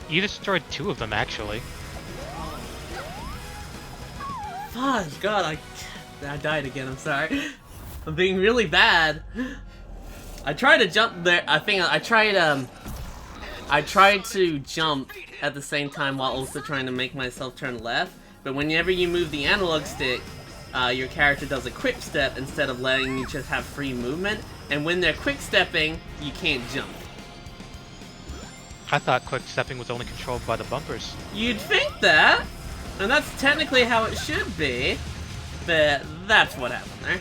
You destroyed 2 of them, actually. Fudge, God, I died again, I'm sorry. I'm being really bad. I tried to jump there, I tried to jump at the same time while also trying to make myself turn left, but whenever you move the analog stick, your character does a quick step instead of letting you just have free movement, and when they're quick stepping, you can't jump. I thought quick stepping was only controlled by the bumpers. You'd think that, and that's technically how it should be, but that's what happened there.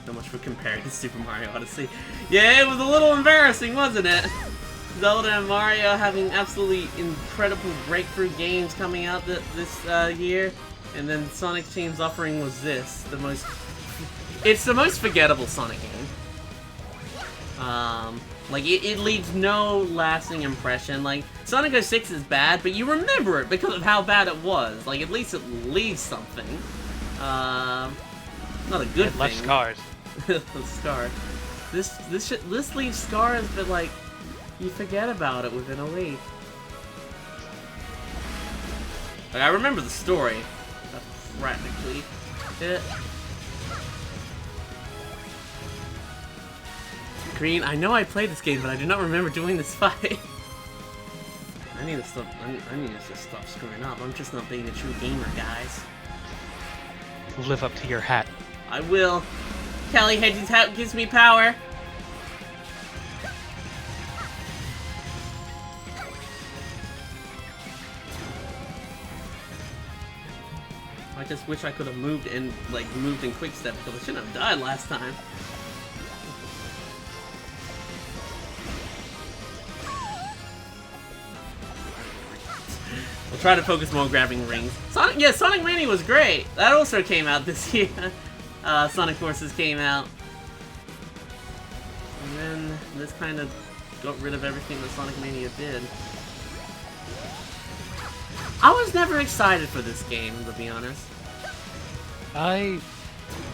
So much for comparing to Super Mario Odyssey. Yeah, it was a little embarrassing, wasn't it? Zelda and Mario having absolutely incredible breakthrough games coming out this year, and then Sonic Team's offering was this, it's the most forgettable Sonic game. Like, it leaves no lasting impression. Like, Sonic 06 is bad, but you remember it because of how bad it was. Like, at least it leaves something. Not a good thing. Left scars. Scar. This leaves scars, but like, you forget about it within a week. Like, I remember the story, practically. Green, I know I played this game, but I do not remember doing this fight. I need to stop. I need to just stop screwing up. I'm just not being a true gamer, guys. Live up to your hat. I will. Callie Hedgies hat gives me power. I just wish I could have moved in quick step because I shouldn't have died last time. I'll try to focus more on grabbing rings. Sonic Mania was great. That also came out this year. Sonic Forces came out. And then this kind of got rid of everything that Sonic Mania did. I was never excited for this game, to be honest. I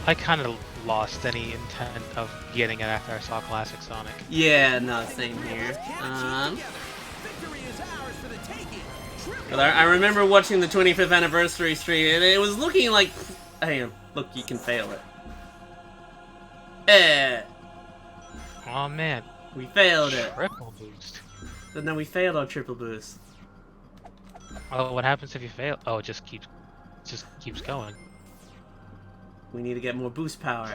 kind of lost any intent of getting it after I saw Classic Sonic. Yeah, no, same here. But I remember watching the 25th anniversary stream, and it was looking like... Hey, look, you can fail it. Oh man. We failed it. Triple boost. But then we failed our triple boost. Oh, what happens if you fail? Oh, it just keeps going. We need to get more boost power.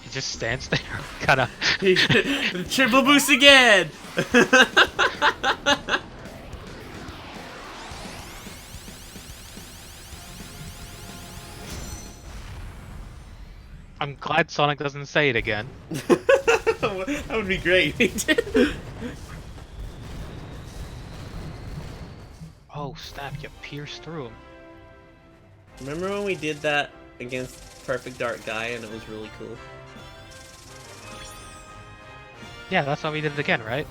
It just stands there, kinda. Triple boost again! I'm glad Sonic doesn't say it again. That would be great. Oh snap, you pierced through him. Remember when we did that against Perfect Dark Guy and it was really cool? Yeah, that's why we did it again, right?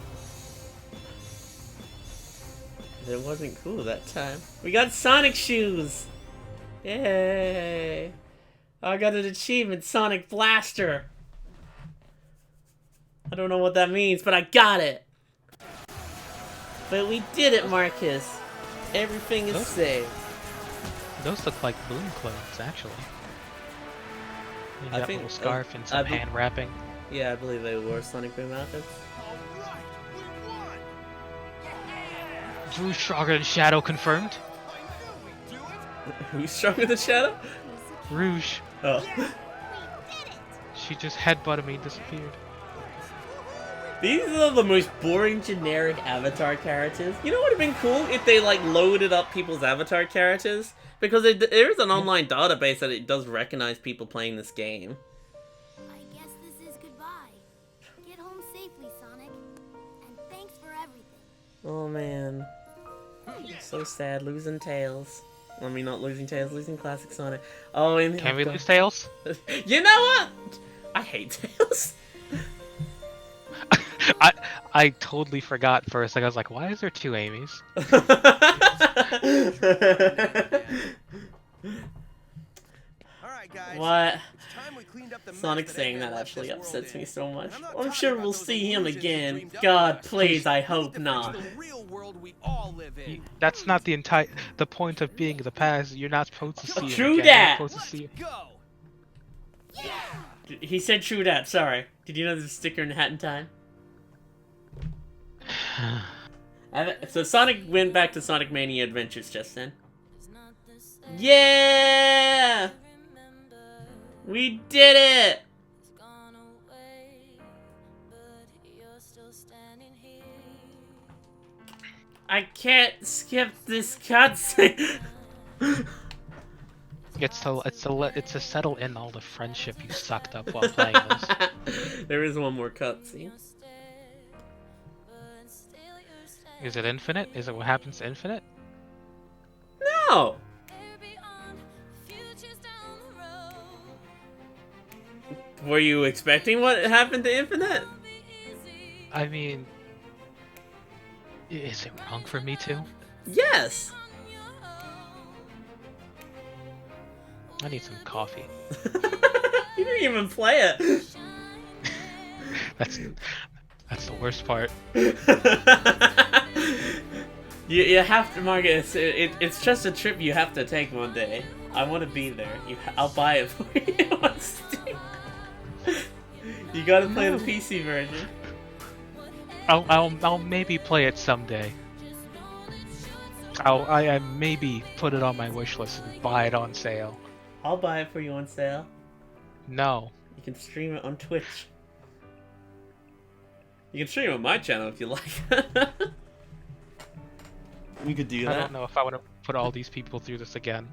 It wasn't cool that time. We got Sonic shoes! Yay! I got an achievement, Sonic Blaster! I don't know what that means, but I got it! But we did it, Marcus! Everything is saved. Those look like Boom clones, actually. You got a little scarf and some hand wrapping. Yeah, I believe they were Sonic Boom outfits. Who's stronger than Shadow confirmed? Who's stronger than Shadow? Rouge. Oh. She just headbutted me and disappeared. These are the most boring generic avatar characters. You know what would have been cool if they like loaded up people's avatar characters? Because there is an online database that it does recognize people playing this game. I guess this is goodbye. Get home safely, Sonic. And thanks for everything. Oh man. So sad losing Tails. I mean, not losing Tails, losing Classic Sonic. Oh, and can we lose Tails? You know what? I hate Tails. I totally forgot for a second. I was like, why is there two Amy's? Alright, guys. What? Time we cleaned up the Sonic mess saying Eggman that left actually this world upsets in. me so much. And I'm not I'm talking sure about we'll those see him illusions again. dreamed up God, by us. please, I This hope defends not. the real world we all live in. That's not the point of being in the past. You're not supposed to see True it again. that. You're supposed to see it. Go. He said true that, sorry. Did you know there's a sticker in Hat in Time? So Sonic went back to Sonic Mania Adventures just then. Yeah! We did it! I can't skip this cutscene. It's to settle in all the friendship you sucked up while playing this. There is one more cutscene. Is it infinite? Is it what happens to infinite? No! Were you expecting what happened to Infinite? I mean, is it wrong for me to? Yes. I need some coffee. You didn't even play it. That's the worst part. You have to, Marcus. It's just a trip you have to take one day. I want to be there. I'll buy it for you on Steam. You gotta play the PC version. I'll maybe play it someday. I maybe put it on my wish list and buy it on sale. I'll buy it for you on sale. No. You can stream it on Twitch. You can stream it on my channel if you like. We could do that. I don't know if I want to put all these people through this again.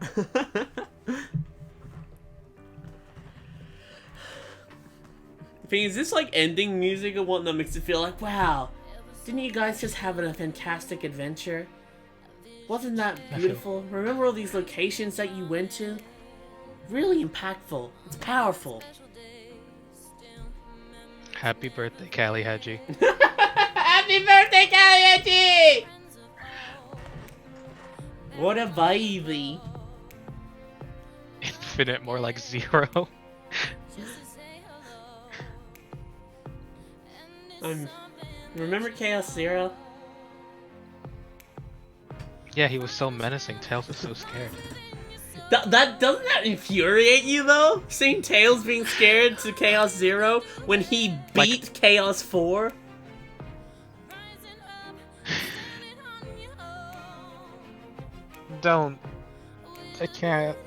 Thing is, this like ending music and whatnot makes it feel like, wow, didn't you guys just have a fantastic adventure? Wasn't that beautiful? Remember all these locations that you went to? Really impactful. It's powerful. Happy birthday, Callie Hedgie. Happy birthday, Callie Hedgie! What a baby. Infinite, more like 0. Remember Chaos Zero? Yeah, he was so menacing. Tails was so scared. That doesn't that infuriate you though? Seeing Tails being scared to Chaos Zero when he beat Chaos 4? Don't. I can't.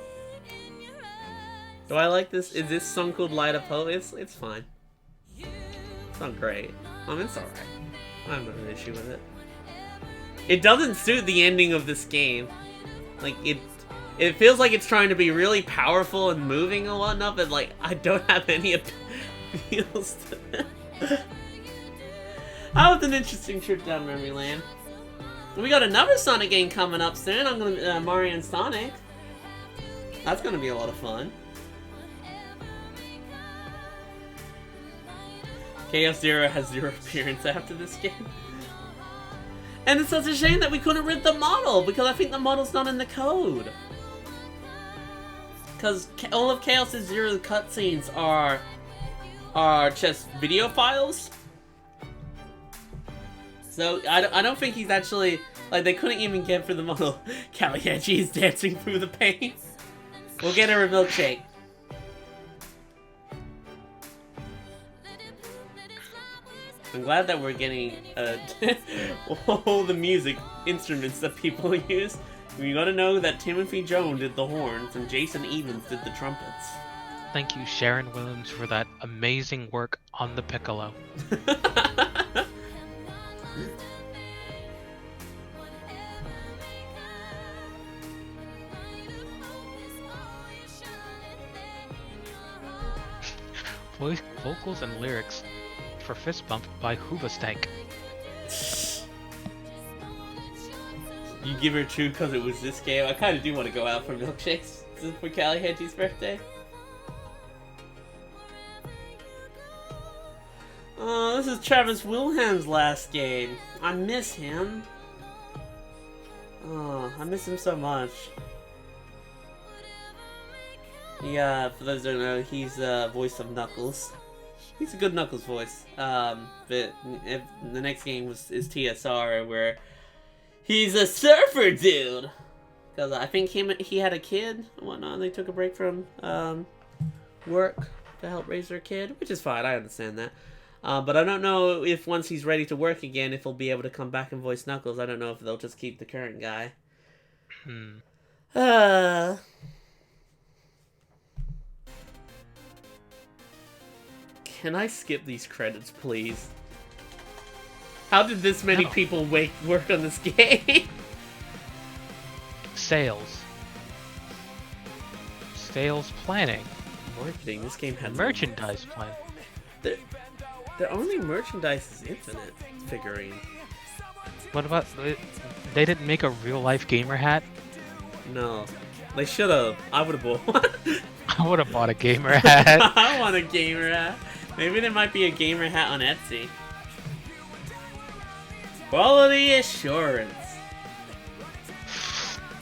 Do I like this? Is this song called Light Up Hope? It's fine. It's not great. It's alright. I have no issue with it. It doesn't suit the ending of this game. Like, it feels like it's trying to be really powerful and moving and whatnot, but like, I don't have any appeals to it. That was an interesting trip down memory lane. We got another Sonic game coming up soon. I'm gonna Mario and Sonic. That's gonna be a lot of fun. Chaos Zero has 0 appearance after this game. And it's such a shame that we couldn't rip the model, because I think the model's not in the code. Because all of Chaos Zero's cutscenes are just video files. So I don't think he's actually, like, they couldn't even get for the model. Callie Hedgie is dancing through the pain. We'll get her a milkshake. I'm glad that we're getting all the music instruments that people use. You gotta know that Timothy Jones did the horns and Jason Evans did the trumpets. Thank you, Sharon Williams, for that amazing work on the piccolo. Vocals and lyrics for Fist Bump by Hoobastank. You give her 2 because it was this game. I kind of do want to go out for milkshakes for Callie Hedgie's birthday. Oh, this is Travis Wilhelm's last game. I miss him. Oh, I miss him so much. Yeah, for those who don't know, he's the voice of Knuckles. He's a good Knuckles voice. But the next game is TSR, where he's a surfer dude. Because I think he had a kid and whatnot, and they took a break from work to help raise their kid, which is fine, I understand that. But I don't know if once he's ready to work again, if he'll be able to come back and voice Knuckles. I don't know if they'll just keep the current guy. Can I skip these credits, please? How did this many people work on this game? Sales planning. Marketing. This game had merchandise plan. The only merchandise is Infinite figurine. What about they didn't make a real life gamer hat? No, they should have. I would have bought one. I would have bought a gamer hat. I want a gamer hat. Maybe there might be a gamer hat on Etsy. Quality assurance.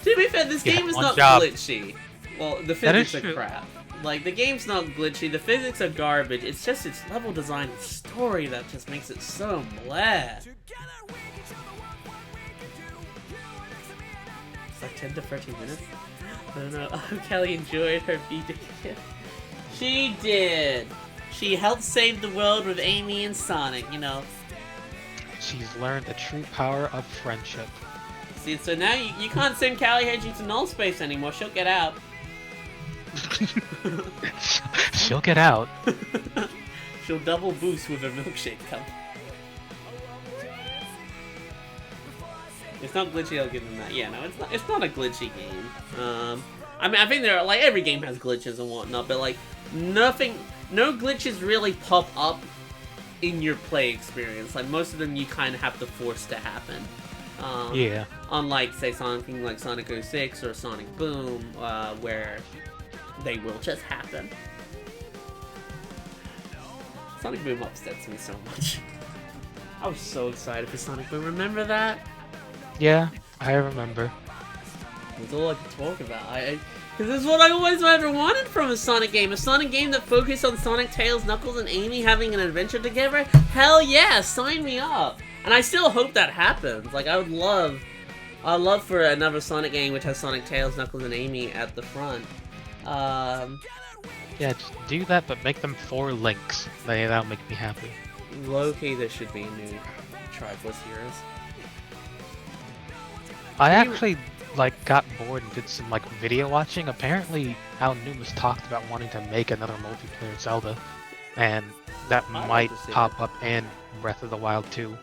To be fair, this game is not glitchy. Well, the physics are crap. Like, the game's not glitchy, the physics are garbage, it's just its level design and story that just makes it so blah. It's like 10 to 13 minutes? I don't know. Oh, Callie enjoyed her B-Day gift. She did! She helped save the world with Amy and Sonic, you know. She's learned the true power of friendship. See, so now you can't send Callie Hedgie to null space anymore, she'll get out. She'll get out. She'll double boost with her milkshake cup. It's not glitchy, I'll give them that. Yeah, no, it's not a glitchy game. I mean, I think there are, like, every game has glitches and whatnot, but, like, no glitches really pop up in your play experience. Like, most of them you kind of have to force to happen. Yeah. Unlike, say, something like Sonic 06 or Sonic Boom, where they will just happen. Sonic Boom upsets me so much. I was so excited for Sonic Boom. Remember that? Yeah, I remember. That's all I could talk about. Because this is what I always ever wanted from a Sonic game. A Sonic game that focused on Sonic, Tails, Knuckles, and Amy having an adventure together? Hell yeah, sign me up! And I still hope that happens. Like, I'd love for another Sonic game which has Sonic, Tails, Knuckles, and Amy at the front. Yeah, just do that, but make them 4 links. That'll make me happy. Low-key, there should be a new Triforce Heroes. I actually, like, got bored and did some, like, video watching. Apparently, Al Numas talked about wanting to make another multiplayer Zelda, and that might pop up in Breath of the Wild 2.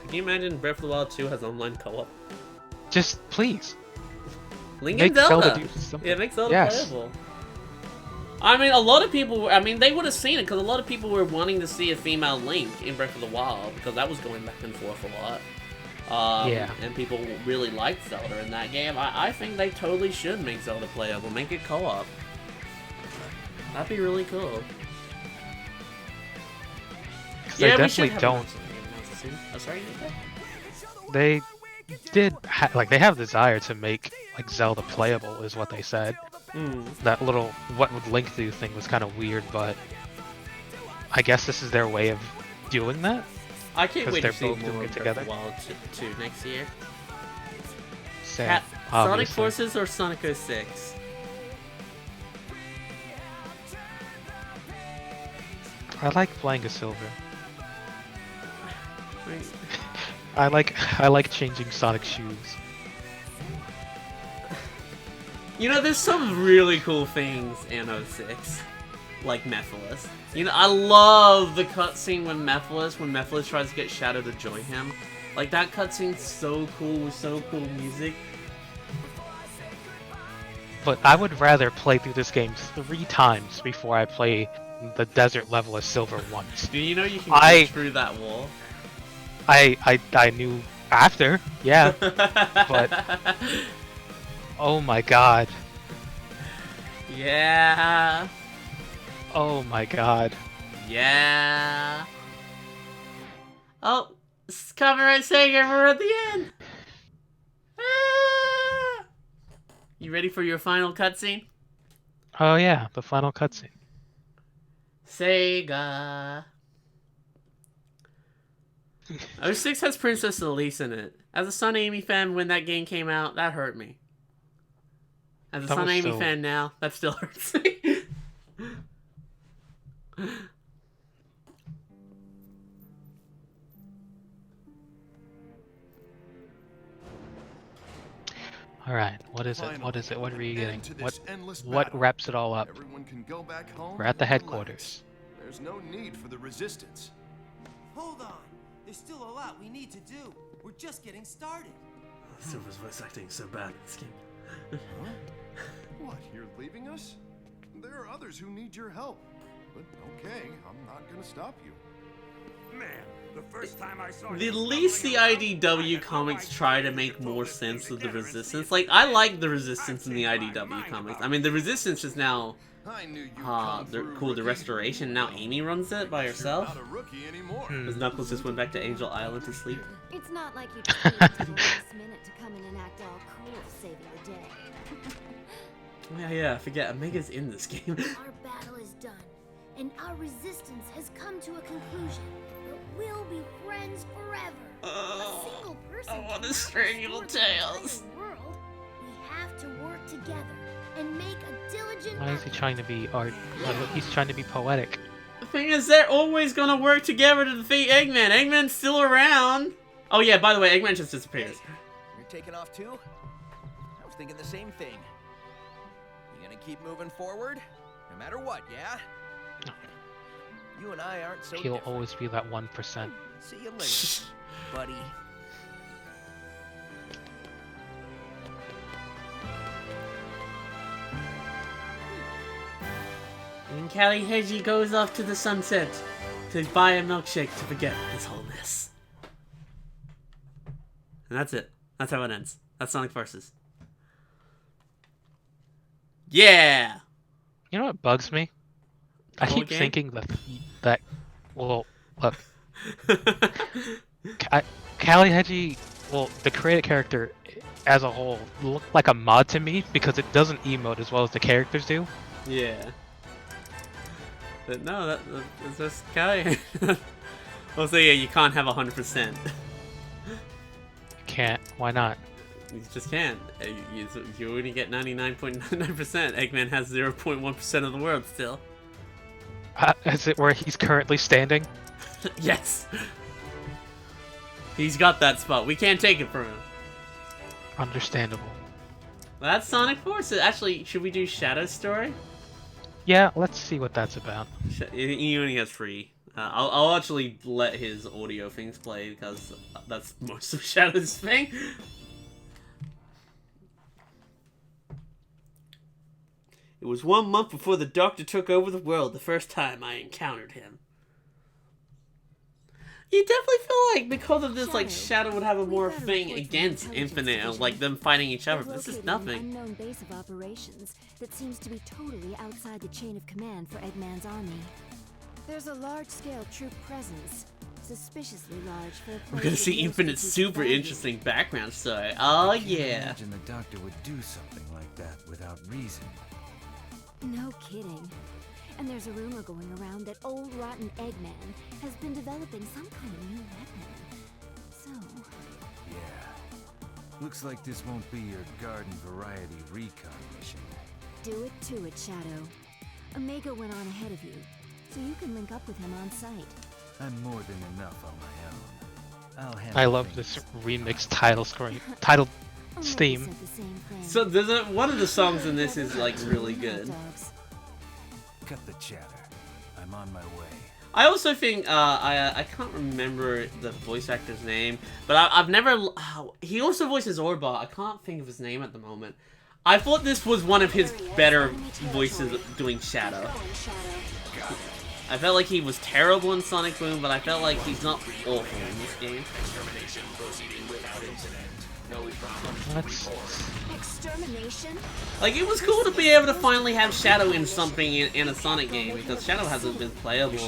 Can you imagine Breath of the Wild 2 has online co-op? Just, please. Link and Zelda! Yeah, make Zelda playable. I mean, a lot of people, they would have seen it, because a lot of people were wanting to see a female Link in Breath of the Wild, because that was going back and forth a lot. Yeah. And people really liked Zelda in that game. I think they totally should make Zelda playable, make it co-op. That'd be really cool. Yeah, they definitely don't. Oh, sorry, they did, they have desire to make, like, Zelda playable, is what they said. That little what would Link do thing was kind of weird, but I guess this is their way of doing that. I can't wait to see both more it of together. Breath of the Wild 2 next year. Same, Sonic Forces or Sonic 06? I like playing as Silver. Right. I like changing Sonic shoes. You know, there's some really cool things in 06, like Mephiles. You know, I love the cutscene when Mephiles tries to get Shadow to join him. Like, that cutscene's so cool with so cool music. But I would rather play through this game 3 times before I play the desert level as Silver once. Do you know you can get through that wall? I knew after, yeah, but oh my god. Yeah. Oh my god. Yeah. Oh, copyright Sega, we're at the end. Ah! You ready for your final cutscene? Oh yeah, the final cutscene. Sega. 06 has Princess Elise in it. As a Sun Amy fan when that game came out, that hurt me. As a Sun Amy fan now, that still hurts me. Alright, what is it? What is it? What are we getting? What wraps it all up? We're at the headquarters. There's no need for the resistance. Hold on. There's still a lot we need to do. We're just getting started. Silver's voice acting is so bad in this game. Huh? What, you're leaving us? There are others who need your help. But okay, I'm not gonna stop you. Man, The first time I saw At you least the stumbling around, IDW comics try to make more sense of the Resistance. Like, I like the Resistance in the IDW comics. I mean, the Resistance is now, I knew you'd they're cool, the Restoration. Now Amy runs it by herself. not a rookie anymore. Because Knuckles just went back to Angel Island to sleep. It's not like you just waited till the last minute to come in and act all cool, saving the day. Yeah, I forget. Omega's in this game. Our battle is done, and our resistance has come to a conclusion. But we'll be friends forever. A single person I want to cannot strangle restore the Tails. entire world. We have to work together and make a diligent Why is he effort. trying to be art? He's trying to be poetic. The thing is, they're always gonna work together to defeat Eggman. Eggman's still around. Oh yeah, by the way, Eggman just disappears. You're taking off too? I was thinking the same thing. You gonna keep moving forward? No matter what, yeah? You and I aren't so He'll different. always be that 1%. See you later, buddy. And Callie Hedgie goes off to the sunset to buy a milkshake to forget this whole mess. And that's it. That's how it ends. That's Sonic Forces. Yeah! You know what bugs me? I whole keep game? thinking that well, look, Callie Hedgie, well, the created character as a whole looked like a mod to me because it doesn't emote as well as the characters do. Yeah. But no, that's just Callie. Also, yeah, you can't have 100%. Can't. Why not? You just can't. You only get 99.99%. Eggman has 0.1% of the world still. Is it where he's currently standing? Yes! He's got that spot. We can't take it from him. Understandable. That's Sonic Forces. Actually, should we do Shadow's story? Yeah, let's see what that's about. He only has 3. I'll actually let his audio things play because that's most of Shadow's thing. It was 1 month before the Doctor took over the world the first time I encountered him. You definitely feel like because of this, like, Shadow would have a more thing against Infinite and, like, them fighting each other. This is nothing. An unknown base of operations that seems to be totally outside the chain of command for Eggman's army. There's a large-scale troop presence, suspiciously large for a place. We're gonna see with Infinite's most super society. interesting background story. Oh yeah. Imagine the Doctor would do something like that without reason. No kidding. And there's a rumor going around that old rotten Eggman has been developing some kind of new weapon. So, Yeah. Looks like this won't be your garden variety recon mission. do it to it, Shadow. Omega went on ahead of you, so you can link up with him on site. I'm more than enough on my own. I'll handle I love things. this remix title screen, title Omega theme. said the same thing. So one of the songs in this is like really good. Cut the chatter. I'm on my way. I also think I can't remember the voice actor's name, but I've never. He also voices Orbot. I can't think of his name at the moment. I thought this was one of his better voices doing Shadow. I felt like he was terrible in Sonic Boom, but I felt like he's not awful in this game. That's Extermination? Like, it was cool to be able to finally have Shadow in something in a Sonic game, because Shadow hasn't been playable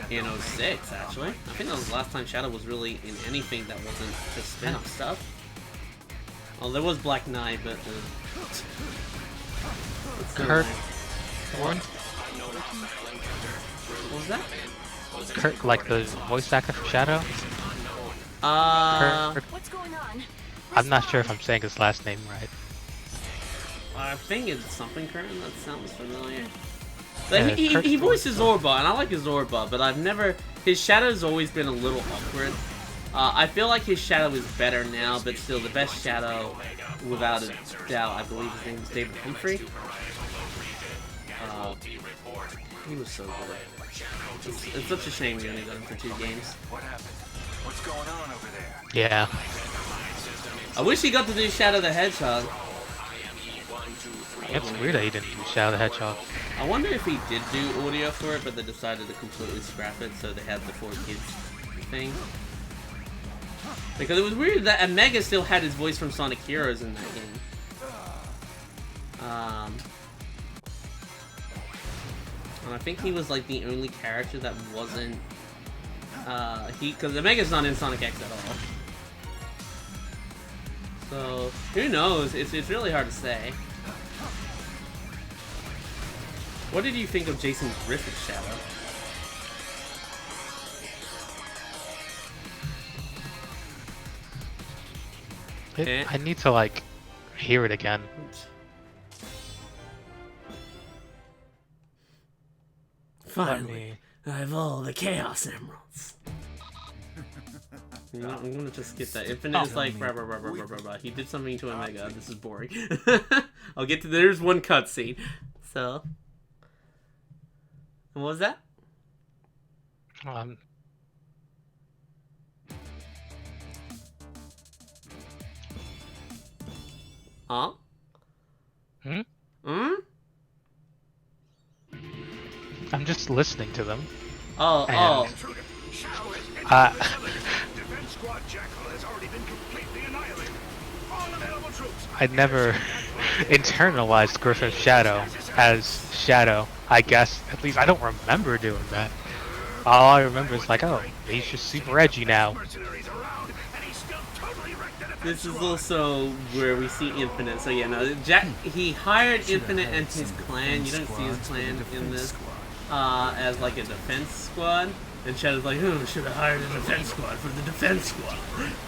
in 06, actually. I think that was the last time Shadow was really in anything that wasn't just spin-off stuff. Well, there was Black Knight, but... Kurt Warren? What was that? Kurt, like the voice actor for Shadow? Kurt. What's going on? I'm not sure if I'm saying his last name right. I think it's something current that sounds familiar. But Yeah, he Kurt- voices Zorba, and I like his Zorba, but I've never... His Shadow's always been a little awkward. I feel like his Shadow is better now, but still, the best Shadow, without a doubt, I believe his name is David Humphrey. He was so good. It's such a shame we only got him for 2 games. What happened? What's going on over there? Yeah. I wish he got to do Shadow the Hedgehog. It's weird that he didn't do Shadow the Hedgehog. I wonder if he did do audio for it, but they decided to completely scrap it, so they had the 4 kids thing. Because it was weird that Omega still had his voice from Sonic Heroes in that game. And I think he was like the only character that wasn't, because Omega's not in Sonic X at all. So, who knows? It's really hard to say. What did you think of Jason Griffith's shadow? I need to, like, hear it again. Finally, I have all the Chaos Emeralds. You know, I'm gonna just skip that. Infinite is like, blah, blah, blah, blah, blah, blah, blah. He did something to Omega. This is boring. I'll get to, there's one cutscene. So. And what was that? Huh? Hmm? Hmm? I'm just listening to them. Oh, and, oh. Defense squad Jackal has already been completely annihilated. All available troops. I never internalized Griffith's shadow as Shadow. I guess, at least I don't remember doing that. All I remember is like, oh, he's just super edgy now. This is also where we see Infinite. So yeah, no, Jack, he hired Infinite and his clan. You don't see his clan in this as like a defense squad. And Shadow's like, oh, should have hired a defense squad for the defense squad.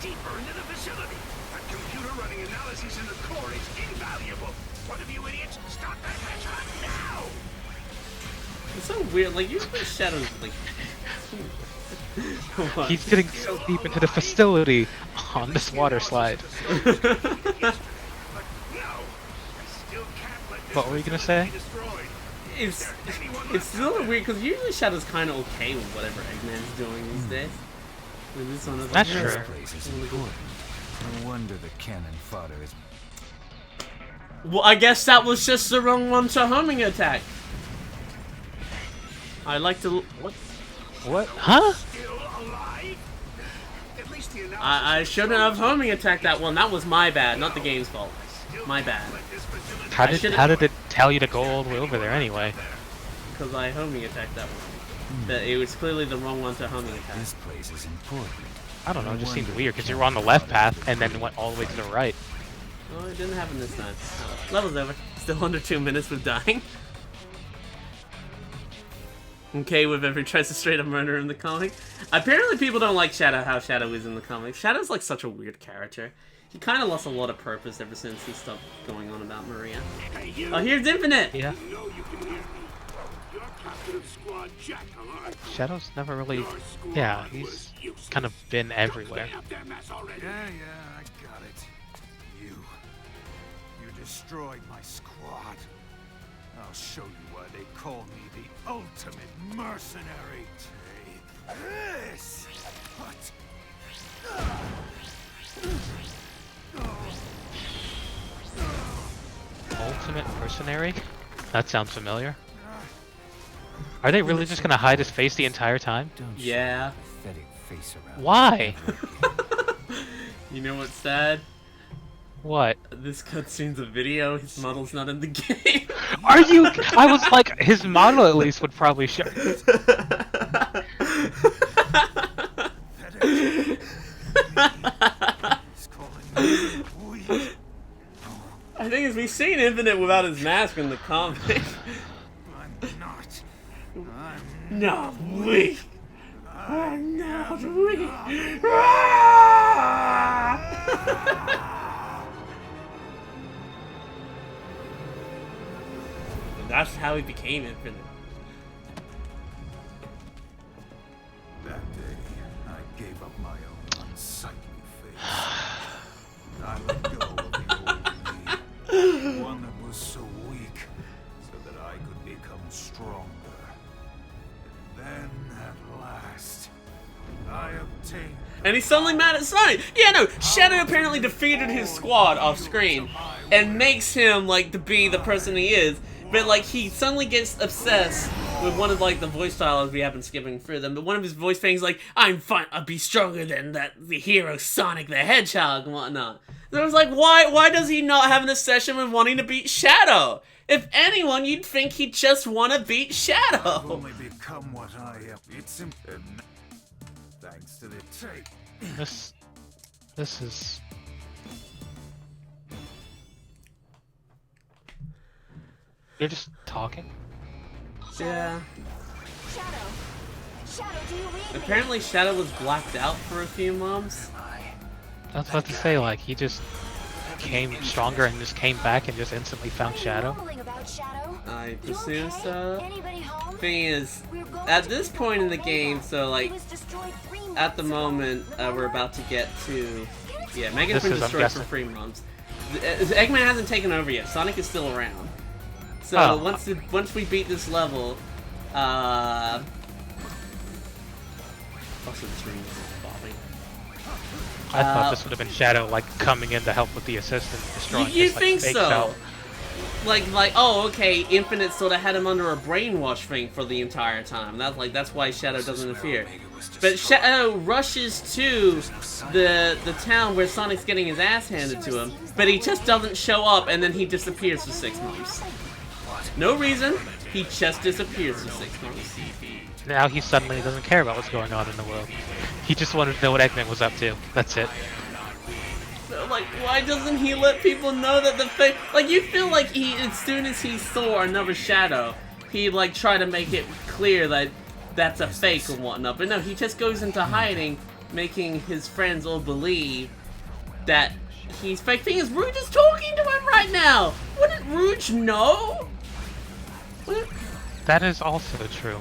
Deeper into the facility. That computer running analyses in the core is invaluable. One of you idiots, stop that hedgehog now! It's so weird. Like usually Shadow's like. He's getting so deep into the facility on this water slide. What were you gonna say? It's still weird because usually Shadow's kind of okay with whatever Eggman's doing these days. With this one, that's true. No wonder the cannon fodder is. Well, I guess that was just the wrong one to homing attack. I like to. What? Huh? I shouldn't have homing attacked that one. That was my bad, not the game's fault. My bad. How did it tell you to go all the way over there anyway? Because I homing attacked that one. But it was clearly the wrong one to homing attack. This place is important. I don't know, it just seemed weird because you were on the left path and then went all the way to the right. Well, it didn't happen this time. Oh, level's over. Still under 2 minutes with dying. Okay, with every tries to straight up murder in the comic. Apparently people don't like Shadow, how Shadow is in the comic. Shadow's like such a weird character. He kind of lost a lot of purpose ever since he stopped going on about Maria. Oh, here's Infinite! Yeah. Shadow's never really... Yeah, he's kind of been everywhere. Yeah, I got it. You destroyed my squad. I'll show you why they call me the ultimate mercenary. Take this! What? Ultimate mercenary? That sounds familiar. Are they really just gonna hide his face the entire time? Yeah. Why? You know what's sad? What? This cutscene's a video, his model's not in the game. Are you? I was like, his model at least would probably show. I think we've seen Infinite without his mask in the comic. I'm not weak. I'm not weak. That's how he became Infinite. That day, I gave up my own unsightly face. I let go of the old me, one that was so weak, so that I could become stronger. And then, at last, I obtained... And he's suddenly mad at Sonic! Yeah, no, Shadow apparently defeated his squad off screen, and makes him, like, to be the person he is. But like he suddenly gets obsessed with one of like the voice styles we have been skipping through them. But one of his voice things like, "I'm fine. I'll be stronger than the hero Sonic the Hedgehog and whatnot." And I was like, why does he not have an obsession with wanting to beat Shadow? If anyone, you'd think he'd just want to beat Shadow. I've only become what I am. It's thanks to the tape. This is. You're just talking? Yeah. Shadow, do you read me? Apparently Shadow was blacked out for a few months. I was about to say, like, he just came stronger and just came back and just instantly found Shadow. I presume so. Thing is, at this point in the game, so like, at the moment, we're about to get to, yeah, Mega's been destroyed for 3 months. Eggman hasn't taken over yet. Sonic is still around. So once we beat this level, also the screen is bobbing. I thought this would have been Shadow, like, coming in to help with the assist and destroying You his, like, think fake so? self. Like, oh, okay, Infinite sort of had him under a brainwash thing for the entire time. That's why Shadow doesn't interfere. But Shadow rushes to the town where Sonic's getting his ass handed to him, but he just doesn't show up, and then he disappears for 6 months. No reason, he just disappears for 6 months. Now he suddenly doesn't care about what's going on in the world. He just wanted to know what Eggman was up to. That's it. So, like, why doesn't he let people know that the fake... Like, you feel like he, as soon as he saw another Shadow, he'd, like, try to make it clear that that's a fake or whatnot. But no, he just goes into hiding, making his friends all believe that he's fake. Thing is, Rouge is talking to him right now! Wouldn't Rouge know? That is also true.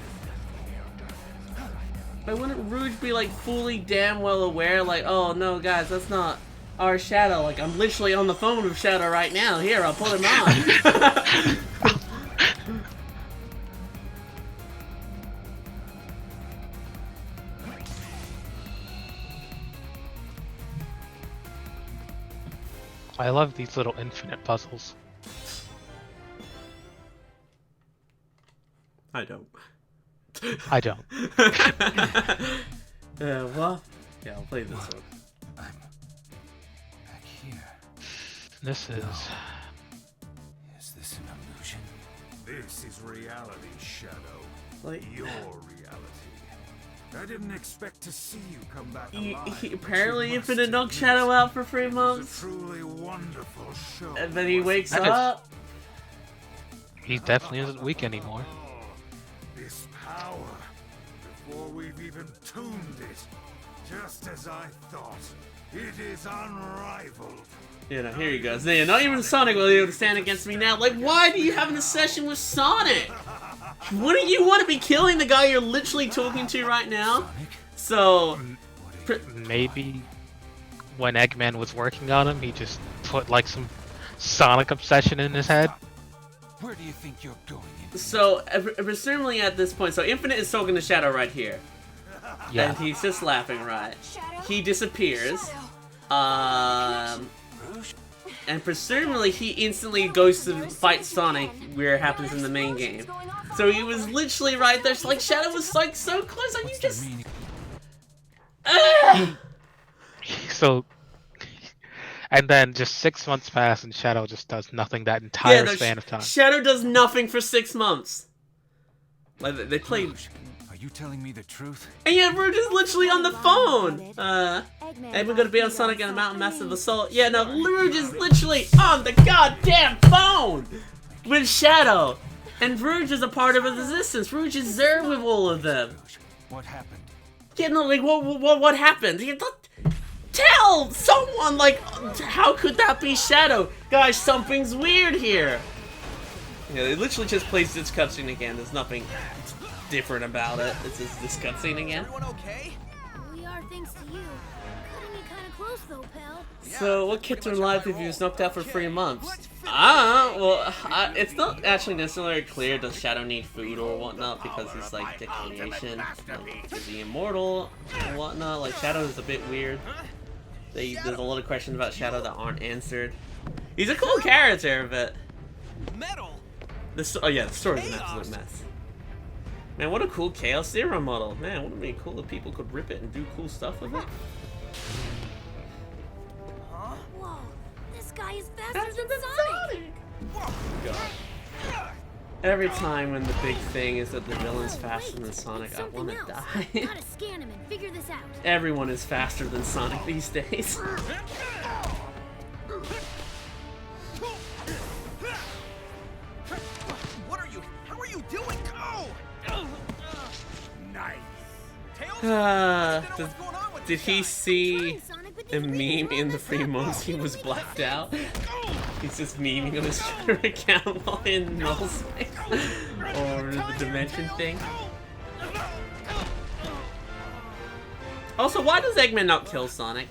But wouldn't Rouge be, like, fully damn well aware, like, oh, no, guys, that's not our Shadow. Like, I'm literally on the phone with Shadow right now. Here, I'll put him on. I love these little infinite puzzles. I don't. I don't. Well, yeah, I'll play this one. I'm back here. This is... Is this an illusion? This is reality, Shadow. Like, your reality. I didn't expect to see you come back alive. He apparently Infinite knocked Shadow out for 3 months. It was a truly wonderful show. And then he wakes up. He definitely isn't weak anymore. This power, before we've even tuned it, just as I thought, it is unrivaled. You know, here he goes. Now, not even Sonic will be able to stand against me now. Like, why do you have an obsession with Sonic? Wouldn't you want to be killing the guy you're literally talking to right now? So, maybe when Eggman was working on him, he just put like some Sonic obsession in his head. Where do you think you're going? So, presumably at this point, so Infinite is talking to Shadow right here. Yeah. And he's just laughing, right? He disappears. And presumably he instantly goes to fight Sonic where it happens in the main game. So he was literally right there. Like, Shadow was like so close, and you just... So... And then just 6 months pass and Shadow just does nothing that entire span of time. Shadow does nothing for 6 months. Like, they played... Are you telling me the truth? And yet Rouge is literally on the phone! And we're gonna be on Sonic and a Mountain Massive Assault. Yeah, no, Rouge is literally on the goddamn phone! With Shadow! And Rouge is a part of his existence. Rouge is there with all of them. What happened? Yeah, no, like, what happened? Tell someone, like, how could that be Shadow? Guys, something's weird here. Yeah, it literally just plays this cutscene again. There's nothing different about it. It's just this cutscene again. Everyone okay? We are, thanks to you. Cutting it kind of close though, pal. So, what Kitsune live if he was knocked out for 3 months? Well, it's not actually necessarily clear does Shadow need food or whatnot because he's like the creation. Like, is he immortal or whatnot? Like, Shadow is a bit weird. There's a lot of questions about Shadow that aren't answered. He's a cool character, but... Metal? Oh yeah, the story's an absolute mess. Man, what a cool Chaos Zero model. Man, wouldn't it be cool if people could rip it and do cool stuff with it? Whoa, this guy is faster than Sonic! Whoa. God. Every time when the big thing is that the villain's faster than Sonic, I want to die. Gotta scan him and figure this out. Everyone is faster than Sonic these days. What are you? How are you doing? Go! Nice. Did he see the meme in the free months he was blacked out? He's just memeing on his Twitter account while in null space. Or the dimension thing. Also, why does Eggman not kill Sonic?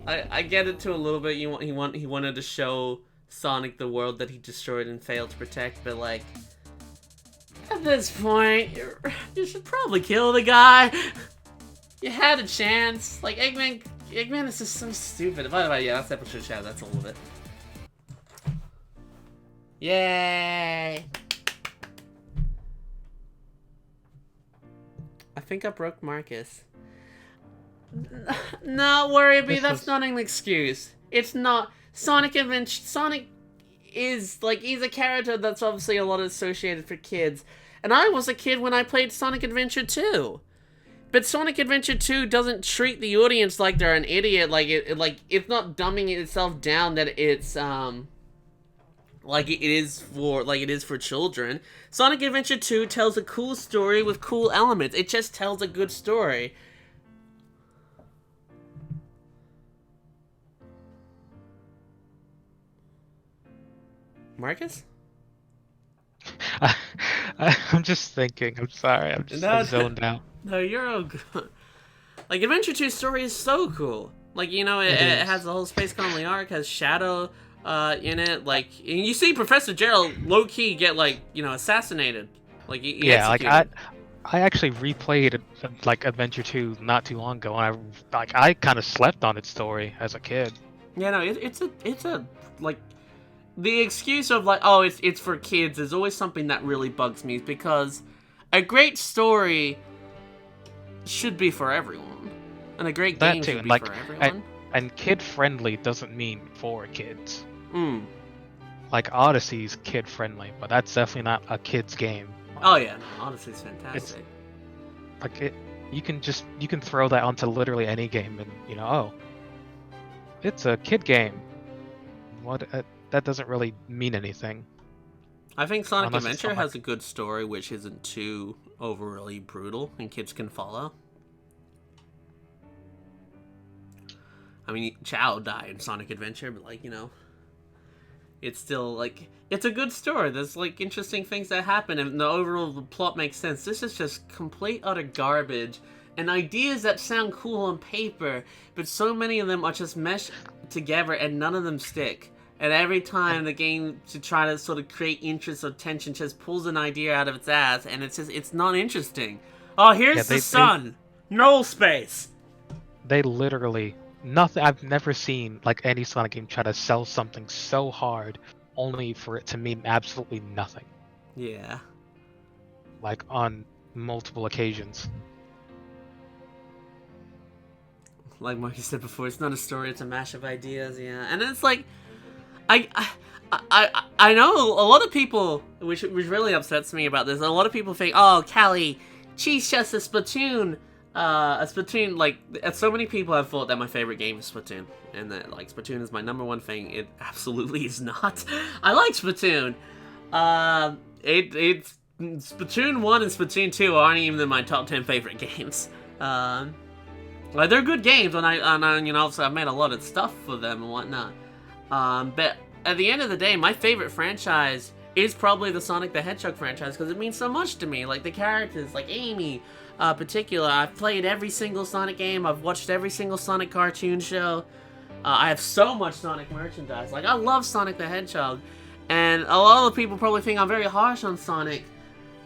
I get it to a little bit. He wanted to show Sonic the world that he destroyed and failed to protect, but like at this point, you should probably kill the guy. You had a chance. Like Eggman is just so stupid. By the way, yeah, that's episode chat. That's all of it. Yay! I think I broke Marcus. No, worry, B. That's not an excuse. It's not. Sonic Adventure. Sonic is like he's a character that's obviously a lot associated for kids, and I was a kid when I played Sonic Adventure 2. But Sonic Adventure 2 doesn't treat the audience like they're an idiot. Like it's not dumbing itself down that it's like it is for children. Sonic Adventure 2 tells a cool story with cool elements. It just tells a good story. Marcus? I'm just thinking. I'm sorry. I'm zoned out. No, you're all good. Like, Adventure 2's story is so cool. Like, you know, it has the whole Space Colony arc, has Shadow in it. Like, and you see Professor Gerald low-key get, like, you know, assassinated. Like, he yeah, executed. I actually replayed, like, Adventure 2 not too long ago, and I kind of slept on its story as a kid. Yeah, no, it's a, like... The excuse of like, oh, it's for kids is always something that really bugs me, because a great story should be for everyone, and a great game should be for everyone. And kid-friendly doesn't mean for kids. Mm. Like Odyssey's kid-friendly, but that's definitely not a kid's game. Oh yeah, no, Odyssey's fantastic. You can throw that onto literally any game, and you know, oh, it's a kid game. What? That doesn't really mean anything. I think Sonic Adventure has a good story which isn't too overly brutal and kids can follow. I mean, Chao died in Sonic Adventure, but like, you know, it's still like, it's a good story. There's like interesting things that happen and the overall plot makes sense. This is just complete utter garbage and ideas that sound cool on paper, but so many of them are just meshed together and none of them stick. And every time the game, to try to sort of create interest or tension, just pulls an idea out of its ass, and it's not interesting. Oh, here's the sun! No space! They literally... Nothing. I've never seen, like, any Sonic game try to sell something so hard, only for it to mean absolutely nothing. Yeah. Like, on multiple occasions. Like Marcus said before, it's not a story, it's a mash of ideas, yeah. And it's like... I know a lot of people, which really upsets me about this, a lot of people think, oh, Callie, she's just a Splatoon, like, so many people have thought that my favorite game is Splatoon, and that, like, Splatoon is my number one thing. It absolutely is not. I like Splatoon. Splatoon 1 and Splatoon 2 aren't even in my top 10 favorite games. Like, they're good games, and I you know, so I've made a lot of stuff for them and whatnot. But at the end of the day, my favorite franchise is probably the Sonic the Hedgehog franchise because it means so much to me. Like the characters, like Amy, particular. I've played every single Sonic game. I've watched every single Sonic cartoon show. I have so much Sonic merchandise. Like I love Sonic the Hedgehog, and a lot of people probably think I'm very harsh on Sonic,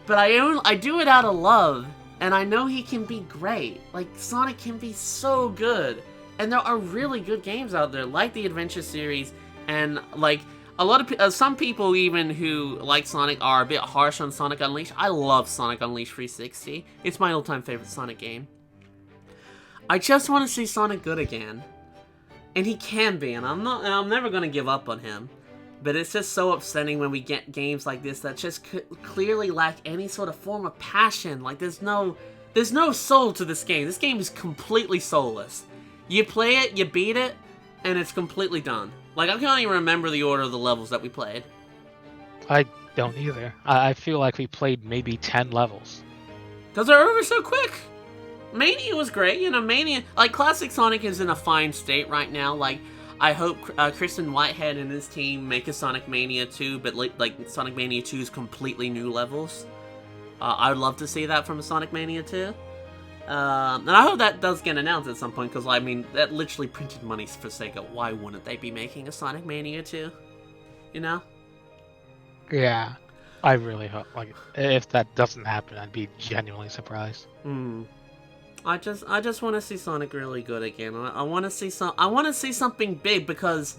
but I do it out of love, and I know he can be great. Like Sonic can be so good. And there are really good games out there, like the Adventure series, and like a lot of some people even who like Sonic are a bit harsh on Sonic Unleashed. I love Sonic Unleashed 360. It's my all-time favorite Sonic game. I just want to see Sonic good again, and he can be, and I'm never gonna give up on him. But it's just so upsetting when we get games like this that just clearly lack any sort of form of passion. Like there's no soul to this game. This game is completely soulless. You play it, you beat it, and it's completely done. Like I can't even remember the order of the levels that we played. I don't either. I feel like we played maybe 10 levels. Because they're over so quick. Mania was great, you know, Mania, like, Classic Sonic is in a fine state right now, like, I hope Kristen Whitehead and his team make a Sonic Mania 2, but, like Sonic Mania 2's completely new levels. I would love to see that from a Sonic Mania 2. And I hope that does get announced at some point, because, I mean, that literally printed money for Sega. Why wouldn't they be making a Sonic Mania 2? You know? Yeah. I really hope, like, if that doesn't happen, I'd be genuinely surprised. I just want to see Sonic really good again. I want to see something big, because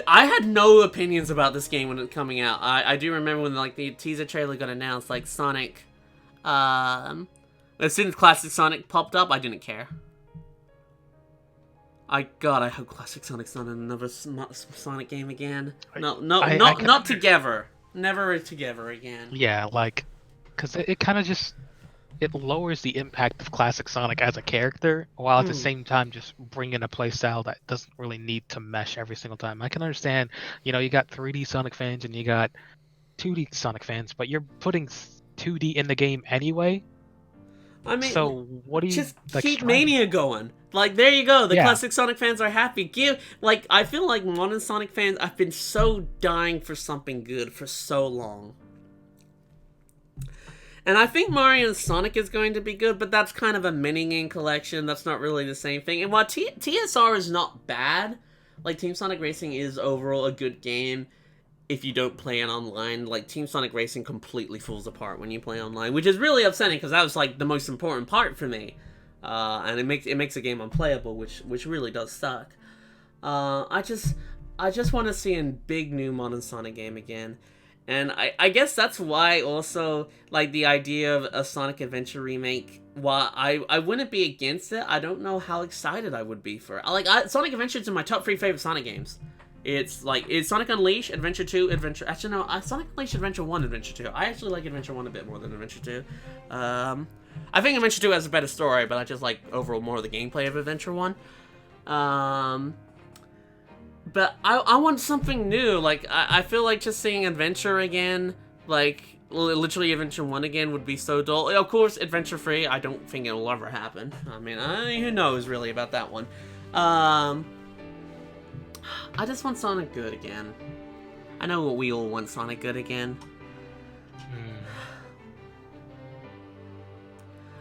I had no opinions about this game when it was coming out. I do remember when like the teaser trailer got announced, like Sonic. As soon as Classic Sonic popped up, I didn't care. I hope Classic Sonic's not in another Sonic game again. Not together. Never together again. Yeah, like, because it kind of just. It lowers the impact of Classic Sonic as a character, while at the same time just bringing a playstyle that doesn't really need to mesh every single time. I can understand, you know, you got 3D Sonic fans and you got 2D Sonic fans, but you're putting 2D in the game anyway. I mean, so what do you just keep Mania going? Like, there you go. The Classic Sonic fans are happy. I feel like modern Sonic fans, I've been so dying for something good for so long. And I think Mario and Sonic is going to be good, but that's kind of a mini-game collection. That's not really the same thing. And while TSR is not bad, like, Team Sonic Racing is overall a good game if you don't play it online. Like, Team Sonic Racing completely falls apart when you play online, which is really upsetting, because that was, like, the most important part for me. And it makes the game unplayable, which really does suck. I just want to see a big new modern Sonic game again. And I guess that's why also, like, the idea of a Sonic Adventure remake, while I wouldn't be against it, I don't know how excited I would be for it. Sonic Adventure is in my top 3 favorite Sonic games. It's Sonic Unleashed, Adventure 2, actually no, Sonic Unleashed, Adventure 1, Adventure 2. I actually like Adventure 1 a bit more than Adventure 2. I think Adventure 2 has a better story, but I just like overall more of the gameplay of Adventure 1. But I want something new. Like, I feel like just seeing Adventure again, like, literally Adventure 1 again would be so dull. Of course, Adventure 3, I don't think it'll ever happen. I mean, who knows, really, about that one. I just want Sonic good again. I know we all want Sonic good again.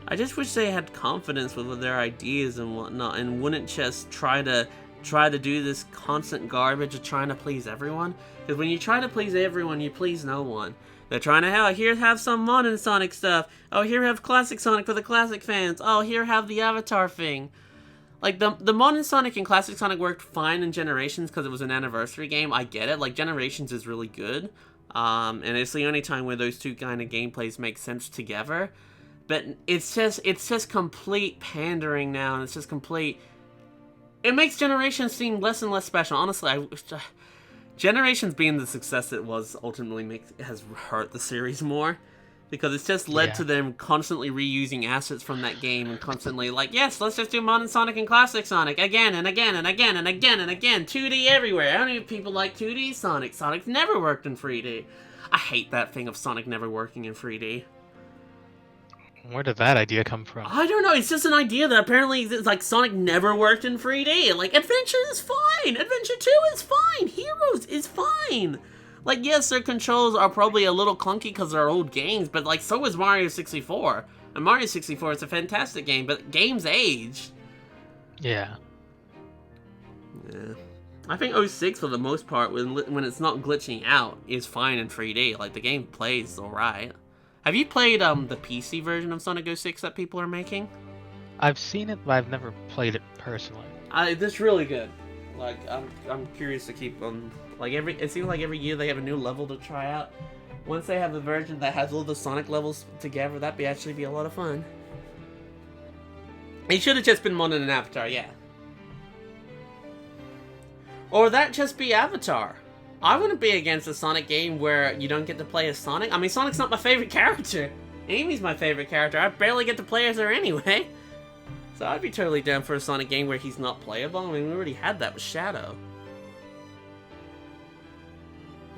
I just wish they had confidence with their ideas and whatnot, and wouldn't just try to do this constant garbage of trying to please everyone. Because when you try to please everyone, you please no one. They're trying to have some modern Sonic stuff. Oh, here have Classic Sonic for the classic fans. Oh, here have the Avatar thing. Like, the modern Sonic and Classic Sonic worked fine in Generations because it was an anniversary game. I get it. Like, Generations is really good. And it's the only time where those two kind of gameplays make sense together. But it's just complete pandering now, and it's just complete... It makes Generations seem less and less special. Honestly, Generations being the success it was ultimately has hurt the series more. Because it's just led to them constantly reusing assets from that game and constantly like, yes, let's just do modern Sonic and classic Sonic again and again and again and again and again. 2D everywhere. I don't even people like 2D Sonic. Sonic's never worked in 3D. I hate that thing of Sonic never working in 3D. Where did that idea come from? I don't know. It's just an idea that apparently it's like Sonic never worked in 3D. Like, Adventure is fine. Adventure 2 is fine. Heroes is fine. Like, yes, their controls are probably a little clunky because they're old games, but, like, so is Mario 64. And Mario 64 is a fantastic game, but games age. Yeah. Yeah. I think 06, for the most part, when it's not glitching out, is fine in 3D. Like, the game plays alright. Have you played the PC version of Sonic 06 that people are making? I've seen it, but I've never played it personally. It's really good. Like, I'm curious to keep on. Like it seems like every year they have a new level to try out. Once they have a version that has all the Sonic levels together, that'd actually be a lot of fun. It should have just been Mon and Avatar, yeah. Or that just be Avatar. I wouldn't be against a Sonic game where you don't get to play as Sonic. I mean, Sonic's not my favorite character. Amy's my favorite character. I barely get to play as her anyway. So I'd be totally down for a Sonic game where he's not playable. I mean, we already had that with Shadow.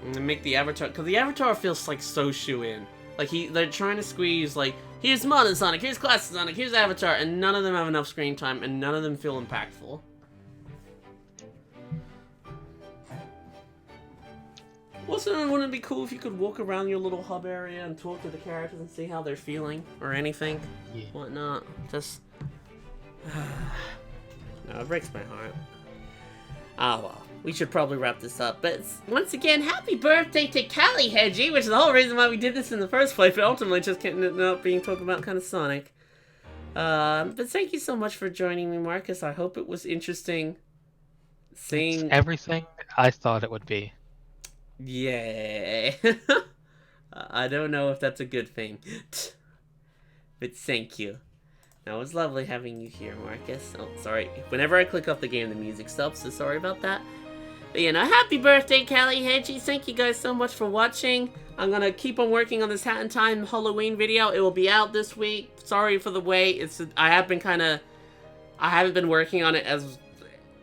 And make the Avatar, because the Avatar feels like so shoe-in. Like, they're trying to squeeze, like, here's Modern Sonic, here's Classic Sonic, here's Avatar, and none of them have enough screen time, and none of them feel impactful. Also, wouldn't it be cool if you could walk around your little hub area and talk to the characters and see how they're feeling, or anything? Yeah. Whatnot. Just... no, it breaks my heart. Ah, well. We should probably wrap this up, but once again, happy birthday to Callie, Hedgie, which is the whole reason why we did this in the first place, but ultimately just ended up being talking about kind of Sonic. But thank you so much for joining me, Marcus. I hope it was interesting seeing... It's everything I thought it would be. Yay. I don't know if that's a good thing, but thank you. Now, it was lovely having you here, Marcus. Oh, sorry. Whenever I click off the game, the music stops, so sorry about that. But, you know, happy birthday, Callie, Hedgie. Thank you guys so much for watching. I'm gonna keep on working on this Hat in Time Halloween video. It will be out this week. Sorry for the wait. I haven't been working on it as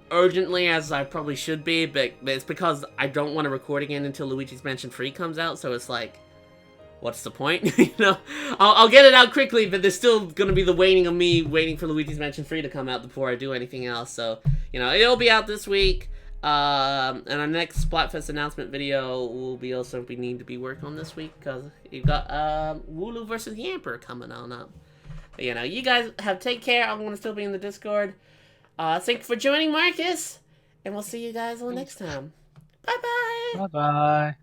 urgently as I probably should be, but it's because I don't want to record again until Luigi's Mansion 3 comes out, so it's like, what's the point? You know, I'll get it out quickly, but there's still gonna be the waiting of me waiting for Luigi's Mansion 3 to come out before I do anything else. So, you know, it'll be out this week. And our next Splatfest announcement video will be also we need to be working on this week because you've got Wooloo versus Yamper coming on up. But, you know, you guys take care. I'm gonna still be in the Discord. Thank you for joining, Marcus, and we'll see you guys all next time. Bye bye. Bye bye.